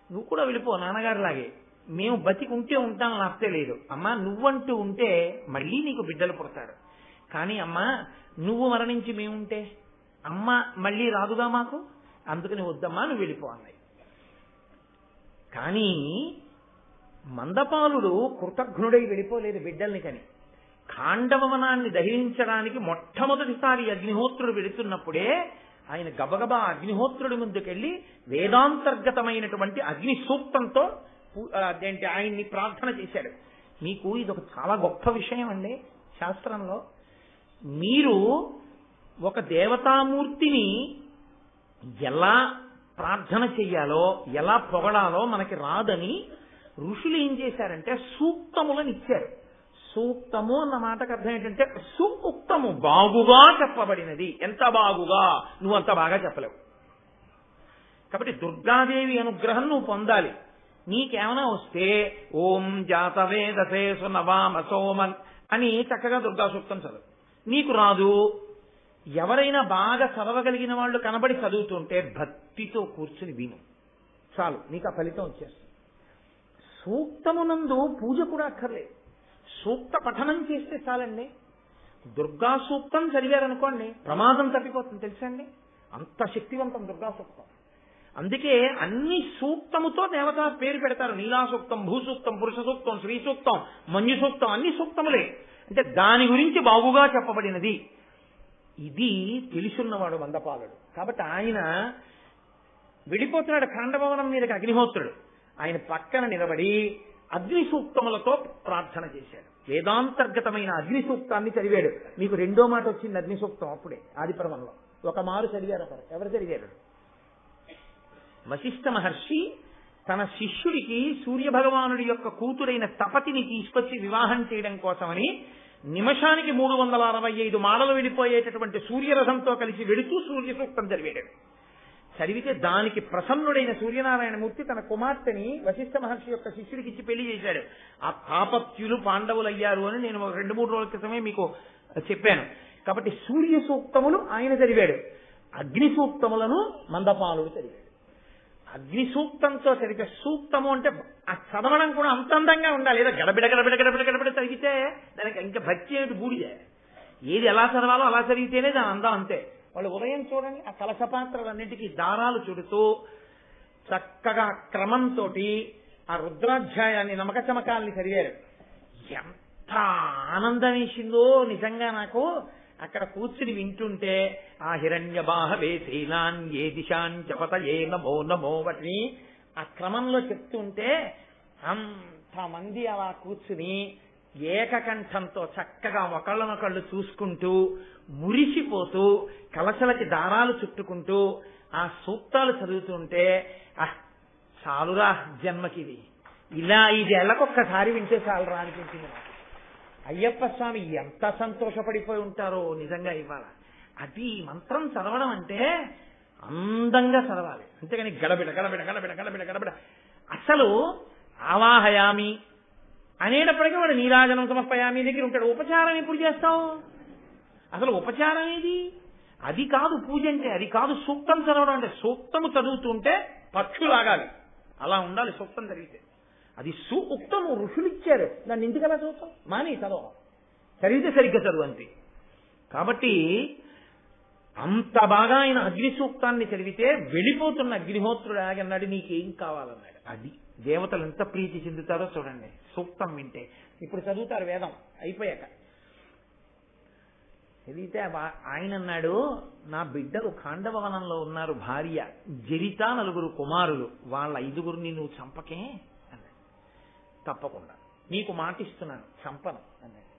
నువ్వు కూడా వెళ్ళిపో నాన్నగారిలాగే, మేము బతికి ఉంటే ఉంటాను, లేకపోతే లేదు. అమ్మా నువ్వంటూ ఉంటే మళ్ళీ నీకు బిడ్డలు పుడతారు. కానీ అమ్మా నువ్వు మరణించి మేముంటే అమ్మ మళ్ళీ రాదుగా మాకు, అందుకని వద్దమ్మా నువ్వు వెళ్ళిపో అన్నాయి. కానీ మందపాలుడు కృతఘ్నుడై వెళ్ళిపోలేదు బిడ్డల్ని కని. ఖాండవనాన్ని దహించడానికి మొట్టమొదటిసారి అగ్నిహోత్రుడు వెళుతున్నప్పుడే ఆయన గబగబా అగ్నిహోత్రుడి ముందుకెళ్లి వేదాంతర్గతమైనటువంటి అగ్ని సూక్తంతో ఆయన్ని ప్రార్థన చేశాడు. మీకు ఇదొక చాలా గొప్ప విషయం అండి శాస్త్రంలో. మీరు ఒక దేవతామూర్తిని ఎలా ప్రార్థన చెయ్యాలో, ఎలా పొగడాలో మనకి రాదని ఋషులు ఏం చేశారంటే సూక్తములను ఇచ్చారు. సూక్తము అన్న మాటకు అర్థం ఏంటంటే సూక్తము, బాగుగా చెప్పబడినది. ఎంత బాగుగా, నువ్వు అంత బాగా చెప్పలేవు. కాబట్టి దుర్గాదేవి అనుగ్రహం నువ్వు పొందాలి. నీకేమైనా వస్తే ఓం జాతవేదసే సునవామ సోమన్ అని చక్కగా దుర్గా సూక్తం చదువు. నీకు రాదు, ఎవరైనా బాగా చదవగలిగిన వాళ్ళు కనబడి చదువుతుంటే భక్తితో కూర్చుని విను, చాలు నీకు ఆ ఫలితం వచ్చేస్తుంది. సూక్తమునందు పూజ కూడా అక్కర్లేదు, సూక్త పఠనం చేస్తే చాలండి. దుర్గా సూక్తం చదివారనుకోండి ప్రమాదం తప్పిపోతుంది తెలుసండి, అంత శక్తివంతం దుర్గా సూక్తం. అందుకే అన్ని సూక్తముతో దేవత పేరు పెడతారు. నీలా సూక్తం, భూసూక్తం, పురుష సూక్తం, శ్రీ సూక్తం, మంజు సూక్తం, అన్ని సూక్తములే. అంటే దాని గురించి బాగుగా చెప్పబడినది. ఇది తెలుసున్నవాడు మందపాలుడు. కాబట్టి ఆయన వెళ్ళిపోతున్నాడు ఖాండభవనం మీదకి అగ్నిహోత్రుడు. ఆయన పక్కన నిలబడి అగ్ని సూక్తములతో ప్రార్థన చేశాడు. వేదాంతర్గతమైన అగ్ని సూక్తాన్ని చదివాడు. మీకు రెండో మాట వచ్చింది అగ్ని సూక్తం అప్పుడే ఆదిపర్వంలో. ఒక మారు చదివారు అక్కడ. ఎవరు చదివారు? వశిష్ఠ మహర్షి తన శిష్యుడికి సూర్యభగవానుడి యొక్క కూతురైన తపతిని తీసుకొచ్చి వివాహం చేయడం కోసమని నిమిషానికి 365 మాడలు వెళ్ళిపోయేటటువంటి సూర్యరథంతో కలిసి వెడుతూ సూర్య సూక్తం చదివాడు. చదివితే దానికి ప్రసన్నుడైన సూర్యనారాయణమూర్తి తన కుమార్తెని వశిష్ఠ మహర్షి యొక్క శిష్యుడికి ఇచ్చి పెళ్లి చేశాడు. ఆ తాపత్యులు పాండవులయ్యారు అని నేను 2-3 రోజుల క్రితమే మీకు చెప్పాను. కాబట్టి సూర్య సూక్తములు ఆయన చదివాడు, అగ్ని సూక్తములను మందపాలుడు చదివాడు. అగ్ని సూక్తంతో చదివే సూక్తము అంటే ఆ చదవడం కూడా అంత అందంగా ఉండాలి. ఏదో గడబిడ గడబిడ గడబిడ గడబిడ చదివితే దానికి ఇంకా భక్తి ఏమిటి, బూడిదే. ఏది ఎలా చదవాలో అలా చదివితేనే దాని అందం అంతే. వాళ్ళు ఉదయం చూడండి ఆ కలశపాత్రలన్నింటికీ దారాలు చుడుతూ చక్కగా క్రమంతో ఆ రుద్రాధ్యాయాన్ని నమక చమకాల్ని చదివారు. ఎంత ఆనందం వేసిందో నిజంగా నాకు అక్కడ కూర్చుని వింటుంటే. ఆ హిరణ్య బాహవే శీలాన్ ఏ దిశాన్ జపత ఏ నమో నమో వాటిని ఆ క్రమంలో చెప్తుంటే అంతమంది అలా కూర్చుని ఏకకంఠంతో చక్కగా ఒకళ్ళనొకళ్ళు చూసుకుంటూ మురిసిపోతూ కలశలకి దారాలు చుట్టుకుంటూ ఆ సూక్తాలు చదువుతుంటే చాలురా జన్మకిది, ఇలా 5 ఏళ్లకొక్కసారి వింటే చాలురా అనిపించింది నాకు. అయ్యప్ప స్వామి ఎంత సంతోషపడిపోయి ఉంటారో నిజంగా ఇవాళ. అది మంత్రం చదవడం అంటే అందంగా చదవాలి, అంతేగాని గడబిడ గడబిడ గడబిడ గడబిడ గడబిడ. అసలు ఆవాహయామి అనేటప్పటికీ వాడు నీరాజనం సమర్పయామి దగ్గర ఉంటాడు. ఉపచారం ఎప్పుడు చేస్తావు? అసలు ఉపచారం ఏది? అది కాదు పూజ అంటే, అది కాదు సూక్తం చదవడం అంటే. సూక్తము చదువుతుంటే పక్షులాగాలి, అలా ఉండాలి సూక్తం చదివితే. అది సూక్తము ఋషులు ఇచ్చారు, దాన్ని ఇంటికలా చదువుతాం మాని చదవం, చదివితే సరిగ్గా చదువు అంతే. కాబట్టి అంత బాగా ఆయన అగ్ని సూక్తాన్ని చదివితే వెళ్ళిపోతున్న అగ్నిహోత్రుడు ఆగన్నాడు, నీకేం కావాలన్నాడు. అది దేవతలు ఎంత ప్రీతి చెందుతారో చూడండి సూక్తం వింటే. ఇప్పుడు చదువుతారు వేదం అయిపోయాక. చదివితే ఆయన అన్నాడు, నా బిడ్డలు ఖాండభవనంలో ఉన్నారు, భార్య జరిత 4 కుమారులు, వాళ్ళ 5గురిని నువ్వు చంపకే అన్నాడు. తప్పకుండా నీకు మాటిస్తున్నాను చంపను అన్నాడు.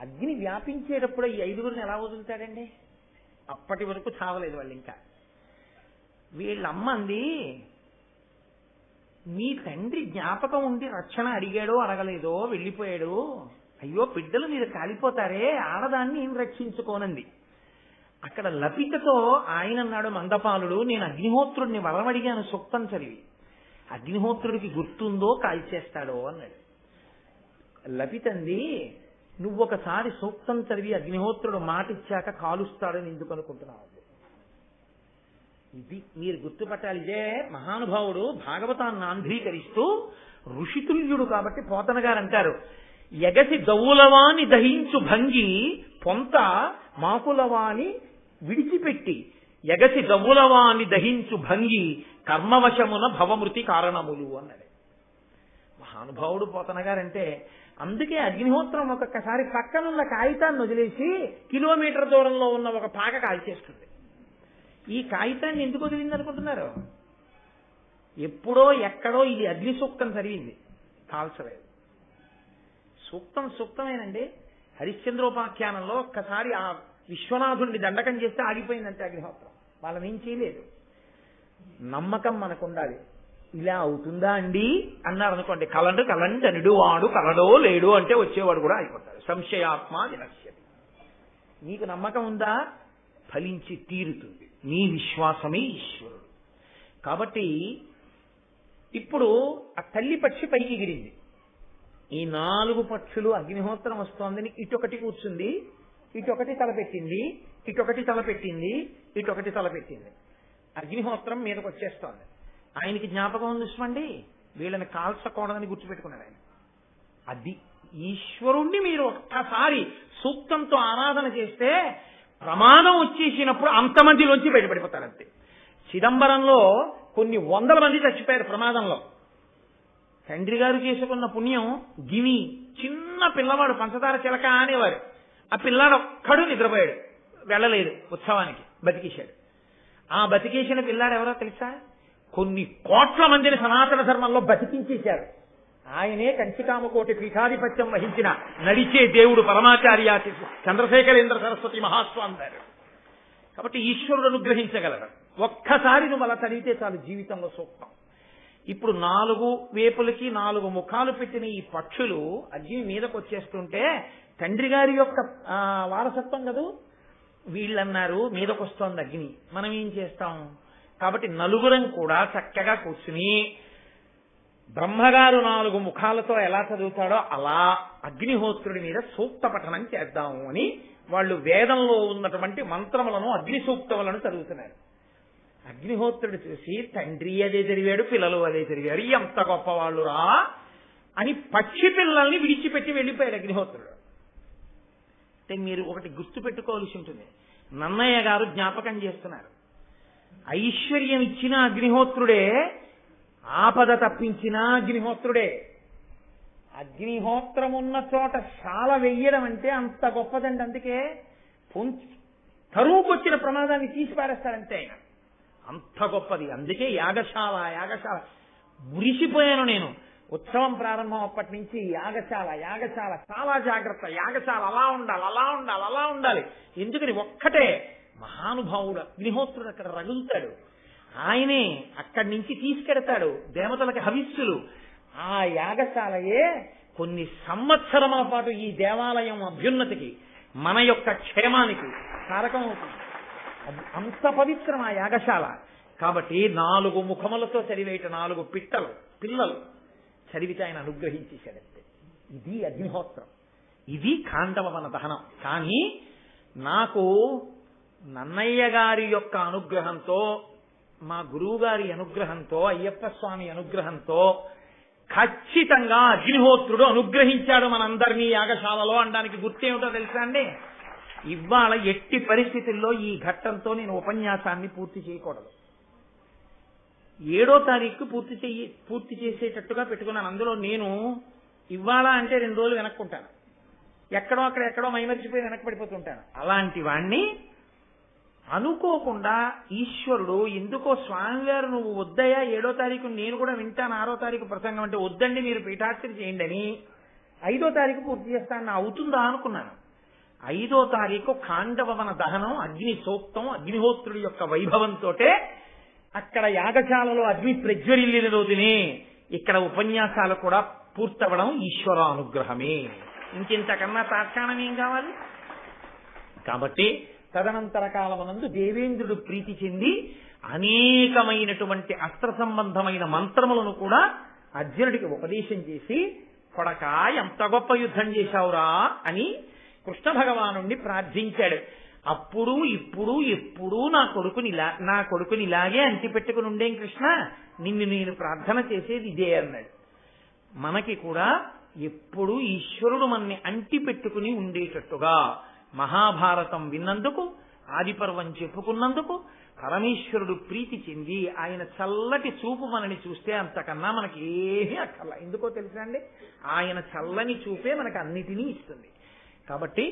అగ్ని వ్యాపించేటప్పుడు ఈ 5గురిని ఎలా వదులుతాడండి? అప్పటి వరకు చావలేదు వాళ్ళు. ఇంకా వీళ్ళమ్మంది, మీ తండ్రి జ్ఞాపకం ఉండి రక్షణ అడిగాడో అడగలేదో వెళ్ళిపోయాడు, అయ్యో బిడ్డలు మీరు కాలిపోతారే, ఆడదాన్ని ఏం రక్షించుకోనంది. అక్కడ లపితతో ఆయన అన్నాడు మందపాలుడు, నేను అగ్నిహోత్రుడిని వరమడిగాను సూక్తం చదివి, అగ్నిహోత్రుడికి గుర్తుందో కాల్చేస్తాడో అన్నాడు. లపితంది, నువ్వొకసారి సూక్తం చదివి అగ్నిహోత్రుడు మాటిచ్చాక కాలుస్తాడని ఎందుకు అనుకుంటున్నావు? ఇది మీరు గుర్తుపట్టాలి. ఇదే మహానుభావుడు భాగవతాన్ని ఆంధ్రీకరిస్తూ ఋషితుల్యుడు కాబట్టి పోతన గారు అంటారు, ఎగసి దౌలవాని దహించు భంగి పొంత మాకులవాని విడిచిపెట్టి ఎగసి దౌలవాని దహించు భంగి కర్మవశమున భవమృతి కారణములు అన్నాడు మహానుభావుడు పోతన గారంటే. అందుకే అగ్నిహోత్రం ఒక్కొక్కసారి పక్కనున్న కాగితాన్ని వదిలేసి కిలోమీటర్ దూరంలో ఉన్న ఒక పాక కాల్చేస్తుంది. ఈ కాగితాన్ని ఎందుకు వదిలింది అనుకుంటున్నారు? ఎప్పుడో ఎక్కడో ఇది అగ్ని సూక్తం చదివింది, కాల్చలేదు. సూక్తమేనండి. హరిశ్చంద్రోపాఖ్యానంలో ఒక్కసారి ఆ విశ్వనాథుడిని దండకం చేస్తే ఆగిపోయిందంటే అగ్నిహోత్రం, వాళ్ళని ఏం చేయలేదు. నమ్మకం మనకు ఉండాలి. ఇలా అవుతుందా అండి అన్నారు అనుకోండి, కలండనుడు వాడు కలడో లేడు అంటే వచ్చేవాడు కూడా అయిపోతాడు. సంశయాత్మ వినశ్యతి. నీకు నమ్మకం ఉందా? ఫలించి తీరుతుంది. నీ విశ్వాసమే ఈశ్వరుడు. కాబట్టి ఇప్పుడు ఆ తల్లి పక్షి పైకి ఎగిరింది. ఈ 4 పక్షులు అగ్నిహోత్రం వస్తోందని ఇటొకటి కూర్చుంది, ఇటొకటి తలపెట్టింది, ఇటొకటి తలపెట్టింది, ఇటొకటి తలపెట్టింది. అగ్నిహోత్రం మీదకి వచ్చేస్తోంది. ఆయనకి జ్ఞాపకం ఉంది చూసుకోండి, వీళ్ళని కాల్చకూడదని గుర్తుపెట్టుకున్నాడు ఆయన. అది ఈశ్వరుణ్ణి మీరు ఒక్కసారి సూక్తంతో ఆరాధన చేస్తే ప్రమాదం వచ్చేసినప్పుడు అంతమందిలోంచి బయటపడిపోతారు అంతే. చిదంబరంలో కొన్ని 100 మంది చచ్చిపోయారు ప్రమాదంలో. తండ్రి గారు చేసుకున్న పుణ్యం గిని చిన్న పిల్లవాడు పంచదార చిలక అనేవారు. ఆ పిల్లాడు ఒక్కడు నిద్రపోయాడు, వెళ్ళలేదు ఉత్సవానికి, బతికేశాడు. ఆ బతికేసిన పిల్లాడు ఎవరో తెలుసా? కొన్ని కోట్ల మందిని సనాతన ధర్మంలో బతికించేశారు. ఆయనే కంచికామకోటి పీఠాధిపత్యం వహించిన నడిచే దేవుడు పరమాచార్య చంద్రశేఖరేంద్ర సరస్వతి మహాస్వామి గారు. కాబట్టి ఈశ్వరుడు అనుగ్రహించగలరు. ఒక్కసారి నువ్వు అలా చదివితే చాలు జీవితంలో సూక్తం. ఇప్పుడు 4 వేపులకి 4 ముఖాలు పెట్టిన ఈ పక్షులు అగ్ని మీదకి వచ్చేస్తుంటే తండ్రి గారి యొక్క వారసత్వం కదూ. వీళ్ళన్నారు మీదకొస్తోంది అగ్ని, మనం ఏం చేస్తాం? కాబట్టి నలుగురం కూడా చక్కగా కూర్చుని బ్రహ్మగారు 4 ముఖాలతో ఎలా చదువుతాడో అలా అగ్నిహోత్రుడి మీద సూక్త పఠనం చేద్దాము అని వాళ్ళు వేదంలో ఉన్నటువంటి మంత్రములను అగ్ని సూక్తములను చదువుతున్నారు. అగ్నిహోత్రుడు చూసి తండ్రి అదే చదివాడు, పిల్లలు అదే చదివాడు, ఎంత గొప్పవాళ్ళు రా అని పక్షి పిల్లల్ని విడిచిపెట్టి వెళ్ళిపోయాడు అగ్నిహోత్రుడు. అంటే మీరు ఒకటి గుర్తు పెట్టుకోవాల్సి ఉంటుంది. నన్నయ్య గారు జ్ఞాపకం చేస్తున్నారు, ఐశ్వర్యం ఇచ్చిన అగ్నిహోత్రుడే, ఆపద తప్పించిన అగ్నిహోత్రుడే. అగ్నిహోత్రం ఉన్న చోట శాల వెయ్యడం అంటే అంత గొప్పదండి. అందుకే తరువుకొచ్చిన ప్రమాదాన్ని తీసి పారేస్తాడంతే ఆయన, అంత గొప్పది. అందుకే యాగశాల యాగశాల మురిసిపోయాను నేను. ఉత్సవం ప్రారంభం అప్పటి నుంచి యాగశాల యాగశాల చాలా జాగ్రత్త, యాగశాల అలా ఉండాలి అలా ఉండాలి అలా ఉండాలి. ఎందుకని ఒక్కటే మహానుభావుడు అగ్నిహోత్రుడు అక్కడ రగులుతాడు, ఆయనే అక్కడి నుంచి తీసుకెడతాడు దేవతలకి హవిస్సులు. ఆ యాగశాలయే కొన్ని సంవత్సరముల పాటు ఈ దేవాలయం అభ్యున్నతికి మన యొక్క క్షేమానికి కారకం అవుతుంది. అంత పవిత్రం ఆ యాగశాల. కాబట్టి 4 ముఖములతో చదివేట 4 పిల్లలు చదివితే ఆయన అనుగ్రహించేశాడంతే. ఇది అగ్నిహోత్రం, ఇది ఖాండవవన దహనం. కానీ నాకు నన్నయ్య గారి యొక్క అనుగ్రహంతో, మా గురువు గారి అనుగ్రహంతో, అయ్యప్ప స్వామి అనుగ్రహంతో ఖచ్చితంగా అగ్నిహోత్రుడు అనుగ్రహించాడు మనందరినీ యాగశాలలో అనడానికి గుర్తేమిటో తెలుసా అండి? ఇవాళ ఎట్టి పరిస్థితుల్లో ఈ ఘట్టంతో నేను ఉపన్యాసాన్ని పూర్తి చేయకూడదు. 7వ తారీఖు పూర్తి చేసేటట్టుగా పెట్టుకున్నాను. అందులో నేను ఇవాళ అంటే 2 రోజులు వెనక్కుంటాను, ఎక్కడో మైమరిచిపోయి వెనక్కి పడిపోతుంటాను. అలాంటి వాణ్ణి అనుకోకుండా ఈశ్వరుడు ఎందుకో స్వామివారు నువ్వు వద్దయ్యా 7వ తారీఖు నేను కూడా వింటాను, 6వ తారీఖు ప్రసంగం అంటే వద్దండి మీరు పీఠార్చన చేయండి అని 5వ తారీఖు పూర్తి చేస్తాను. అవుతుందా అనుకున్నాను. 5వ తారీఖు ఖాండవవన దహనం, అగ్ని సూక్తం, అగ్నిహోత్రుడి యొక్క వైభవంతో అక్కడ యాగశాలలో అగ్ని ప్రజ్వరిల్లిన రోజునే ఇక్కడ ఉపన్యాసాలు కూడా పూర్తవడం ఈశ్వర అనుగ్రహమే. ఇంకింతకన్నా తాత్కాణం ఏం కావాలి? కాబట్టి తదనంతర కాలమునందు దేవేంద్రుడు ప్రీతి చెంది అనేకమైనటువంటి అస్త్ర సంబంధమైన మంత్రములను కూడా అర్జునుడికి ఉపదేశం చేసి, కొడకా ఎంత గొప్ప యుద్ధం చేశావురా అని కృష్ణ భగవానుణ్ణి ప్రార్థించాడు. అప్పుడు ఇప్పుడు ఎప్పుడూ నా కొడుకుని ఇలాగే అంటిపెట్టుకుని ఉండేం కృష్ణ, నిన్ను నేను ప్రార్థన చేసేది ఇదే అన్నాడు. మనకి కూడా ఎప్పుడు ఈశ్వరుడు మనని అంటిపెట్టుకుని ఉండేటట్టుగా మహాభారతం విన్నందుకు, ఆదిపర్వం చెప్పుకున్నందుకు పరమేశ్వరుడు ప్రీతి చెంది ఆయన చల్లటి చూపు మనని చూస్తే అంతకన్నా మనకి ఏమీ అక్కర్లా. ఎందుకో తెలుసా అండి? ఆయన చల్లని చూపే మనకు అన్నిటినీ ఇస్తుంది. కాబట్టి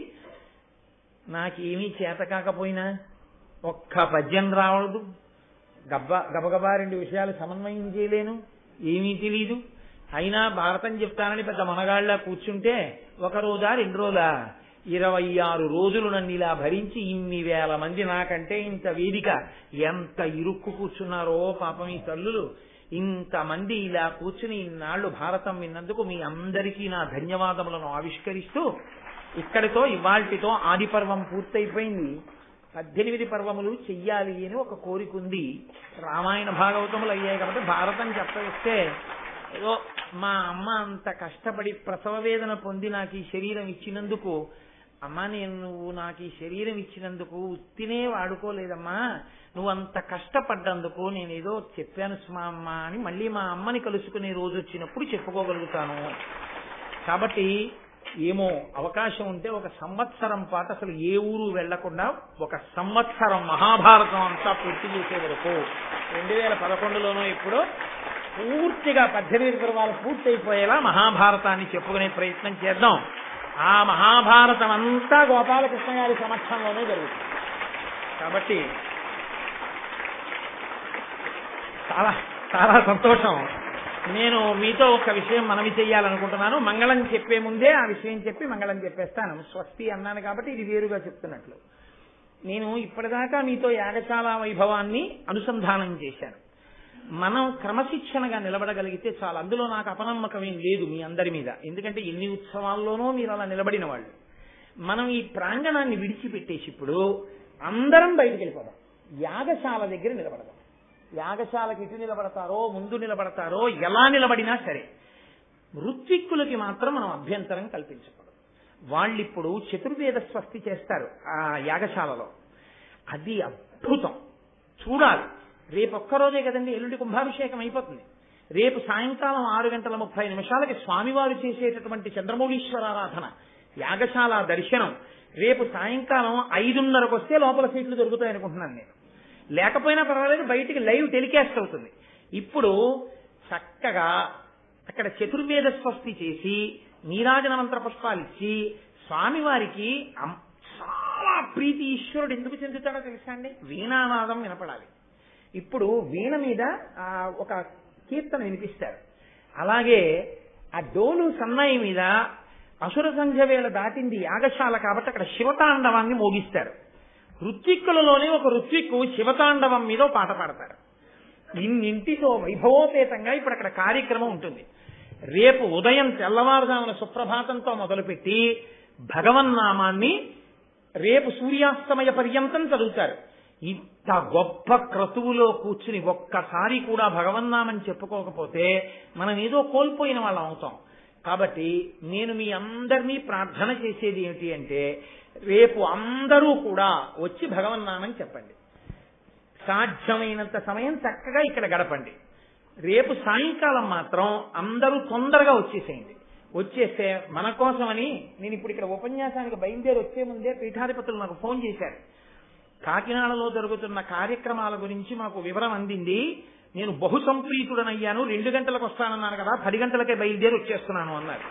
నాకేమీ చేత కాకపోయినా ఒక్క పద్యం రావదు, గబగబా 2 విషయాలు సమన్వయం చేయలేను, ఏమీ తెలీదు, అయినా భారతం చెప్తానని పెద్ద మనగాళ్ళ కూర్చుంటే 1 రోజా 2 రోజా 26 రోజులు నన్ను ఇలా భరించి ఇన్ని వేల మంది నాకంటే ఇంత వేదిక ఎంత ఇరుక్కు కూర్చున్నారో పాపం ఈ తల్లులు. ఇంతమంది ఇలా కూర్చుని ఇన్నాళ్లు భారతం విన్నందుకు మీ అందరికీ నా ధన్యవాదములను ఆవిష్కరిస్తూ ఇక్కడితో ఇవాల్టితో ఆదిపర్వం పూర్తయిపోయింది. 18 పర్వములు చెయ్యాలి అని ఒక కోరిక ఉంది. రామాయణ భాగవతములు అయ్యాయి కాబట్టి భారతం చెప్పవస్తే ఏదో మా అమ్మ అంత కష్టపడి ప్రసవ వేదన పొంది నాకు ఈ శరీరం ఇచ్చినందుకు అమ్మా నువ్వు నాకు ఈ శరీరం ఇచ్చినందుకు ఉత్తినే వాడుకోలేదమ్మా, నువ్వు అంత కష్టపడ్డందుకు నేను ఏదో చెప్పాను సుమా అమ్మ అని మళ్ళీ మా అమ్మని కలుసుకునే రోజు వచ్చినప్పుడు చెప్పుకోగలుగుతాను. కాబట్టి ఏమో అవకాశం ఉంటే ఒక సంవత్సరం పాటు అసలు ఏ ఊరు వెళ్లకుండా ఒక సంవత్సరం మహాభారతం అంతా పూర్తి చేసే వరకు 2011లోనో ఎప్పుడో పూర్తిగా 18 పర్వాలు పూర్తయిపోయేలా మహాభారతాన్ని చెప్పుకునే ప్రయత్నం చేద్దాం. ఆ మహాభారతం అంతా గోపాలకృష్ణ గారి సమక్షంలోనే జరుగుతుంది. కాబట్టి చాలా చాలా సంతోషం. నేను మీతో ఒక విషయం మనవి చెయ్యాలనుకుంటున్నాను. మంగళం చెప్పే ముందే ఆ విషయం చెప్పి మంగళం చెప్పేస్తాను. స్వస్తి అన్నాను కాబట్టి ఇది వేరుగా చెప్తున్నట్లు. నేను ఇప్పటిదాకా మీతో యాగశాల వైభవాన్ని అనుసంధానం చేశాను. మనం క్రమశిక్షణగా నిలబడగలిగితే చాలా. అందులో నాకు అపనమ్మకం ఏం లేదు మీ అందరి మీద, ఎందుకంటే ఎన్ని ఉత్సవాల్లోనూ మీరు అలా నిలబడిన వాళ్ళు. మనం ఈ ప్రాంగణాన్ని విడిచిపెట్టేసి ఇప్పుడు అందరం బయటికి వెళ్ళిపోదాం, యాగశాల దగ్గర నిలబడదాం. యాగశాలకి ఇటు నిలబడతారో ముందు నిలబడతారో ఎలా నిలబడినా సరే ఋత్విక్కులకి మాత్రం మనం అభ్యంతరం కల్పించకూడదు. వాళ్ళిప్పుడు చతుర్వేద స్వస్తి చేస్తారు ఆ యాగశాలలో. అది అద్భుతం, చూడాలి. రేపు ఒక్కరోజే కదండి, ఎల్లుండి కుంభాభిషేకం అయిపోతుంది. రేపు సాయంకాలం 6:30 స్వామివారు చేసేటటువంటి చంద్రమౌళీశ్వరారాధన, యాగశాల దర్శనం. రేపు సాయంకాలం 5:30 వస్తే లోపల సీట్లు దొరుకుతాయి అనుకుంటున్నాను నేను. లేకపోయినా పర్వాలేదు, బయటికి లైవ్ టెలికాస్ట్ అవుతుంది. ఇప్పుడు చక్కగా అక్కడ చతుర్వేద స్వస్తి చేసి నీరాజన మంత్ర పుష్పాలు ఇచ్చి స్వామివారికి చాలా ప్రీతి. ఈశ్వరుడు ఎందుకు చెందుతాడో తెలుసా అండి? వీణానాదం వినపడాలి. ఇప్పుడు వీణ మీద ఒక కీర్తన వినిపిస్తారు. అలాగే ఆ డోలు సన్నాయి మీద అసుర సంధ్య వేళ దాటింది యాగశాల కాబట్టి అక్కడ శివతాండవాన్ని మోగిస్తారు. ఋత్విక్కులలోనే ఒక ఋత్విక్కు శివతాండవం మీద పాట పాడతారు. ఇన్నింటితో వైభవోపేతంగా ఇప్పుడు అక్కడ కార్యక్రమం ఉంటుంది. రేపు ఉదయం తెల్లవారుజామున సుప్రభాతంతో మొదలుపెట్టి భగవన్నామాన్ని రేపు సూర్యాస్తమయ పర్యంతం చదువుతారు. ఇంత గొప్ప క్రతువులో కూర్చుని ఒక్కసారి కూడా భగవన్నామని చెప్పుకోకపోతే మనం ఏదో కోల్పోయిన వాళ్ళం అవుతాం. కాబట్టి నేను మీ అందరినీ ప్రార్థన చేసేది ఏమిటి అంటే, రేపు అందరూ కూడా వచ్చి భగవన్నామని చెప్పండి. సాధ్యమైనంత సమయం చక్కగా ఇక్కడ గడపండి. రేపు సాయంకాలం మాత్రం అందరూ తొందరగా వచ్చేసేయండి. వచ్చేస్తే మన కోసమని నేను ఇప్పుడు ఇక్కడ ఉపన్యాసానికి బయలుదేరి వచ్చే ముందే పీఠాధిపతులు నాకు ఫోన్ చేశారు. కాకినాడలో జరుగుతున్న కార్యక్రమాల గురించి మాకు వివరం అందింది. నేను బహు సంప్రీతుడనయ్యాను, 2 గంటలకు వస్తానన్నాను కదా, 10 గంటలకే బయలుదేరి వచ్చేస్తున్నాను అన్నారు.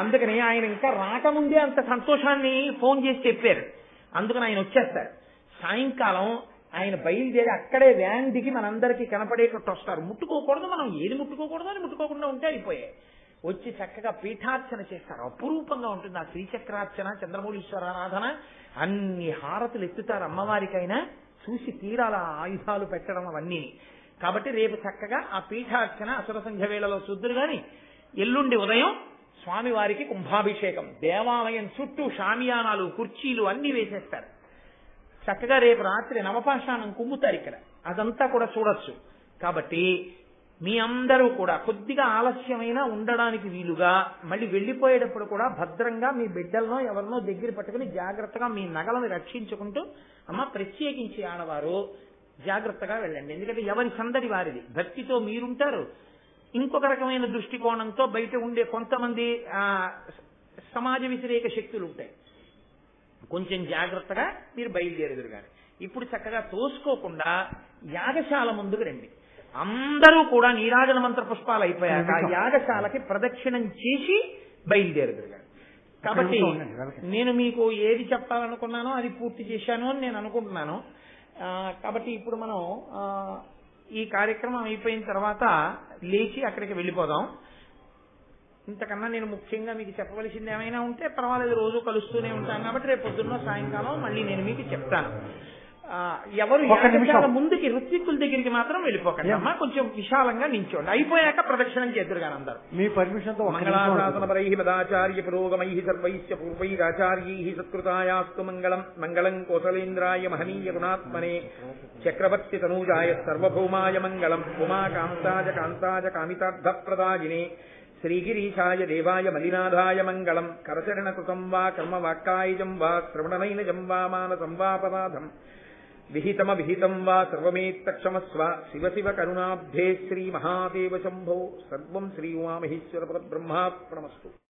అందుకని ఆయన ఇంకా రాకముందే అంత సంతోషాన్ని ఫోన్ చేసి చెప్పారు. అందుకని ఆయన వచ్చేస్తారు. సాయంకాలం ఆయన బయలుదేరి అక్కడే వ్యాన్ దిగి మనందరికీ కనపడేటట్టు వస్తారు. ముట్టుకోకూడదు, మనం ఏది ముట్టుకోకూడదు అని ముట్టుకోకుండా ఉంటే అయిపోయాయి. వచ్చి చక్కగా పీఠార్చన చేస్తారు. అపురూపంగా ఉంటుంది ఆ శ్రీచక్రార్చన, చంద్రమౌళీశ్వరారాధన. అన్ని హారతులు ఎత్తుతారు అమ్మవారికైనా, చూసి తీరాల ఆయుధాలు పెట్టడం అవన్నీ. కాబట్టి రేపు చక్కగా ఆ పీఠార్చన అసుర సంధ్య వేళలో చూద్దురు గాని, ఎల్లుండి ఉదయం స్వామివారికి కుంభాభిషేకం. దేవాలయం చుట్టూ షామియానాలు, కుర్చీలు అన్ని వేసేస్తారు. చక్కగా రేపు రాత్రి నవపాషాణం కుమ్ముతారు ఇక్కడ, అదంతా కూడా చూడొచ్చు. కాబట్టి మీ అందరూ కూడా కొద్దిగా ఆలస్యమైనా ఉండడానికి వీలుగా, మళ్ళీ వెళ్లిపోయేటప్పుడు కూడా భద్రంగా మీ బిడ్డలనో ఎవరినో దగ్గర పట్టుకుని జాగ్రత్తగా మీ నగలను రక్షించుకుంటూ, అమ్మ ప్రత్యేకించి ఆడవారు జాగ్రత్తగా వెళ్ళండి. ఎందుకంటే ఎవరి సందడి వారిది. భక్తితో మీరుంటారు, ఇంకొక రకమైన దృష్టికోణంతో బయట ఉండే కొంతమంది సమాజ వ్యతిరేక శక్తులు ఉంటాయి. కొంచెం జాగ్రత్తగా మీరు బయలుదేరేదురు కానీ. ఇప్పుడు చక్కగా తోసుకోకుండా యాగశాల ముందుకు రండి. అందరూ కూడా నీరాజన మంత్ర పుష్పాలు అయిపోయాక యాగశాలకి ప్రదక్షిణం చేసి బయలుదేరుదురు కానీ. కాబట్టి నేను మీకు ఏది చెప్పాలనుకున్నానో అది పూర్తి చేశాను అని నేను అనుకుంటున్నాను. కాబట్టి ఇప్పుడు మనం ఈ కార్యక్రమం అయిపోయిన తర్వాత లేచి అక్కడికి వెళ్ళిపోదాం. ఇంతకన్నా నేను ముఖ్యంగా మీకు చెప్పవలసింది ఏమైనా ఉంటే పర్వాలేదు, రోజు కలుస్తూనే ఉంటాను కాబట్టి రేపు పొద్దున్న సాయంకాలం మళ్ళీ నేను మీకు చెప్తాను. ఎవరు యాగశాల ముందుకి ఋత్విక్కుల దగ్గరికి మాత్రం వెళ్ళిపోకండి అమ్మా, కొంచెం విశాలంగా నించోండి. అయిపోయాక ప్రదక్షిణం చేద్దరు కానీ అందరూ. మీ పర్మిషన్ తో మంగళాశాసనపరై పదాచార్య పురోగమై సర్వైశ్చ పూర్వైరాచార్యై సత్కృతాయాస్తు మంగళం. మంగళం కోసలేంద్రాయ మహనీయ గుణాత్మనే చక్రవర్తి తనూజాయ సర్వభౌమాయ మంగళం. ఉమాకాంతాయ కాంతాయ కామితార్థ ప్రదాయినే శ్రీగిరీశాయ దేవాయ మలినాథాయ మంగళం. కరచరణకృతం వా కర్మవాక్కాయజం వా శ్రవణనైనజం వా మానసం వాపరాధం విహితమవిహితం వా సర్వమేత్తక్షమస్వ. శివ శివ కరుణాబ్ధే శ్రీ మహాదేవ శంభో. సర్వం శ్రీ ఉమామహేశ్వర పరబ్రహ్మార్పణమస్తు.